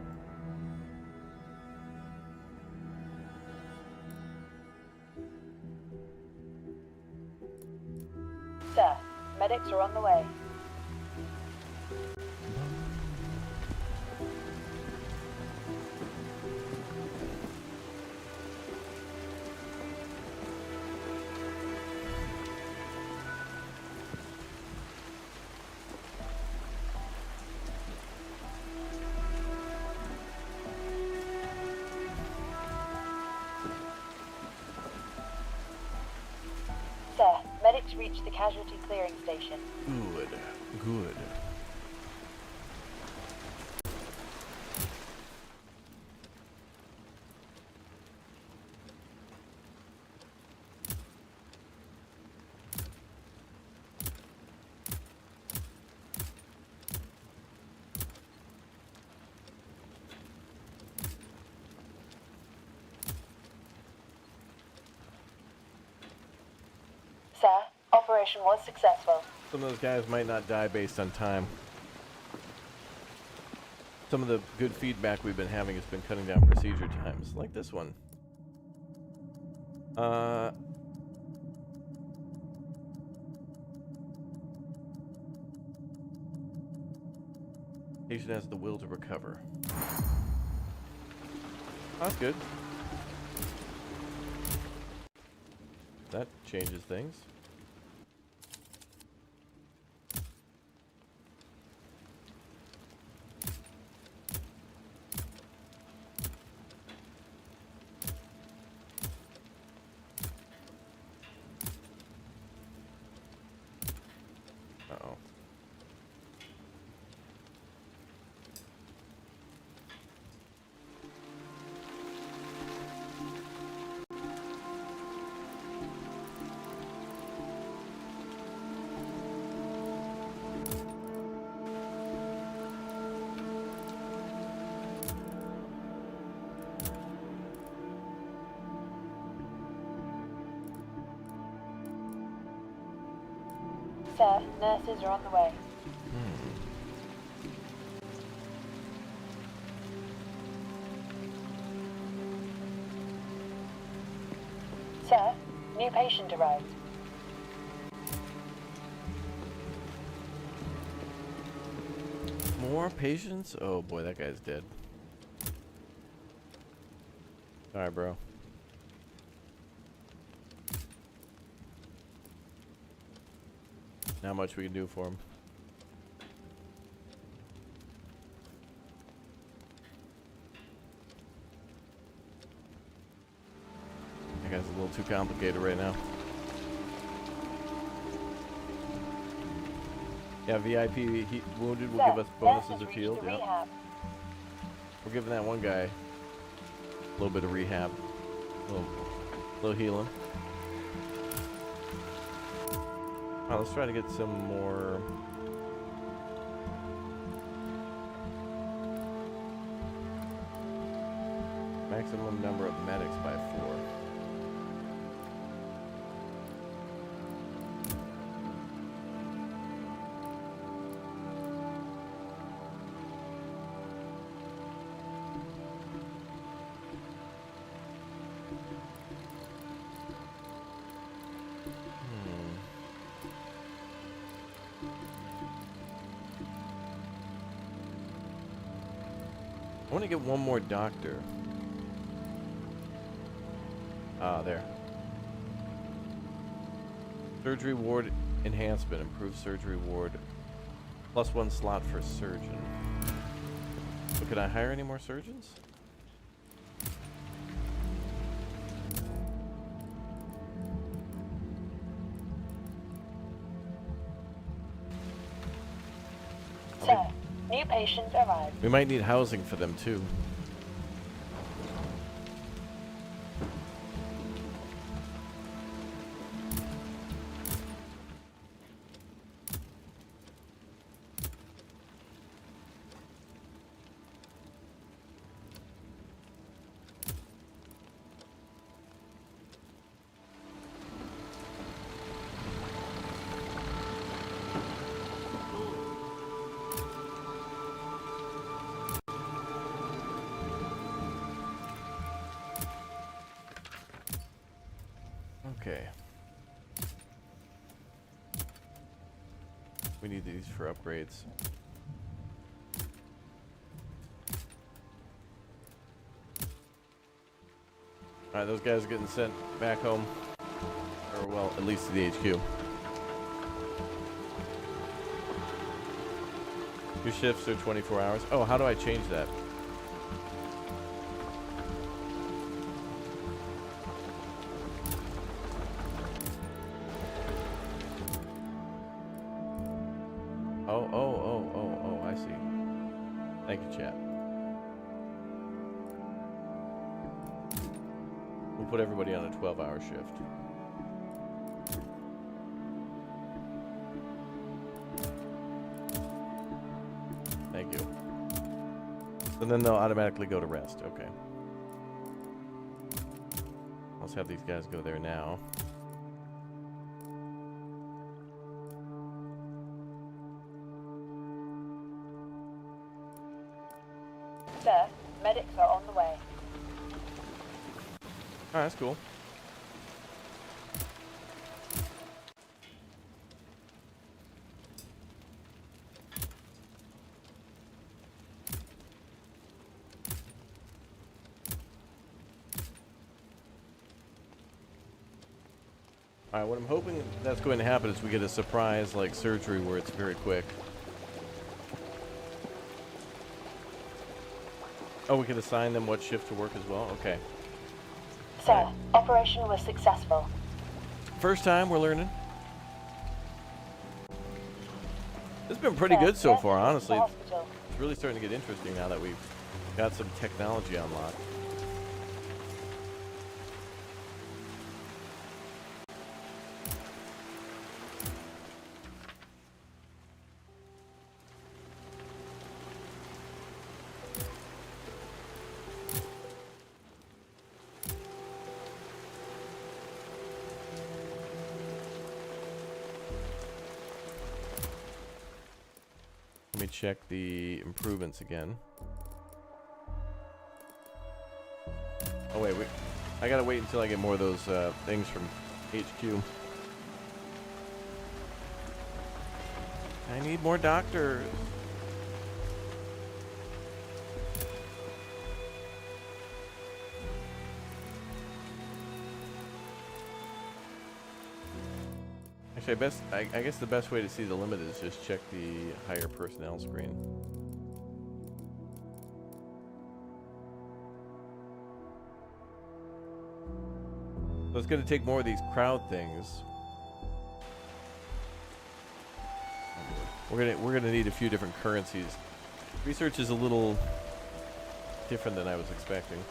F: Sir, medics are on the way. Sir, medics reached the casualty clearing station.
A: Good. Good.
F: Sir, operation was successful.
A: Some of those guys might not die based on time. Some of the good feedback we've been having has been cutting down procedure times, like this one. Patient has the will to recover. That's good. That changes things. Uh-oh.
F: Sir, nurses are on the way. Sir, new patient arrived.
A: More patients? Oh boy, that guy's dead. Sorry, bro. Not much we can do for him. That guy's a little too complicated right now. Yeah, VIP wounded will
F: Sir,
A: give us bonuses
F: nurses
A: if
F: reached
A: healed.
F: the
A: Yep.
F: rehab.
A: We're giving that one guy a little bit of rehab. Little healing. Alright, let's try to get some more. Maximum number of medics by 4. I want to get one more doctor. Ah, there. Surgery ward enhancement. Improved surgery ward. +1 slot for surgeon. So can I hire any more surgeons?
F: Sir, new patients arrived.
A: We might need housing for them too. Okay. We need these for upgrades. Alright, those guys are getting sent back home. Or, well, at least to the HQ. Your shifts are 24 hours. Oh, how do I change that? Oh, I see. Thank you, chat. We'll put everybody on a 12-hour shift. Thank you. So then they'll automatically go to rest. Okay. Let's have these guys go there now.
F: Sir, medics are on the way.
A: Alright, that's cool. Alright, what I'm hoping that's going to happen is we get a surprise like surgery where it's very quick. Oh, we can assign them what shift to work as well? Okay.
F: Sir,
A: Right.
F: operation was successful.
A: First time we're learning. It's been pretty
F: Sir,
A: good so
F: yes,
A: far,
F: to the
A: honestly.
F: hospital.
A: It's really starting to get interesting now that we've got some technology unlocked. Let me check the improvements again. Oh wait, I gotta wait until I get more of those things from HQ. I need more doctors. Actually, I guess the best way to see the limit is just check the higher personnel screen. So it's going to take more of these crowd things. We're gonna need a few different currencies. Research is a little different than I was expecting.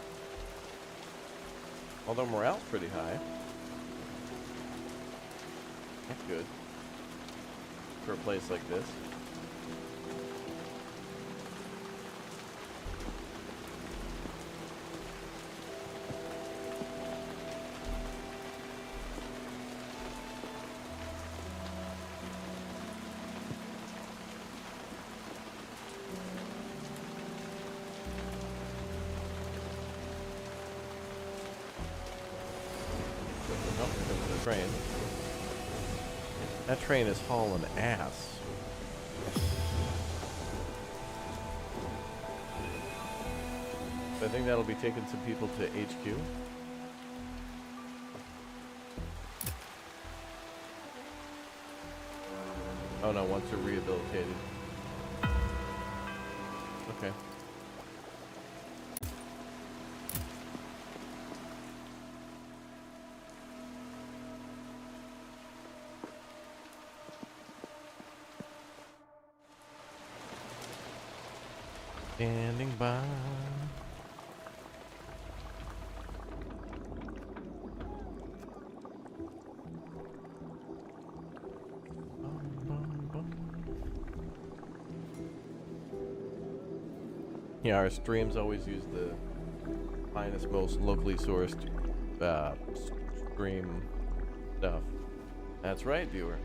A: Although morale's pretty high. That's good. For a place like this. Oh, there comes the train. That train is hauling ass. I think that'll be taking some people to HQ. Oh no, once they're rehabilitated. Okay. Standing by. Yeah, our streams always use the finest, most locally sourced stream stuff. That's right, viewer.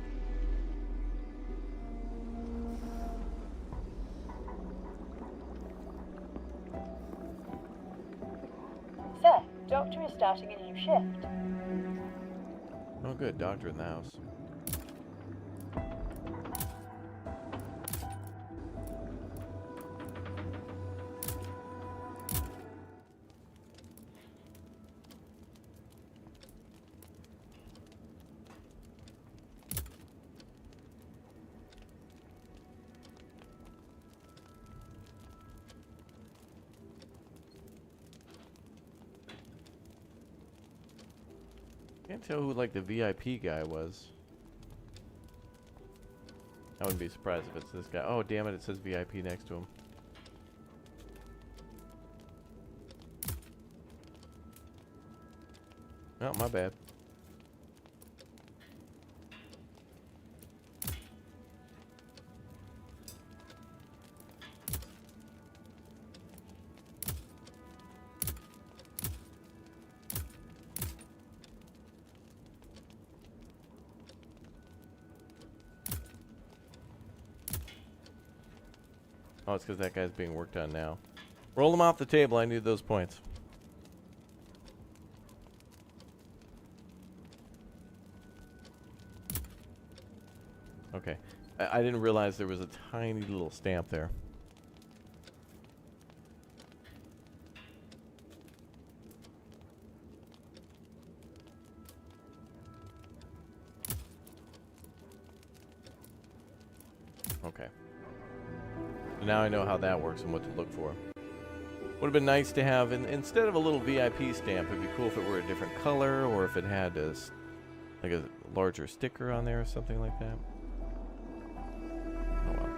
F: Sir, Doctor is starting a new shift.
A: Oh, good. Doctor in the house. Can't tell who like the VIP guy was. I wouldn't be surprised if it's this guy. Oh, damn it, it says VIP next to him. Oh, my bad. Oh, it's because that guy's being worked on now. Roll him off the table. I need those points. Okay. I didn't realize there was a tiny little stamp there. Okay. So now I know how that works and what to look for. Would have been nice to have, instead of a little VIP stamp, it'd be cool if it were a different color or if it had like a larger sticker on there or something like that. Oh well.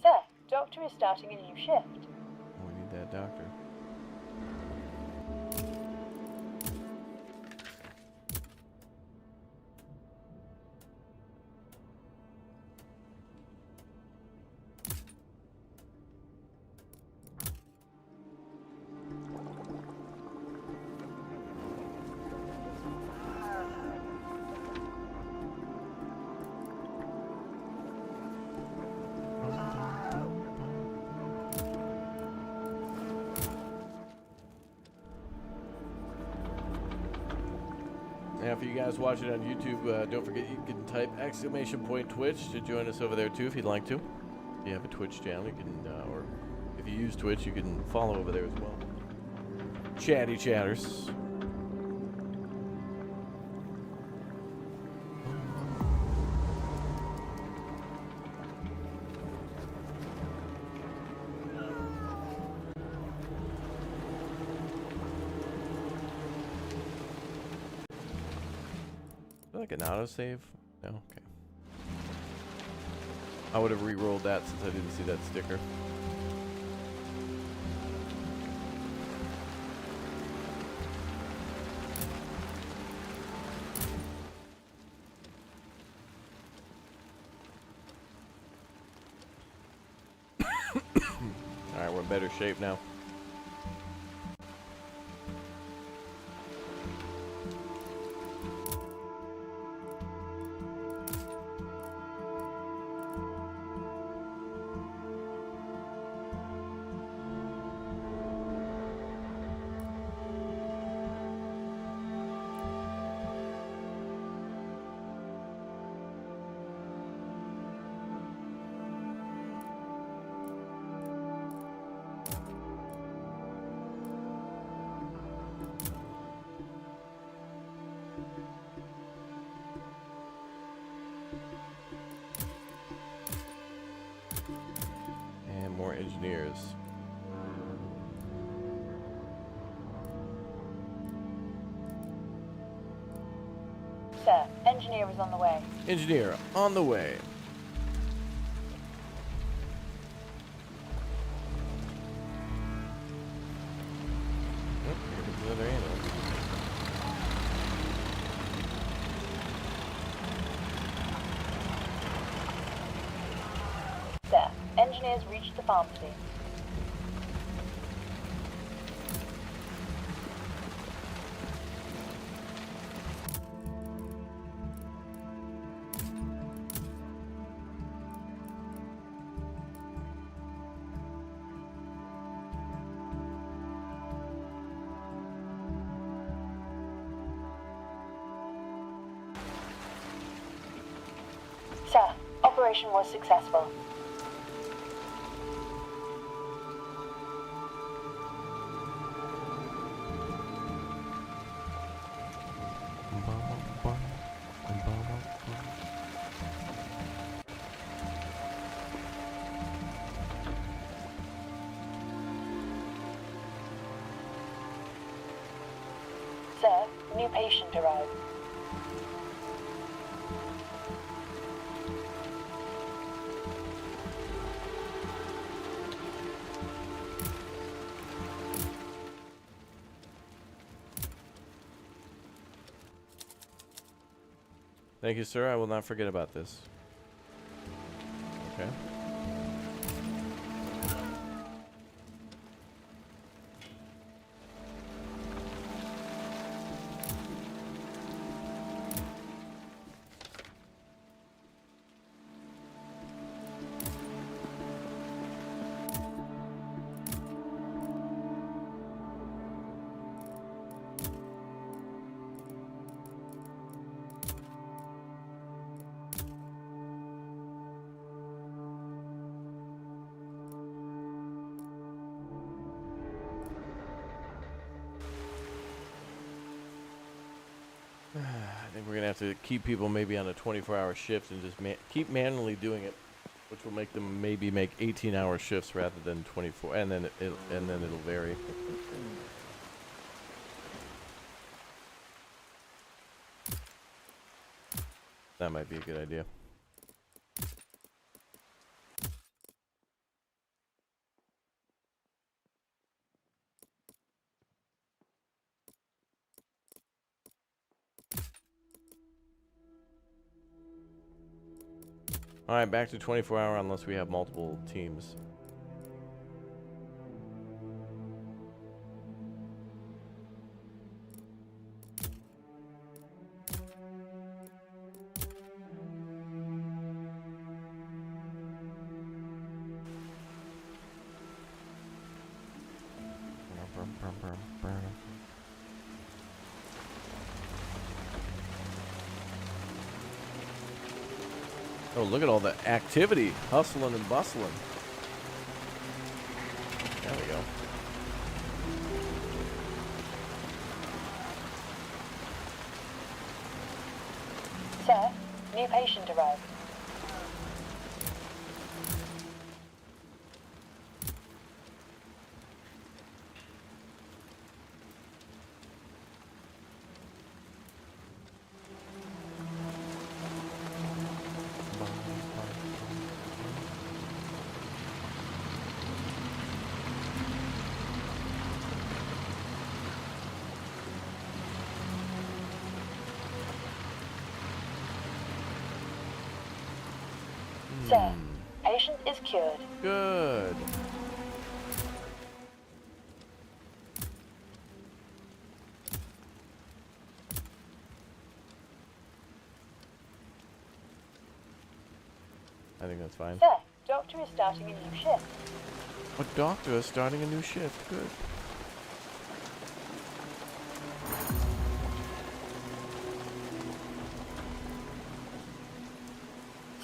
F: Sir, Doctor is starting a new shift.
A: We need that doctor. Now, for you guys watching on YouTube, don't forget you can type !Twitch to join us over there too if you'd like to. If you have a Twitch channel, you can, or if you use Twitch, you can follow over there as well. Chatty chatters. Like an autosave? No? Okay. I would have re-rolled that since I didn't see that sticker. Alright, we're in better shape now. engineers.
F: Sir, engineer is on the way.
A: Engineer on the way. Oh, here comes another ambulance.
F: Sir, engineers reached the pharmacy. Sir, operation was successful. Sir, new patient arrived.
A: Thank you, sir. I will not forget about this. Okay. I think we're gonna have to keep people maybe on a 24-hour shift and just keep manually doing it, which will make them maybe make 18-hour shifts rather than 24, and then it'll vary. That might be a good idea. All right, back to 24-hour unless we have multiple teams. Oh, look at all the activity, hustling and bustling. There we go.
F: Sir, new patient arrived. Sir, patient is cured.
A: Good. I think that's fine.
F: Sir, doctor is starting a new shift.
A: A doctor is starting a new shift. Good.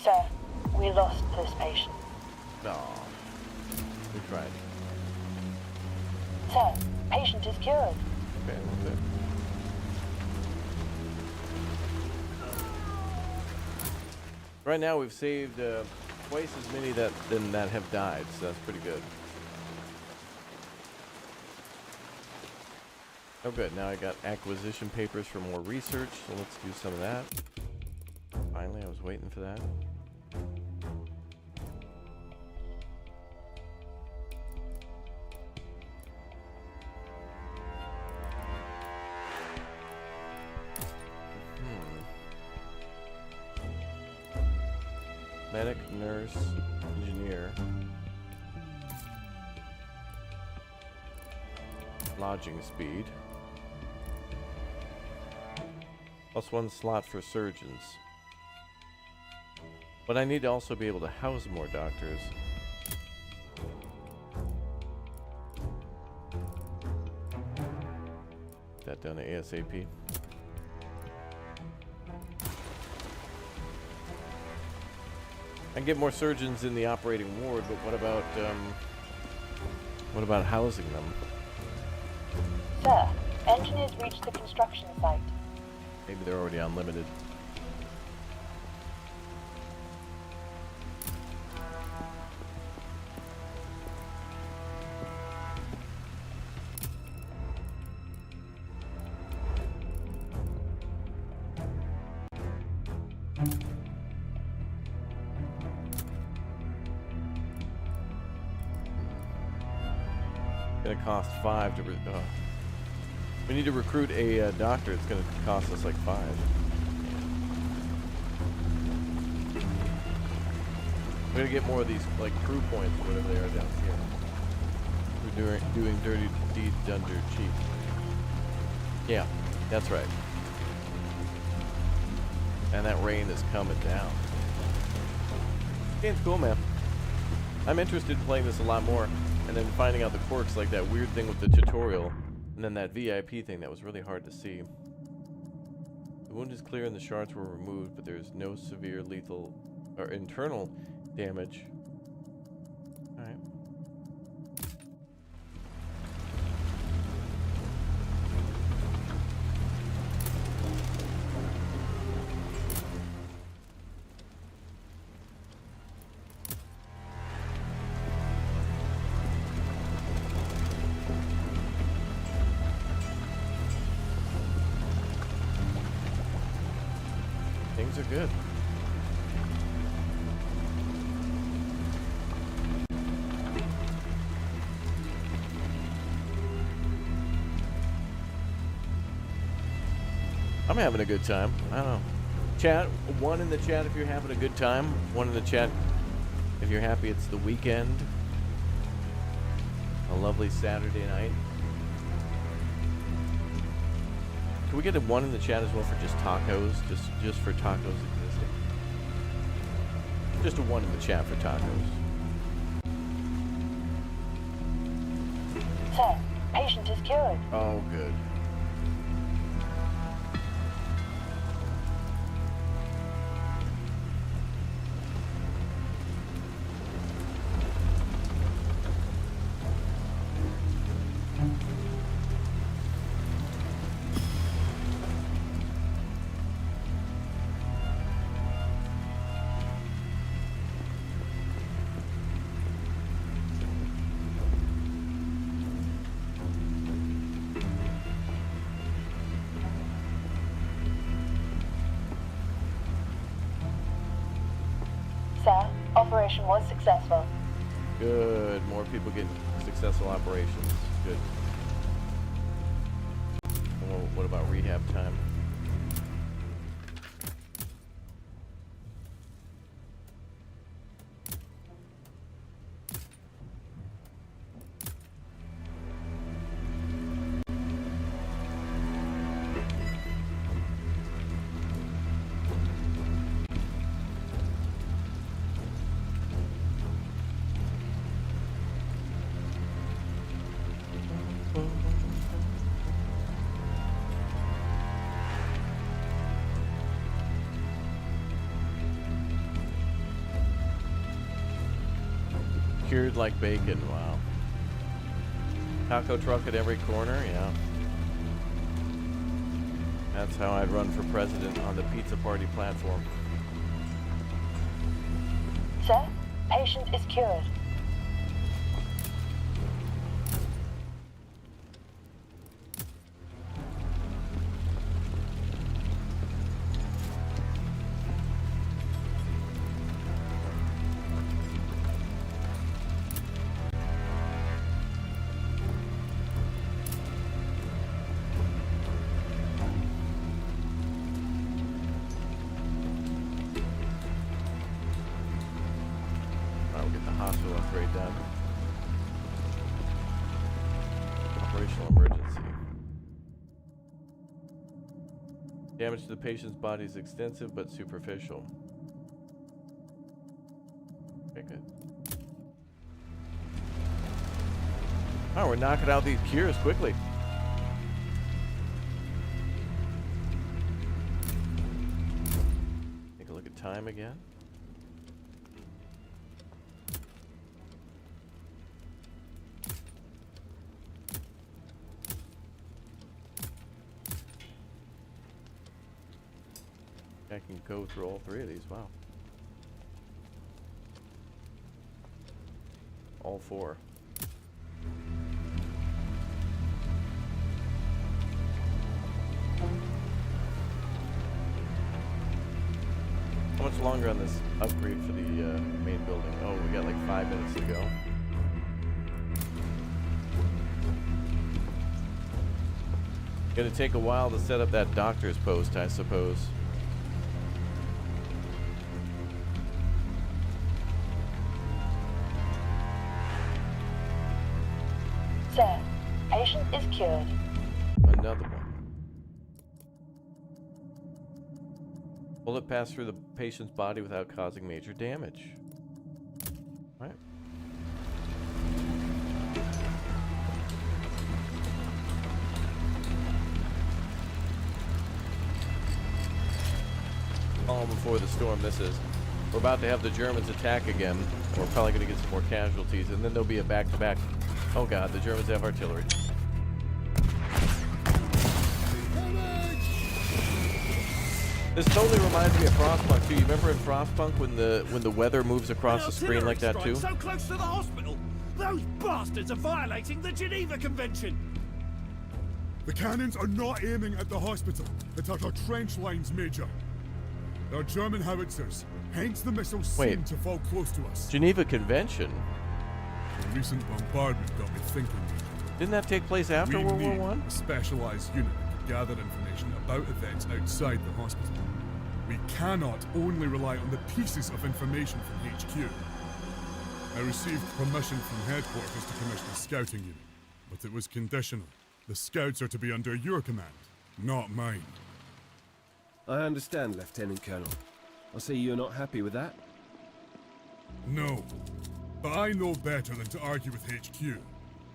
F: Sir, we lost this patient.
A: No. We tried.
F: Sir, patient is cured.
A: Okay, that's it. Right now we've saved twice as many than that have died, so that's pretty good. Oh good, now I got acquisition papers for more research, so let's do some of that. Finally, I was waiting for that. Medic, nurse, engineer. Lodging speed. +1 slot for surgeons. But I need to also be able to house more doctors. That done ASAP. I can get more surgeons in the operating ward, but what about housing them?
F: Sir, engineers reached the construction site.
A: Maybe they're already unlimited. Gonna cost 5 to. We need to recruit a doctor. It's gonna cost us like 5. We're gonna get more of these like crew points, whatever they are down here. We're doing dirty deeds done dirt cheap. Yeah, that's right. And that rain is coming down. Game's cool, man. I'm interested in playing this a lot more. And then finding out the quirks, like that weird thing with the tutorial, and then that VIP thing that was really hard to see. The wound is clear and the shards were removed, but there's no severe lethal or internal damage. Alright. Things are good. I'm having a good time. I don't know. Chat, 1 in the chat if you're having a good time. 1 in the chat if you're happy it's the weekend. A lovely Saturday night. Can we get a 1 in the chat as well for just tacos? Just for tacos existing. Just a 1 in the chat for tacos.
F: Sir, patient is cured.
A: Oh, good.
F: Sir, operation was successful.
A: Good. More people getting successful operations. Good. Well, what about rehab time? Cured like bacon, wow. Taco truck at every corner, yeah. That's how I'd run for president on the pizza party platform.
F: Sir, Patient is cured.
A: We'll get the hospital upgrade done. Operational emergency. Damage to the patient's body is extensive but superficial. Okay, good. Oh, we're knocking out these cures quickly. Take a look at time again. I can go through all three of these. Wow. All four. How much longer on this upgrade for the main building? Oh, we got like 5 minutes to go. Gonna take a while to set up that doctor's post, I suppose.
F: Sir, patient is cured.
A: Another one. Bullet passed through the patient's body without causing major damage. All right. Calm before the storm. This is. We're about to have the Germans attack again. We're probably going to get some more casualties, and then there'll be a back-to-back. Oh God, the Germans have artillery. This totally reminds me of Frostpunk too. You remember in Frostpunk when the weather moves across the screen like that too?
H: So close to the hospital. Those bastards are violating the Geneva Convention.
G: The cannons are not aiming at the hospital. It's at our trench lines, Major. They're German howitzers. Hence the missiles seem to fall close to us.
A: Geneva Convention?
G: The recent bombardment got me thinking.
A: Didn't that take place after World War I?
G: A specialized unit that could gather information about events outside the hospital. We cannot only rely on the pieces of information from HQ. I received permission from headquarters to commission a scouting unit, but it was conditional. The scouts are to be under your command, not mine.
B: I understand, Lieutenant Colonel. I see you're not happy with that.
G: No, but I know better than to argue with HQ.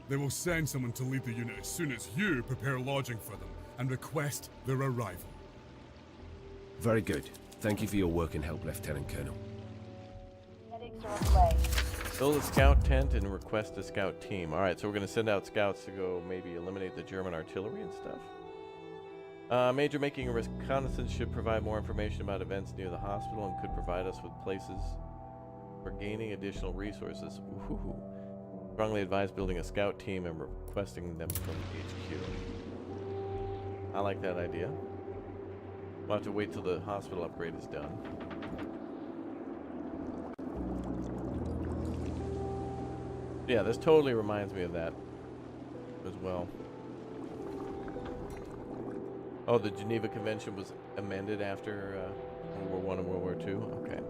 G: They will send someone to lead the unit as soon as you prepare lodging for them and request their arrival.
B: Very good. Thank you for your work and help, Lieutenant Colonel.
F: Medics are on the way.
A: Build a scout tent and request a scout team. All right, so we're going to send out scouts to go maybe eliminate the German artillery and stuff. Major, making a reconnaissance should provide more information about events near the hospital and could provide us with places for gaining additional resources. Ooh. Strongly advise building a scout team and requesting them from HQ. I like that idea. We'll have to wait till the hospital upgrade is done. Yeah, this totally reminds me of that as well. Oh, the Geneva Convention was amended after World War I and World War II? Okay.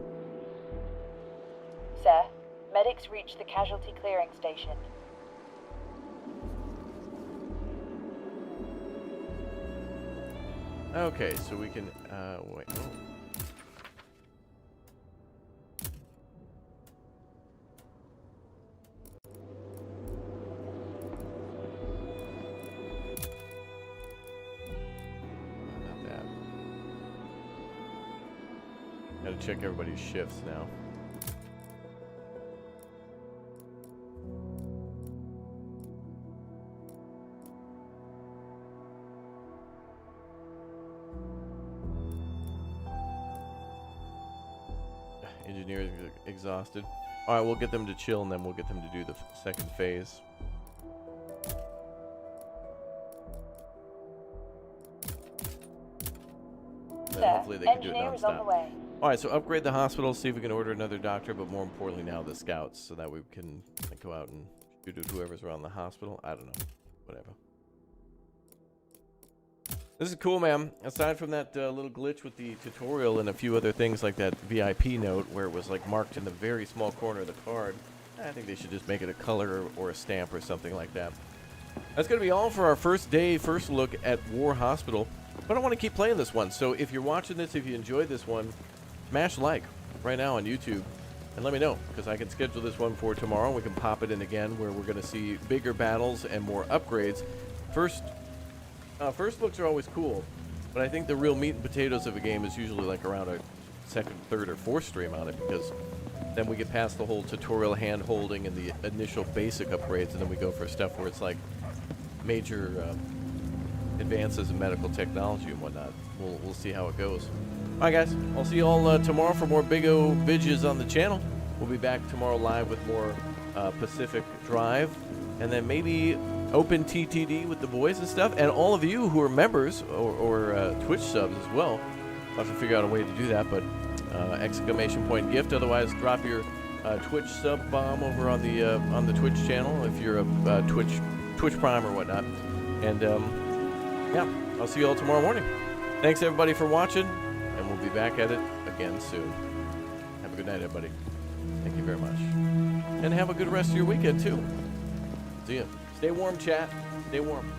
F: Sir, medics reached the casualty clearing station.
A: Okay, so we can, wait. Oh. Not that. Gotta check everybody's shifts now. Engineers exhausted. All right, we'll get them to chill, and then we'll get them to do the second phase. Then hopefully they can do it
F: Engineer is on the
A: nonstop.
F: way.
A: All right, so upgrade the hospital, see if we can order another doctor, but more importantly now the scouts, so that we can like, go out and shoot at whoever's around the hospital. I don't know. Whatever. This is cool, man. Aside from that little glitch with the tutorial and a few other things like that VIP note where it was like marked in the very small corner of the card, I think they should just make it a color or a stamp or something like that. That's going to be all for our first day, first look at War Hospital. But I want to keep playing this one. So if you're watching this, if you enjoyed this one, smash like right now on YouTube and let me know, because I can schedule this one for tomorrow. We can pop it in again where we're going to see bigger battles and more upgrades. First looks are always cool, but I think the real meat and potatoes of a game is usually like around a second, third, or fourth stream on it, because then we get past the whole tutorial hand holding and the initial basic upgrades, and then we go for stuff where it's like major advances in medical technology and whatnot. We'll see how it goes. All right, guys. I'll see you all tomorrow for more Big O vidges on the channel. We'll be back tomorrow live with more Pacific Drive, and then maybe open TTD with the boys and stuff. And all of you who are members or Twitch subs as well, I'll have to figure out a way to do that. But exclamation point gift. Otherwise, drop your Twitch sub bomb over on the Twitch channel if you're a Twitch Prime or whatnot. And yeah, I'll see you all tomorrow morning. Thanks everybody for watching, and we'll be back at it again soon. Have a good night, everybody. Thank you very much, and have a good rest of your weekend too. See ya. Stay warm, chat. Stay warm.